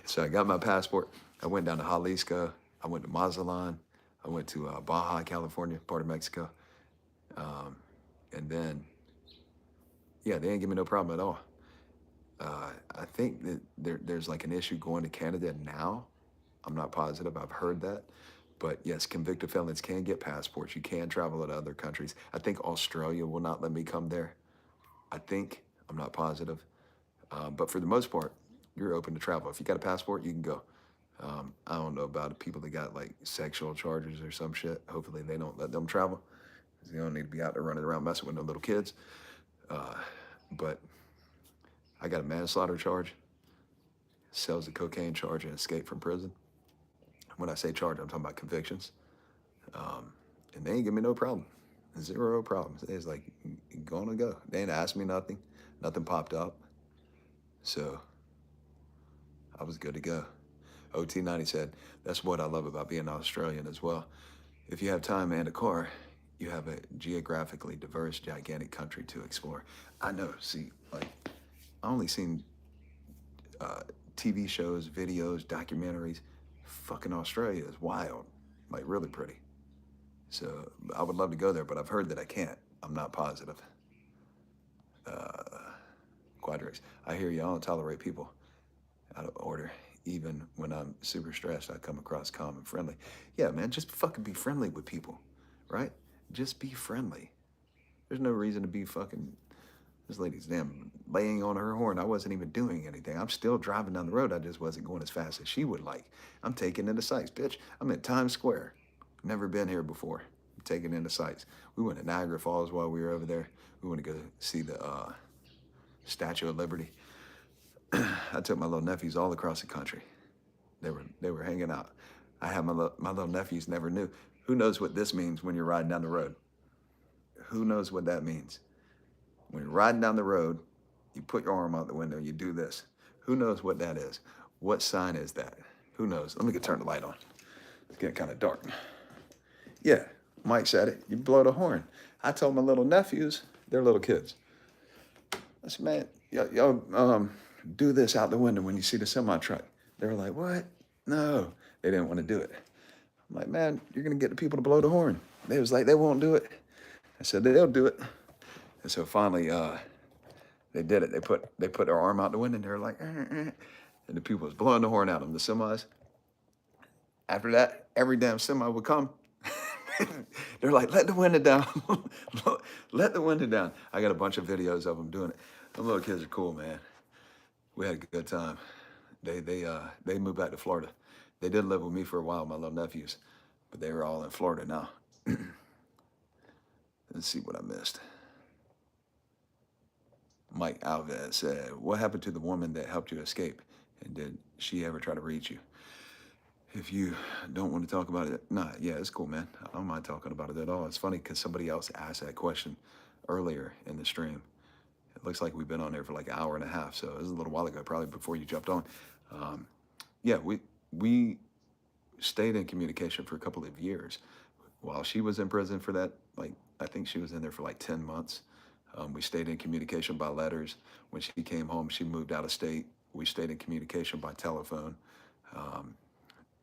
So I got my passport. I went down to Jalisco. I went to Mazatlan. I went to Baja, California, part of Mexico. And then, yeah, they didn't give me no problem at all. I think that there's like an issue going to Canada now. I'm not positive. I've heard that. But yes, convicted felons can get passports. You can travel to other countries. I think Australia will not let me come there. I think. I'm not positive. But for the most part, you're open to travel. If you got a passport, you can go. I don't know about people that got like sexual charges or some shit. Hopefully they don't let them travel. They don't need to be out there running around messing with no little kids. But I got a manslaughter charge, sells a cocaine charge, and escape from prison. When I say charge, I'm talking about convictions. And they ain't give me no problem. Zero problems. It's like, going to go. They ain't asked me nothing. Nothing popped up. So I was good to go. OT90 said, that's what I love about being Australian as well. If you have time and a car, you have a geographically diverse, gigantic country to explore. I know, see, like, I only seen TV shows, videos, documentaries. Fucking Australia is wild, like really pretty. So I would love to go there, but I've heard that I can't. I'm not positive. Quadrax, I hear y'all don't tolerate people out of order. Even when I'm super stressed, I come across calm and friendly. Yeah, man, just fucking be friendly with people, right? Just be friendly. There's no reason to be fucking, this lady's damn laying on her horn. I wasn't even doing anything. I'm still driving down the road. I just wasn't going as fast as she would like. I'm taking in the sights, bitch. I'm in Times Square. Never been here before. I'm taking in the sights. We went to Niagara Falls while we were over there. We went to go see the Statue of Liberty. I took my little nephews all across the country. They were hanging out. I had my little nephews never knew. Who knows what this means when you're riding down the road? Who knows what that means? When you're riding down the road, you put your arm out the window, you do this. Who knows what that is? What sign is that? Who knows? Let me turn the light on. It's getting kind of dark. Yeah, Mike said it. You blow the horn. I told my little nephews, they're little kids. I said, man, y'all do this out the window when you see the semi truck. They were like, what? No, they didn't want to do it. I'm like, man, you're going to get the people to blow the horn. They was like, they won't do it. I said, they'll do it. And so finally, they did it. They put their arm out the window and they were like, and the people was blowing the horn at them, the semis. After that, every damn semi would come. They're like, let the window down. Let the window down. I got a bunch of videos of them doing it. The little kids are cool, man. We had a good time. They moved back to Florida. They did live with me for a while, my little nephews, but they were all in Florida now. Let's see what I missed. Mike Alves said, what happened to the woman that helped you escape? And did she ever try to reach you? If you don't want to talk about it, nah, yeah, it's cool, man. I don't mind talking about it at all. It's funny because somebody else asked that question earlier in the stream. It looks like we've been on there for like an hour and a half, so it was a little while ago, probably before you jumped on. Yeah, we stayed in communication for a couple of years. While she was in prison for that, like, I think she was in there for like 10 months. We stayed in communication by letters. When she came home, she moved out of state. We stayed in communication by telephone.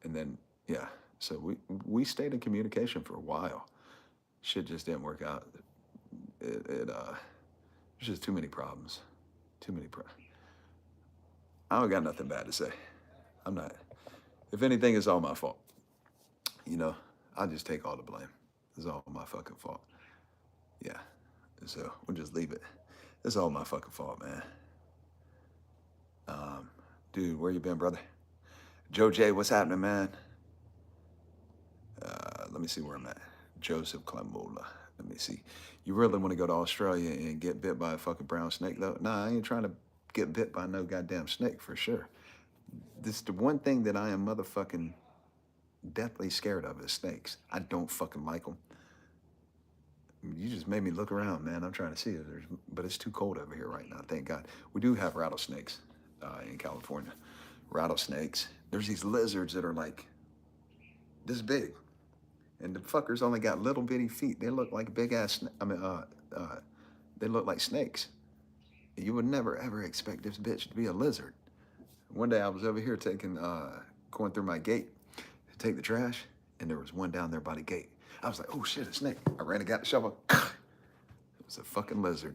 And then, yeah, so we stayed in communication for a while. Shit just didn't work out. There's just too many problems. Too many problems. I don't got nothing bad to say. I'm not. If anything, it's all my fault. You know, I just take all the blame. It's all my fucking fault. Yeah. So we'll just leave it. It's all my fucking fault, man. Dude, where you been, brother? Joe J, what's happening, man? Let me see where I'm at. Joseph Clamola. Let me see. You really want to go to Australia and get bit by a fucking brown snake, though? Nah, I ain't trying to get bit by no goddamn snake for sure. This is the one thing that I am motherfucking deathly scared of is snakes. I don't fucking like them. You just made me look around, man. I'm trying to see if there's, but it's too cold over here right now, thank God. We do have rattlesnakes in California. Rattlesnakes. There's these lizards that are like this big. And the fuckers only got little bitty feet. They look like big ass, they look like snakes. You would never ever expect this bitch to be a lizard. One day I was over here going through my gate to take the trash, and there was one down there by the gate. I was like, oh shit, a snake. I ran and got the shovel. It was a fucking lizard.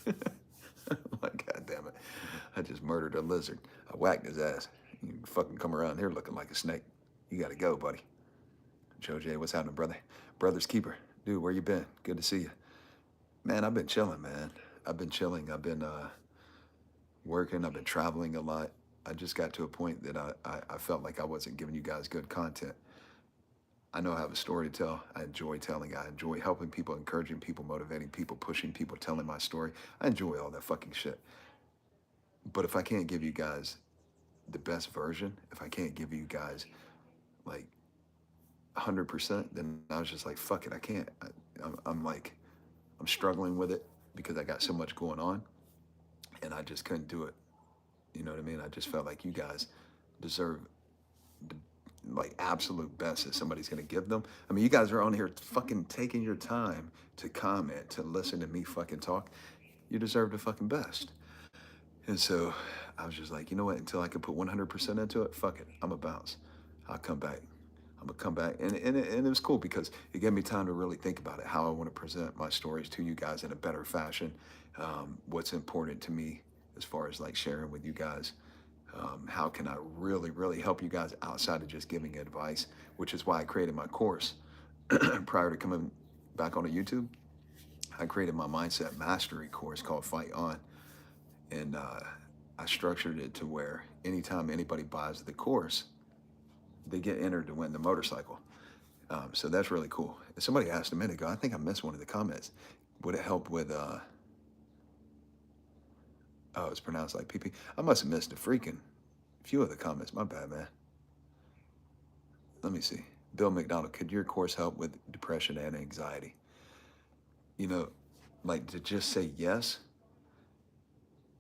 Like, God damn it. I just murdered a lizard. I whacked his ass. You fucking come around here looking like a snake. You gotta go, buddy. Joe J, what's happening, brother? Brother's keeper. Dude, where you been? Good to see you. Man, I've been chilling, man. I've been chilling. I've been working. I've been traveling a lot. I just got to a point that I felt like I wasn't giving you guys good content. I know I have a story to tell. I enjoy telling. I enjoy helping people, encouraging people, motivating people, pushing people, telling my story. I enjoy all that fucking shit. But if I can't give you guys the best version, if I can't give you guys like 100%, then I was just like, fuck it, I can't. I'm struggling with it. because I got so much going on and I just couldn't do it. You know what I mean? I just felt like you guys deserve the like absolute best that somebody's gonna give them. I mean, you guys are on here fucking taking your time to comment, to listen to me fucking talk. You deserve the fucking best. And so I was just like, you know what? Until I can put 100% into it, fuck it. I'm a bounce. I'll come back. I'm gonna come back, and it was cool because it gave me time to really think about it, how I want to present my stories to you guys in a better fashion. What's important to me as far as like sharing with you guys. How can I really, really help you guys outside of just giving advice, which is why I created my course prior to coming back onto YouTube. I created my mindset mastery course called Fight On, and I structured it to where anytime anybody buys the course, they get entered to win the motorcycle. So that's really cool. Somebody asked a minute ago, I think I missed one of the comments. Would it help with, oh, it's pronounced like PP. I must have missed a freaking few of the comments. My bad, man. Let me see. Bill McDonald, could your course help with depression and anxiety? You know, like to just say yes,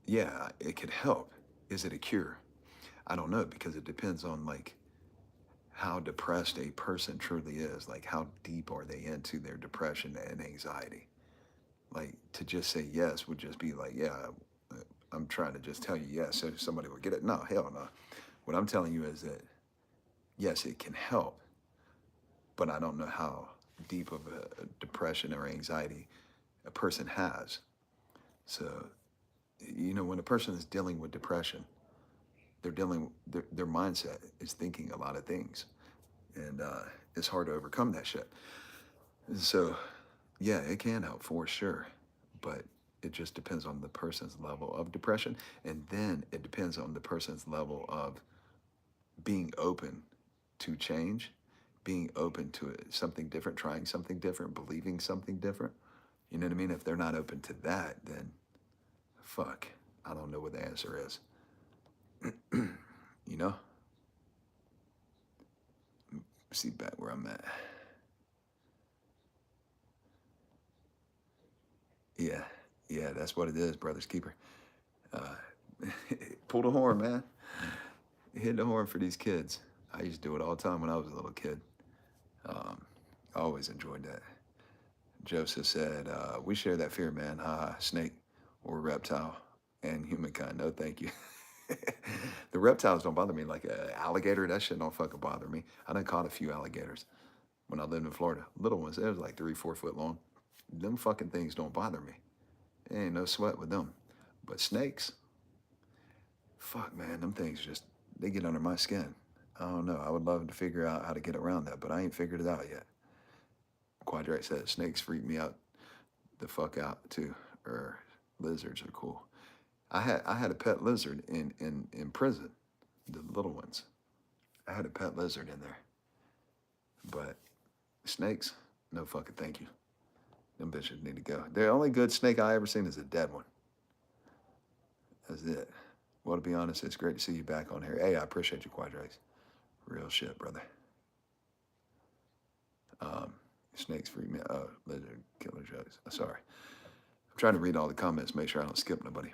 yeah, it could help. Is it a cure? I don't know, because it depends on like how depressed a person truly is. Like how deep are they into their depression and anxiety? Like to just say yes would just be like, yeah, I'm trying to just tell you yes so somebody will get it. No, hell no. What I'm telling you is that yes, it can help, but I don't know how deep of a depression or anxiety a person has. So, you know, when a person is dealing with depression, they're dealing, their mindset is thinking a lot of things. And it's hard to overcome that shit. So, yeah, it can help for sure. But it just depends on the person's level of depression. And then it depends on the person's level of being open to change, being open to it, something different, trying something different, believing something different. You know what I mean? If they're not open to that, then fuck, I don't know what the answer is. You know? See back where I'm at. Yeah, yeah, that's what it is, brother's keeper. Uh, pull the horn, man. Hit the horn for these kids. I used to do it all the time when I was a little kid. I always enjoyed that. Joseph said, we share that fear, man. Snake or reptile and humankind. No, thank you. The reptiles don't bother me. Like an alligator, that shit don't fucking bother me. I done caught a few alligators when I lived in Florida. Little ones, they was like 3, 4 foot long. Them fucking things don't bother me. There ain't no sweat with them. But snakes, fuck, man, them things just, they get under my skin. I don't know. I would love to figure out how to get around that, but I ain't figured it out yet. Quadrate said snakes freak me out the fuck out too. Or lizards are cool. I had a pet lizard in prison, the little ones. I had a pet lizard in there. But snakes, no fucking thank you. Them bitches need to go. The only good snake I ever seen is a dead one. That's it. Well, to be honest, it's great to see you back on here. Hey, I appreciate you, Quadrates. Real shit, brother. Snakes freak me out. Lizard killer jokes. Sorry. I'm trying to read all the comments, make sure I don't skip nobody.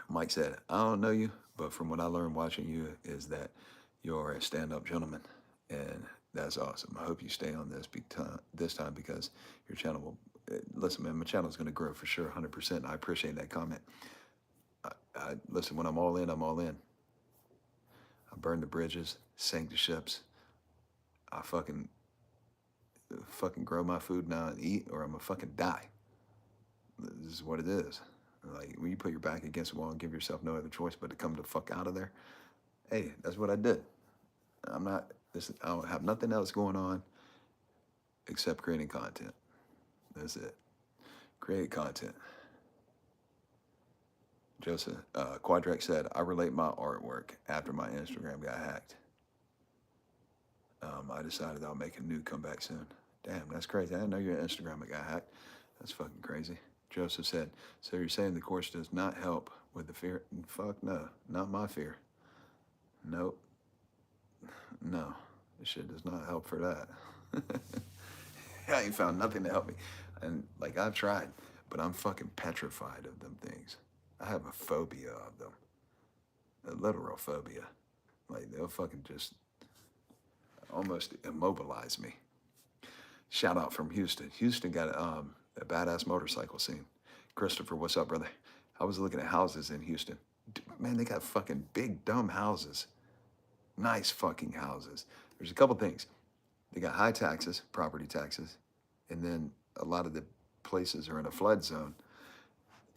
Mike said, I don't know you, but from what I learned watching you is that you're a stand-up gentleman, and that's awesome. I hope you stay on this time because your channel will, listen, man, my channel is going to grow for sure, 100%. I appreciate that comment. Listen, when I'm all in, I'm all in. I burn the bridges, sink the ships. I fucking grow my food now and eat, or I'm gonna fucking die. This is what it is. Like, when you put your back against the wall and give yourself no other choice but to come the fuck out of there, hey, that's what I did. I don't have nothing else going on except creating content. That's it. Create content. Joseph, Quadrack said, I relate my artwork after my Instagram got hacked. I decided I'll make a new comeback soon. Damn, that's crazy. I didn't know your Instagram got hacked. That's fucking crazy. Joseph said, so you're saying the course does not help with the fear? Fuck no, not my fear. Nope. No, this shit does not help for that. I ain't found nothing to help me. And like, I've tried. but I'm fucking petrified of them things. I have a phobia of them, a literal phobia. Like they'll fucking just almost immobilize me. Shout out from Houston. Houston got a badass motorcycle scene. Christopher, what's up, brother? I was looking at houses in Houston. Man, they got fucking big, dumb houses. Nice fucking houses. There's a couple things. They got high taxes, property taxes, and then a lot of the places are in a flood zone.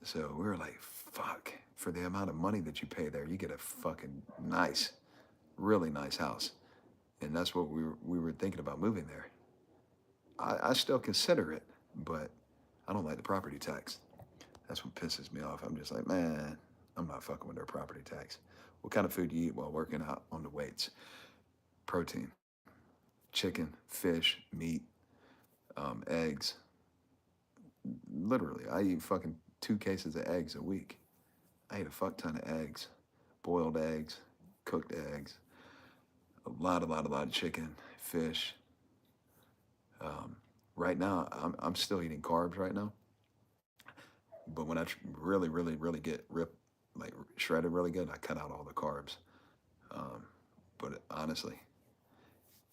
So we were like, fuck, for the amount of money that you pay there, you get a fucking nice, really nice house. And that's what we were thinking about moving there. I still consider it, but I don't like the property tax. That's what pisses me off. I'm just like, man, I'm not fucking with their property tax. What kind of food you eat while working out on the weights? Protein, chicken, fish, meat, eggs. Literally, I eat fucking 2 cases of eggs a week. I eat a fuck ton of eggs, boiled eggs, cooked eggs, a lot of chicken, fish. Right now, I'm still eating carbs right now. But when I really get ripped, like shredded really good, I cut out all the carbs. Um, but honestly,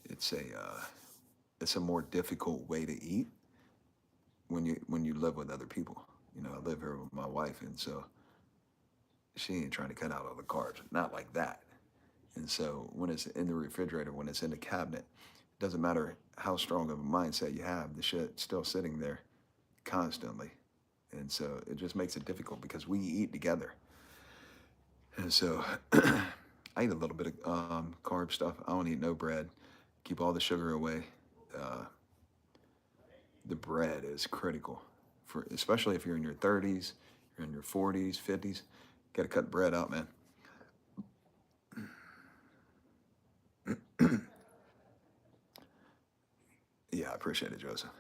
it's a more difficult way to eat when you live with other people. You know, I live here with my wife, and so she ain't trying to cut out all the carbs, not like that. And so when it's in the refrigerator, when it's in the cabinet, it doesn't matter how strong of a mindset you have, the shit's still sitting there constantly. And so it just makes it difficult because we eat together. And so I eat a little bit of carb stuff. I don't eat no bread. Keep all the sugar away. Uh, the bread is critical, for especially if you're in your 30s, you're in your 40s, 50s. Got to cut bread out, man. Yeah, I appreciate it, Joseph.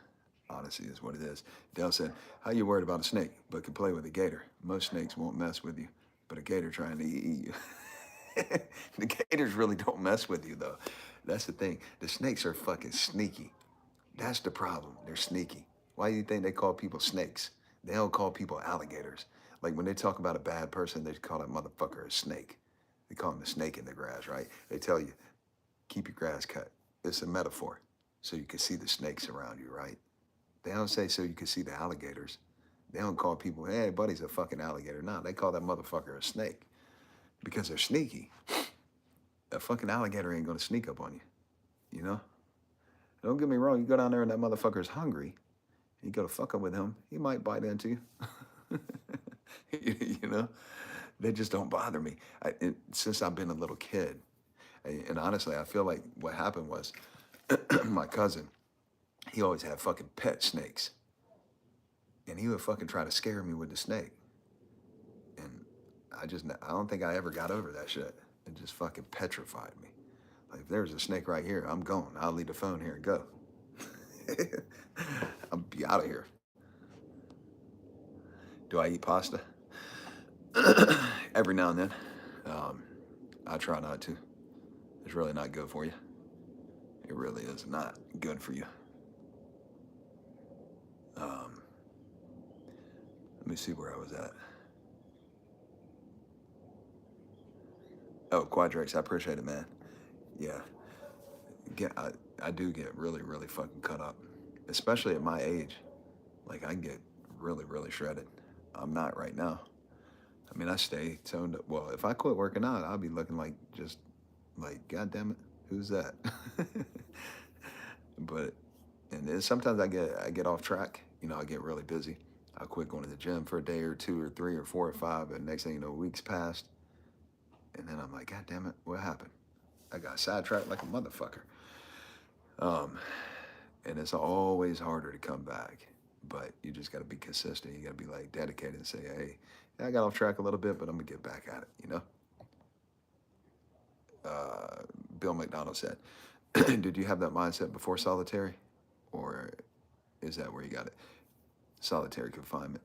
Honesty is what it is. Dale said, how you worried about a snake, but can play with a gator? Most snakes won't mess with you, but a gator trying to eat you. The gators really don't mess with you, though. That's the thing. The snakes are fucking sneaky. That's the problem. They're sneaky. Why do you think they call people snakes? They don't call people alligators. Like when they talk about a bad person, they call that motherfucker a snake. They call him a snake in the grass, right? They tell you, keep your grass cut. It's a metaphor. So you can see the snakes around you, right? They don't say so you can see the alligators. They don't call people, hey, buddy's a fucking alligator. No, they call that motherfucker a snake because they're sneaky. A fucking alligator ain't gonna sneak up on you, you know? Don't get me wrong, you go down there and that motherfucker's hungry, you go to fuck up with him, he might bite into you. You know? They just don't bother me. Since I've been a little kid. And honestly, I feel like what happened was my cousin, he always had fucking pet snakes. And he would fucking try to scare me with the snake. And I don't think I ever got over that shit. It just fucking petrified me. Like, if there's a snake right here, I'm going. I'll leave the phone here and go. I'll be out of here. Do I eat pasta? Every now and then. I try not to. It's really not good for you. It really is not good for you. Let me see where I was at. Oh, Quadrex, I appreciate it, man. Yeah, I do get really fucking cut up, especially at my age. Like I can get really shredded. I'm not right now. I mean, I stay toned up. Well, if I quit working out, I'll be looking like just like, God damn it, who's that? But and then sometimes I get off track. You know, I get really busy. I quit going to the gym for a day or two or three or four or five, and next thing you know, weeks passed, and then I'm like, God damn it, what happened? I got sidetracked like a motherfucker. Um, and it's always harder to come back, but you just got to be consistent. You got to be like dedicated and say, hey, yeah, I got off track a little bit, but I'm gonna get back at it. You know. Bill McDonald said, did you have that mindset before solitary, or is that where you got it? Solitary confinement.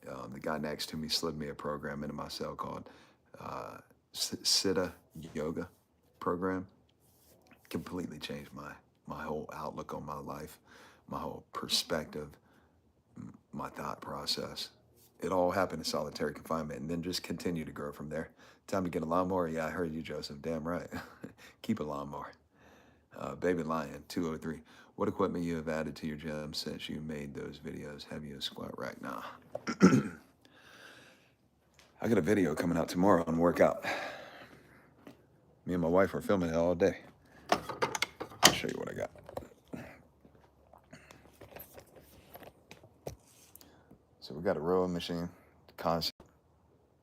The guy next to me slid me a program into my cell called Siddha Yoga program. Completely changed my whole outlook on my life, my whole perspective, my thought process. It all happened in solitary confinement and then just continue to grow from there. Time to get a lawnmower? Yeah, I heard you, Joseph. Damn right. Keep a lawnmower. Baby Lion, 203. What equipment you have added to your gym since you made those videos? Have you a squat rack? Nah. I got a video coming out tomorrow on workout. Me and my wife are filming it all day. I'll show you what I got. So we got a rowing machine, constant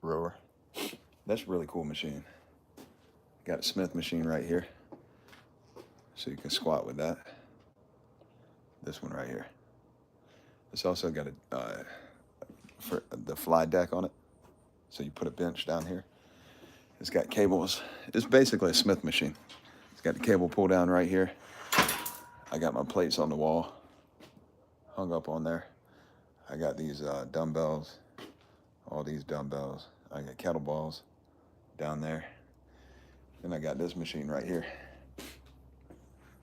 rower. That's a really cool machine. Got a Smith machine right here, so you can squat with that. This one right here. It's also got a for the fly deck on it, so you put a bench down here. It's got cables. It's basically a Smith machine. It's got the cable pull down right here. I got my plates on the wall, hung up on there. I got these dumbbells, all these dumbbells. I got kettlebells down there. Then I got this machine right here.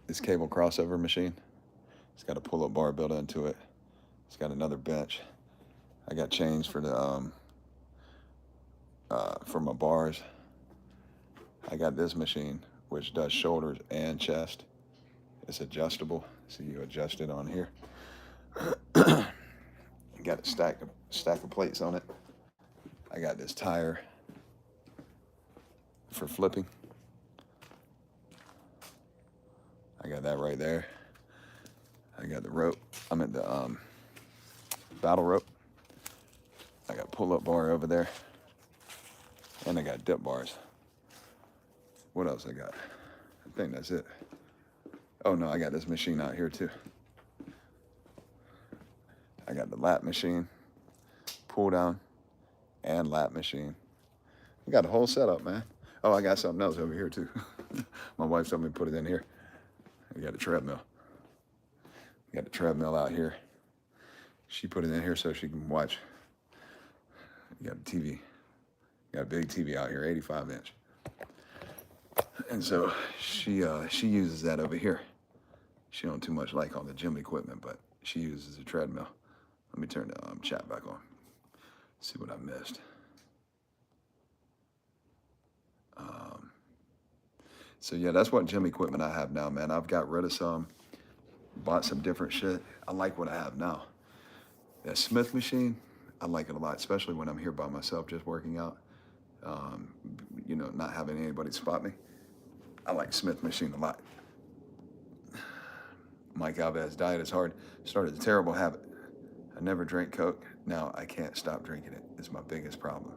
This cable crossover machine. It's got a pull-up bar built into it. It's got another bench. I got chains for the for my bars. I got this machine which does shoulders and chest. It's adjustable, so you adjust it on here. Got a stack of plates on it. I got this tire for flipping. I got that right there. I got the rope. I'm at the battle rope. I got pull-up bar over there. And I got dip bars. What else I got? I think that's it. Oh no, I got this machine out here too. I got the lat machine, pull down, and lat machine. I got a whole setup, man. Oh, I got something else over here too. My wife told me to put it in here. I got a treadmill. I got the treadmill out here. She put it in here so she can watch. You got a TV. Got a big TV out here, 85-inch. And so she uses that over here. She don't too much like all the gym equipment, but she uses a treadmill. Let me turn the chat back on. See what I missed. So yeah, that's what gym equipment I have now, man. I've got rid of some, bought some different shit. I like what I have now. That Smith machine, I like it a lot, especially when I'm here by myself just working out. You know, not having anybody spot me. I like Smith machine a lot. Mike Alves, diet is hard. Started a terrible habit. I never drank Coke. Now I can't stop drinking it. It's my biggest problem.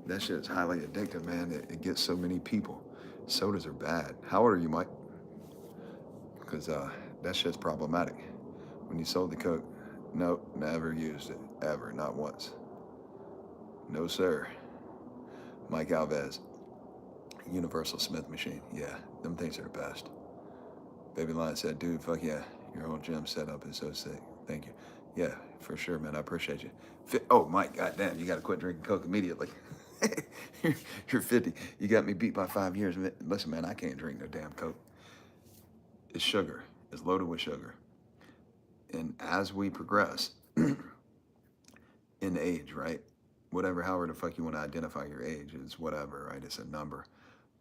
That shit is highly addictive, man. It gets so many people. Sodas are bad. How old are you, Mike? Because that shit's problematic. When you sold the Coke, nope, never used it. Ever, not once. No, sir. Mike Alves. Universal Smith machine. Yeah, them things are the best. Baby Lion said, dude, fuck yeah. Your whole gym setup is so sick. Thank you. Yeah, for sure, man. I appreciate you. Oh, Mike, goddamn, you got to quit drinking Coke immediately. You're 50. You got me beat by 5 years. Listen, man, I can't drink no damn Coke. It's sugar. It's loaded with sugar. And as we progress in age, right? Whatever, however the fuck you want to identify your age is whatever, right? It's a number.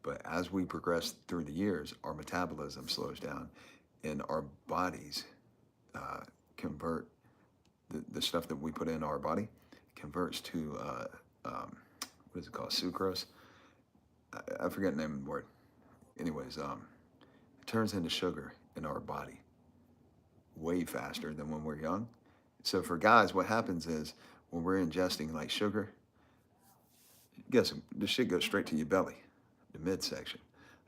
But as we progress through the years, our metabolism slows down and our bodies convert the stuff that we put in our body converts to, what is it called? Sucrose? I forget the name of the word. Anyways, it turns into sugar in our body way faster than when we're young. So for guys, what happens is when we're ingesting like sugar, guess the shit goes straight to your belly, the midsection.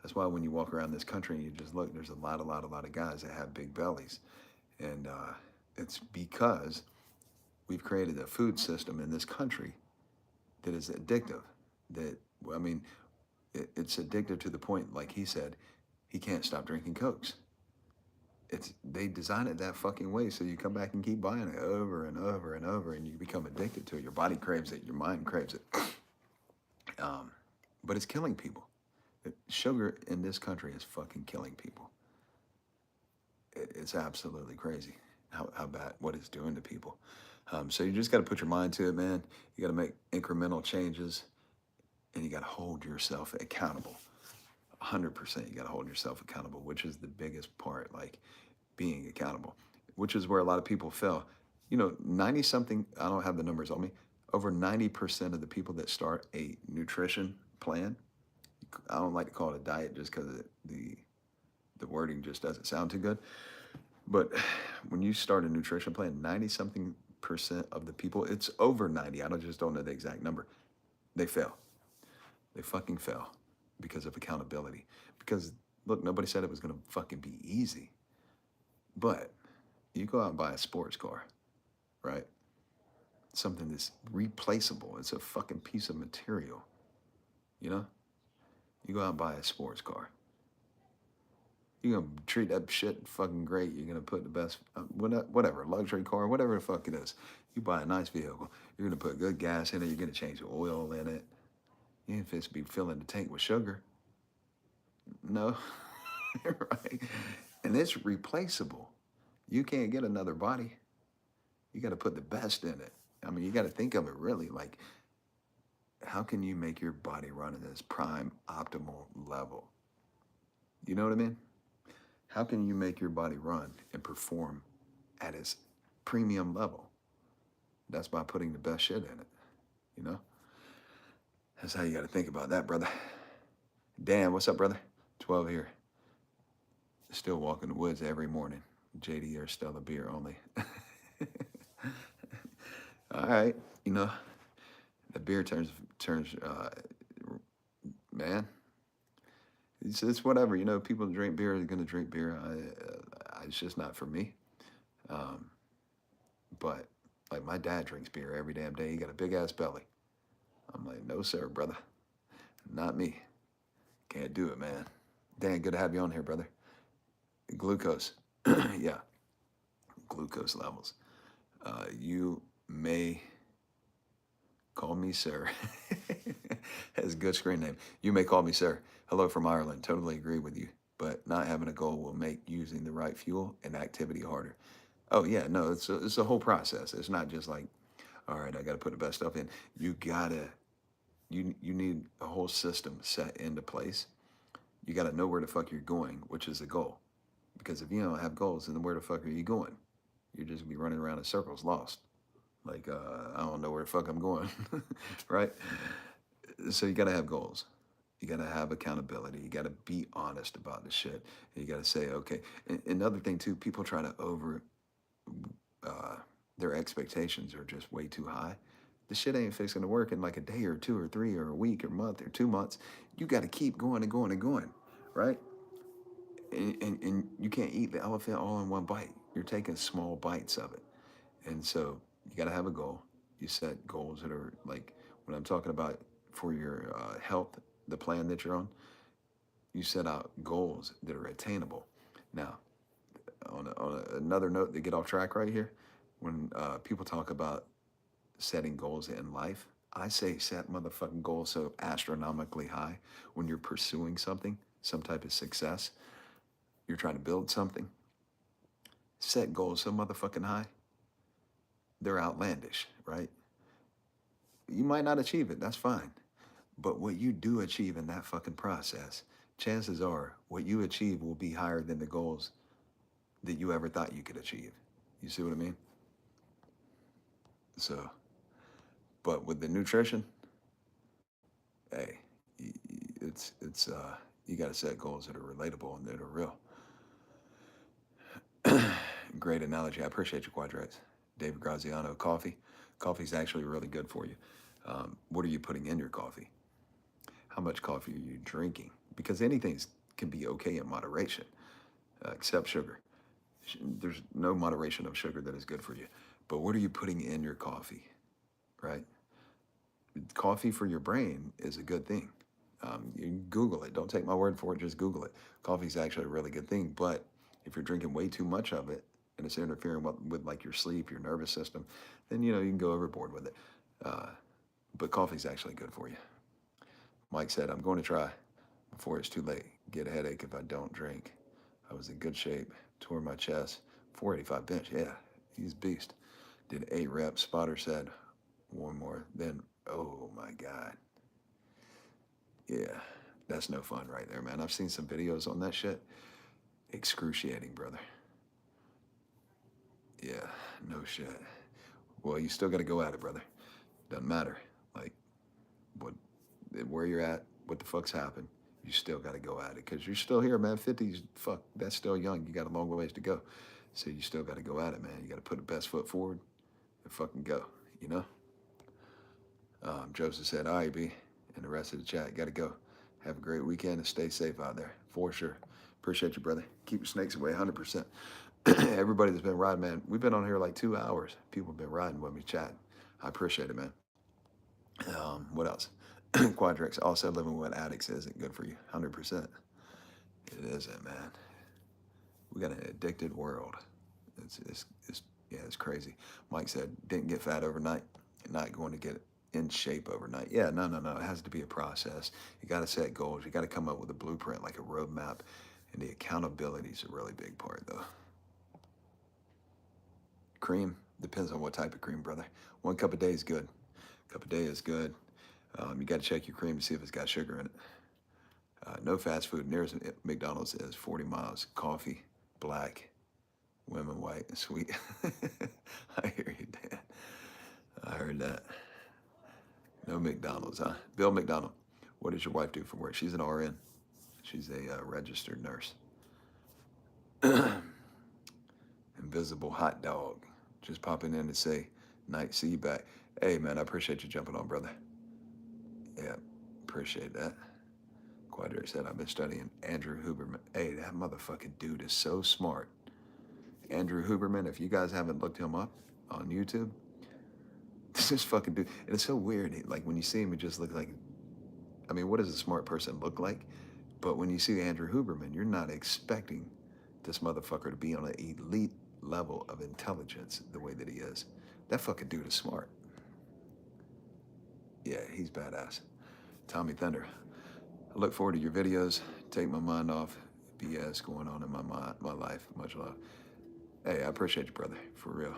That's why when you walk around this country and you just look, there's a lot of guys that have big bellies. And it's because we've created a food system in this country that is addictive. That, I mean, it's addictive to the point, like he said, he can't stop drinking Cokes. They design it that fucking way so you come back and keep buying it over and over and over and you become addicted to it. Your body craves it, your mind craves it. But it's killing people. Sugar in this country is fucking killing people. It's absolutely crazy. how bad what it's doing to people. So you just got to put your mind to it, man. You got to make incremental changes, and you got to hold yourself accountable. 100%, you got to hold yourself accountable, which is the biggest part, like being accountable, which is where a lot of people fail. 90 something, I don't have the numbers on me, over 90% of the people that start a nutrition plan, I don't like to call it a diet just because the wording just doesn't sound too good. But when you start a nutrition plan, 90 something percent of the people, it's over 90, I don't know the exact number, they fail. They fucking fail because of accountability. Because look, nobody said it was gonna fucking be easy. But you go out and buy a sports car, right? Something that's replaceable. It's a fucking piece of material, you know? You go out and buy a sports car. You're gonna treat that shit fucking great. You're gonna put the best, whatever, luxury car, whatever the fuck it is. You buy a nice vehicle. You're gonna put good gas in it. You're gonna change the oil in it. You ain't supposed to be filling the tank with sugar. No, right? And it's replaceable. You can't get another body. You got to put the best in it. I mean, you got to think of it really like, how can you make your body run at its prime optimal level? You know what I mean? How can you make your body run and perform at its premium level? That's by putting the best shit in it, you know? That's how you got to think about that, brother. Dan, what's up, brother? 12 here. Still walking the woods every morning. JD or Stella beer only. All right, the beer turns. Man, it's whatever. People drink beer are gonna drink beer. It's just not for me. Um, but like my dad drinks beer every damn day. He got a big ass belly. I'm like, no sir, brother, not me. Can't do it, man. Dan, good to have you on here, brother. Glucose, yeah, glucose levels. You may call me sir. Has a good screen name. You may call me sir. Hello from Ireland. Totally agree with you. But not having a goal will make using the right fuel and activity harder. Oh yeah, no, it's a whole process. It's not just like, all right, I got to put the best stuff in. You need a whole system set into place. You got to know where the fuck you're going, which is the goal. Because if you don't have goals, then where the fuck are you going? You're just gonna be running around in circles, lost. Like, I don't know where the fuck I'm going, right? So you got to have goals. You got to have accountability. You got to be honest about the shit. And you got to say, okay. And another thing too, people try to uh, their expectations are just way too high. The shit ain't fixing to work in like a day or two or three or a week or month or 2 months. You got to keep going and going and going, right? And you can't eat the elephant all in one bite. You're taking small bites of it. And so you got to have a goal. You set goals that are like, when I'm talking about for your health, the plan that you're on, you set out goals that are attainable. Now, another note to get off track right here, when people talk about setting goals in life, I say set motherfucking goals so astronomically high when you're pursuing something, some type of success, you're trying to build something, set goals so motherfucking high, they're outlandish, right? You might not achieve it, that's fine. But what you do achieve in that fucking process, chances are what you achieve will be higher than the goals that you ever thought you could achieve. You see what I mean? So, but with the nutrition, hey, it's you got to set goals that are relatable and that are real. Great analogy. I appreciate you, Quadrates. David Graziano, coffee. Coffee's actually really good for you. What are you putting in your coffee? How much coffee are you drinking? Because anything can be okay in moderation, except sugar. There's no moderation of sugar that is good for you. But what are you putting in your coffee, right? Coffee for your brain is a good thing. You can Google it. Don't take my word for it. Just Google it. Coffee is actually a really good thing. But if you're drinking way too much of it and it's interfering with like your sleep, your nervous system, then you can go overboard with it. Uh, but coffee's actually good for you. Mike said, I'm going to try before it's too late. Get a headache if I don't drink. I was in good shape, tore my chest 485 bench. Yeah, he's beast. Did 8 reps. Spotter said one more. Then, oh my God. Yeah, that's no fun right there, man. I've seen some videos on that shit. Excruciating, brother. Yeah, no shit. Well, you still got to go at it, brother. Doesn't matter. Like, what, where you're at, what the fuck's happened. You still got to go at it because you're still here, man. 50's, fuck, that's still young. You got a long ways to go. So you still got to go at it, man. You got to put the best foot forward and fucking go, you know? Joseph said, all right, B. And the rest of the chat, got to go. Have a great weekend and stay safe out there, for sure. Appreciate you, brother. Keep your snakes away, 100%. Everybody that's been riding, man, we've been on here like 2 hours. People have been riding with me, chatting. I appreciate it, man. What else? Quadrex also living with addicts isn't good for you, 100%. It isn't, man. We got an addicted world. Yeah, it's crazy. Mike said, didn't get fat overnight, not going to get in shape overnight. Yeah, no. It has to be a process. You got to set goals. You got to come up with a blueprint, like a roadmap. And the accountability is a really big part, though. Cream depends on what type of cream, brother. 1 cup a day is good. A cup a day is good. You got to check your cream to see if it's got sugar in it. No fast food. Nearest McDonald's is 40 miles. Coffee, black, women, white, and sweet. I hear you, Dan. I heard that. No McDonald's, huh? Bill McDonald, what does your wife do for work? She's an RN. She's a registered nurse. Invisible hot dog. Just popping in to say, night, see you back. Hey, man, I appreciate you jumping on, brother. Yeah, appreciate that. Quadric said, I've been studying Andrew Huberman. Hey, that motherfucking dude is so smart. Andrew Huberman, if you guys haven't looked him up on YouTube, this fucking dude, and it's so weird. Like, when you see him, it just looks like, I mean, what does a smart person look like? But when you see Andrew Huberman, you're not expecting this motherfucker to be on an elite level of intelligence the way that he is. That fucking dude is smart. Yeah, he's badass. Tommy Thunder, I look forward to your videos. Take my mind off BS going on in my life. Much love. Hey, I appreciate you, brother, for real.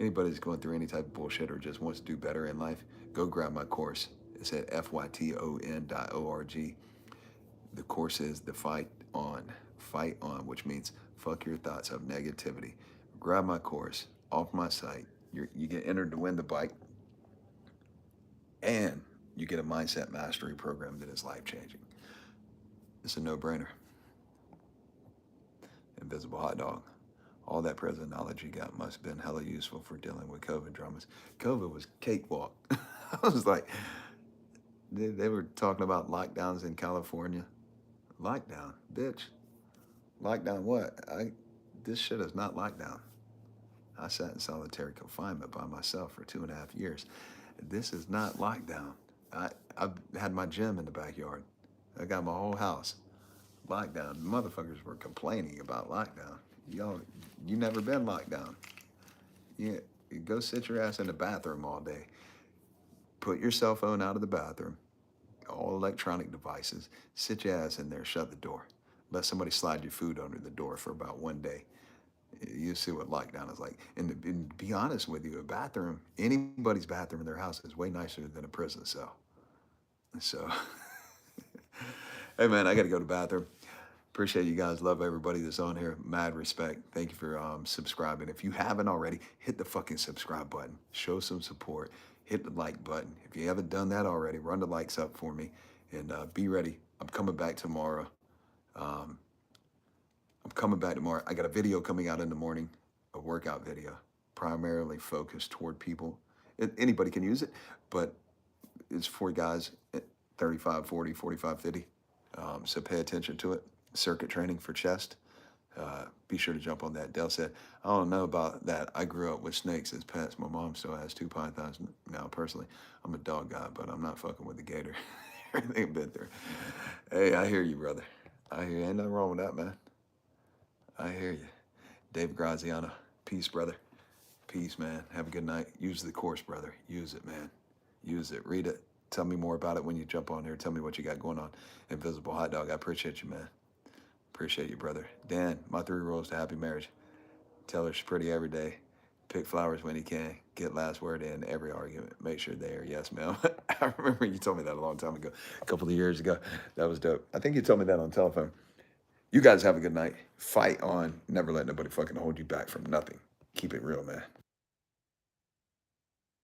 Anybody that's going through any type of bullshit or just wants to do better in life, go grab my course. It's at FYTON.org. The course is the Fight On, which means fuck your thoughts of negativity. Grab my course off my site. You get entered to win the bike, and you get a mindset mastery program that is life-changing. It's a no-brainer. Invisible hot dog. All that present knowledge you got must have been hella useful for dealing with COVID dramas. COVID was cakewalk. I was like, they were talking about lockdowns in California. Lockdown, bitch. Lockdown what? This shit is not lockdown. I sat in solitary confinement by myself for 2.5 years. This is not lockdown. I've had my gym in the backyard. I got my whole house. Lockdown. Motherfuckers were complaining about lockdown. You never been locked down. You go sit your ass in the bathroom all day. Put your cell phone out of the bathroom. All electronic devices. Sit your ass in there, shut the door. Let somebody slide your food under the door for about 1 day. You see what lockdown is like. And to be honest with you, a bathroom, anybody's bathroom in their house is way nicer than a prison cell. So, hey man, I gotta go to the bathroom. Appreciate you guys. Love everybody that's on here. Mad respect. Thank you for subscribing. If you haven't already, hit the fucking subscribe button. Show some support. Hit the like button. If you haven't done that already, run the likes up for me. And be ready. I'm coming back tomorrow. I got a video coming out in the morning, a workout video, primarily focused toward people. Anybody can use it, but it's for guys at 35, 40, 45, 50. So pay attention to it. Circuit training for chest. Be sure to jump on that. Dell said, I don't know about that. I grew up with snakes as pets. My mom still has 2 pythons now. Personally, I'm a dog guy, but I'm not fucking with the gator. Everything been there. Hey, I hear you, brother. I hear you. Ain't nothing wrong with that, man. I hear you. Dave Graziano. Peace, brother. Peace, man. Have a good night. Use the course, brother. Use it, man. Use it. Read it. Tell me more about it when you jump on here. Tell me what you got going on. Invisible hot dog. I appreciate you, man. Appreciate you, brother. Dan, my 3 rules to happy marriage. Tell her she's pretty every day. Pick flowers when he can. Get last word in every argument. Make sure they are yes, ma'am. I remember you told me that a long time ago, a couple of years ago. That was dope. I think you told me that on telephone. You guys have a good night. Fight on. Never let nobody fucking hold you back from nothing. Keep it real, man.